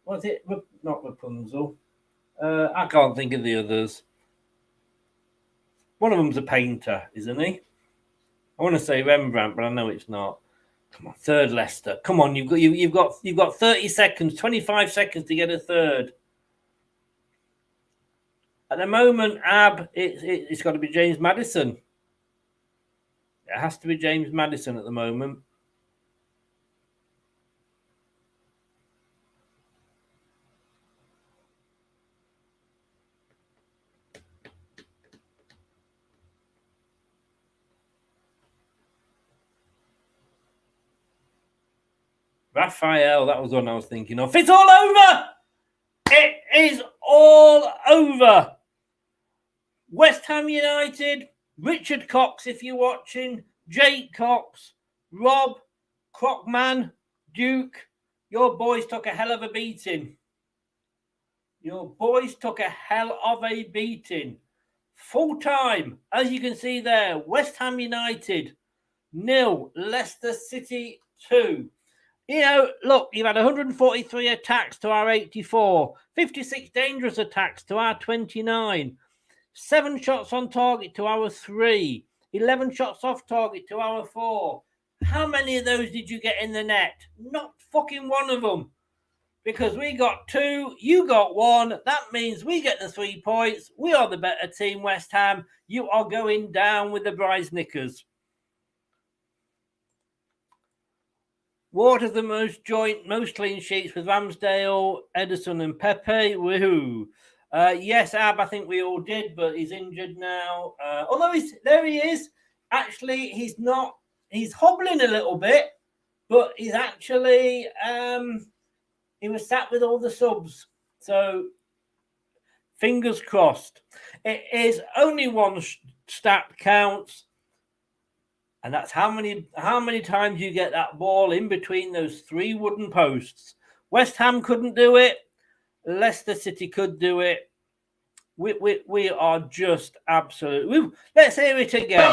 Was it? Not Rapunzel. I can't think of the others. One of them's a painter, isn't he? I want to say Rembrandt, but I know it's not. Come on, third Leicester. Come on, you've got 30 seconds, 25 seconds to get a third. At the moment, it's got to be James Maddison. It has to be James Maddison at the moment. Raphael, that was one I was thinking of. It's all over! It is all over! West Ham United, Richard Cox, if you're watching, Jake Cox, Rob, Crockman, Duke, your boys took a hell of a beating. Full time, as you can see there, West Ham United 0, Leicester City 2. You know, look, you've had 143 attacks to our 84, 56 dangerous attacks to our 29, 7 shots on target to our 3, 11 shots off target to our 4. How many of those did you get in the net? Not fucking one of them. because we got 2, you got 1. That means we get the 3 points. We are the better team, West Ham. You are going down with the Bryce Knickers. Ward has the most clean sheets with Ramsdale, Edison, and Pepe. Woohoo! Yes, Ab, I think we all did, but he's injured now. Although there he is. Actually, he's not. He's hobbling a little bit, but he's actually he was sat with all the subs. So fingers crossed. It is only one stat counts. And that's how many times you get that ball in between those 3 wooden posts. West Ham couldn't do it. Leicester City could do it. We are just absolute. Let's hear it again.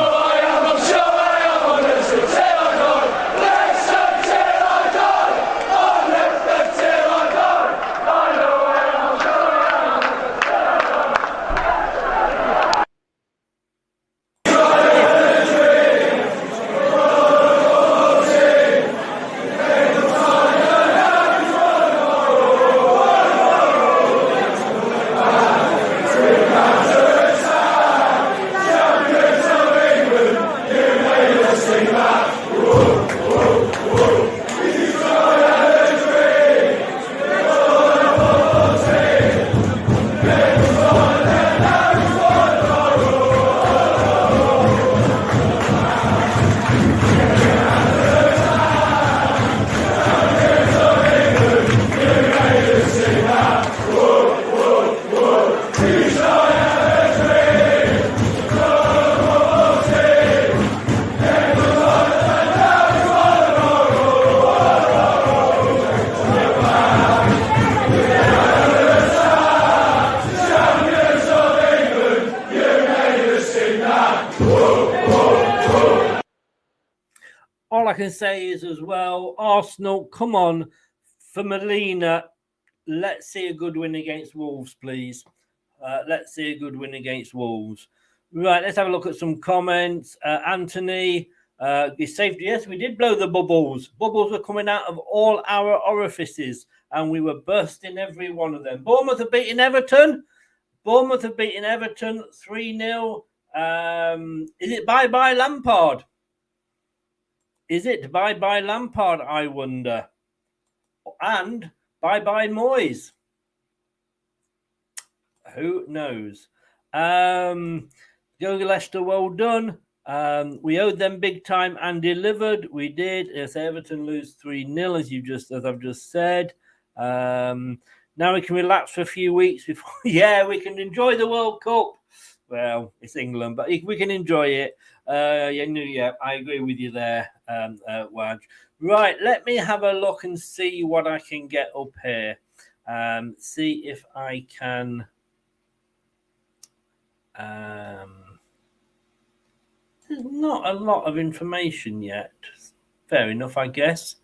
All I can say is as well, Arsenal, come on, for Molina, let's see a good win against Wolves, please. Let's see a good win against Wolves. Right, let's have a look at some comments. Anthony, safety. Yes, we did blow the bubbles. Bubbles were coming out of all our orifices, and we were bursting every one of them. Bournemouth have beaten Everton. 3-0. Is it bye-bye Lampard? Is it bye-bye Lampard, I wonder? And bye-bye Moyes? Who knows? Go Leicester, well done. We owed them big time and delivered. We did. Yes, Everton lose 3-0, as I've just said. Now we can relax for a few weeks before. Yeah, we can enjoy the World Cup. Well, it's England, but we can enjoy it. Yeah, I agree with you there, Waj. Right, let me have a look and see what I can get up here. See if I can. There's not a lot of information yet. Fair enough, I guess.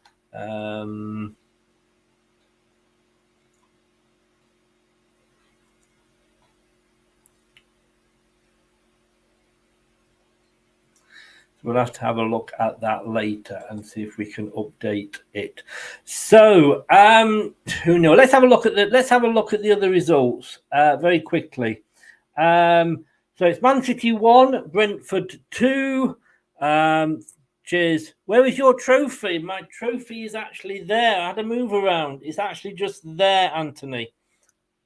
We'll have to have a look at that later and see if we can update it. So, who knows? Let's have a look at the other results very quickly. So it's Man City 1, Brentford 2. Cheers. Where is your trophy? My trophy is actually there. I had to move around. It's actually just there, Anthony.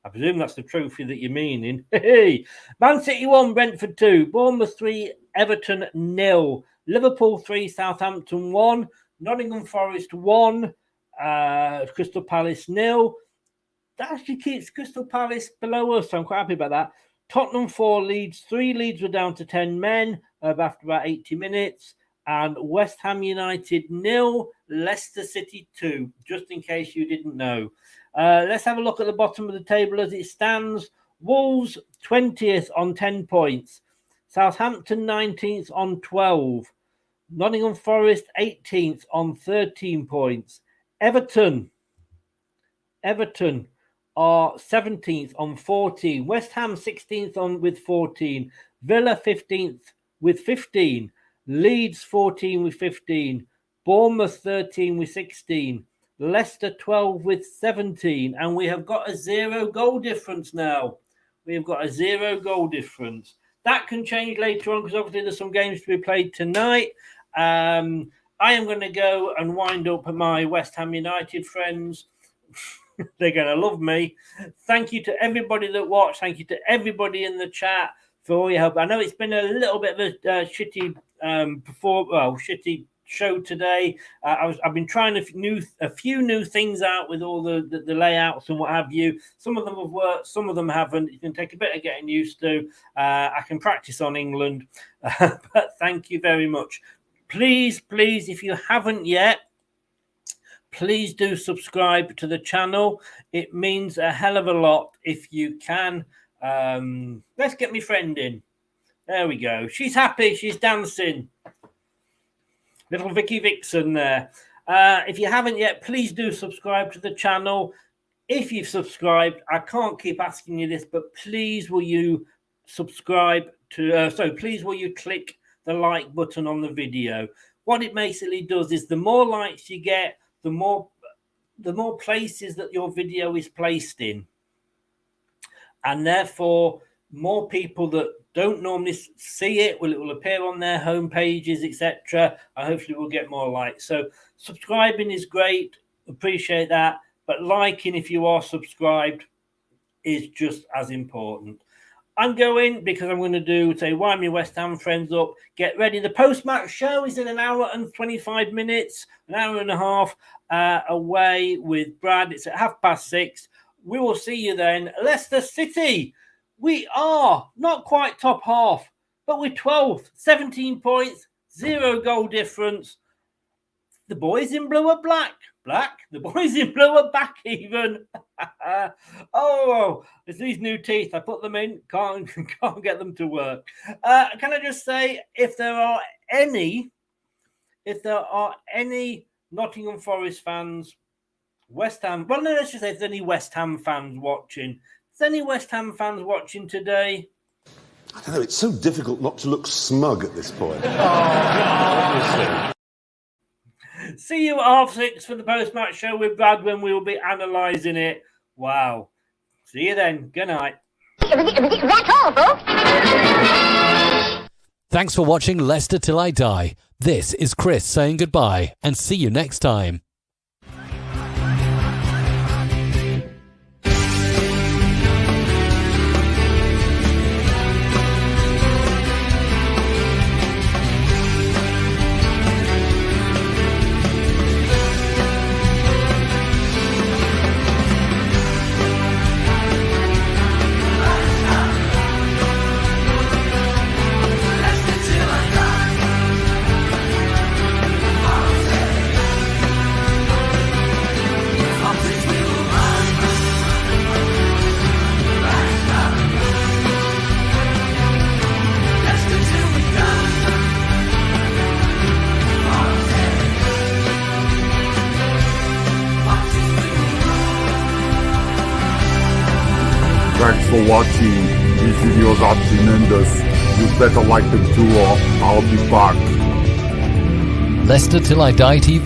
I presume that's the trophy that you're meaning. Hey, Man City 1, Brentford 2, Bournemouth 3, Everton 0, Liverpool 3, Southampton 1, Nottingham Forest 1, Crystal Palace 0. That actually keeps Crystal Palace below us, so I'm quite happy about that. Tottenham 4, Leeds 3. Leeds were down to 10 men after about 80 minutes. And West Ham United 0, Leicester City 2, just in case you didn't know. Let's have a look at the bottom of the table as it stands. Wolves 20th on 10 points. Southampton 19th on 12. Nottingham Forest 18th on 13 points. Everton are 17th on 14. West Ham 16th with 14. Villa 15th with 15. Leeds 14 with 15. Bournemouth 13 with 16. Leicester 12 with 17. And we have got a 0 goal difference now. We have got a 0 goal difference. That can change later on because obviously there's some games to be played tonight. I am going to go and wind up my West Ham United friends. They're going to love me. Thank you to everybody that watched. Thank you to everybody in the chat for all your help. I know it's been a little bit of a shitty shitty show today. I've been trying a few new things out with all the layouts and what have you. Some of them have worked, some of them haven't. It can take a bit of getting used to. I can practice on England, but thank you very much. Please, if you haven't yet, please do subscribe to the channel. It means a hell of a lot if you can. Let's get my friend in. There we go. She's happy. She's dancing. Little Vicky Vixen there. If you haven't yet, please do subscribe to the channel. If you've subscribed, I can't keep asking you this, but please will you subscribe to... please will you click the like button on the video. What it basically does is the more likes you get, the more places that your video is placed in. And therefore, more people that don't normally see it, it will appear on their home pages, etc. I hopefully will get more likes. So subscribing is great. Appreciate that. But liking, if you are subscribed, is just as important. I'm going because I'm going to wind my West Ham friends up. Get ready. The post-match show is in an hour and 25 minutes, an hour and a half away with Brad. It's at 6:30. We will see you then. Leicester City. We are not quite top half, but we're 12th, 17 points, 0 goal difference. The boys in blue are black. The boys in blue are back even. Oh, it's these new teeth. I put them in. Can't get them to work. Can I just say, if there are any Nottingham Forest fans, West Ham. Well, no, let's just say if there's any West Ham fans watching. Is there any West Ham fans watching today? I don't know. It's so difficult not to look smug at this point. See you at 6:30 for the post-match show with Brad when we will be analysing it. Wow. See you then. Good night. That's all, folks. Thanks for watching Leicester Till I Die. This is Chris saying goodbye and see you next time. Thanks for watching. These videos are tremendous. You better like them too or I'll be back. Leicester Till I Die TV.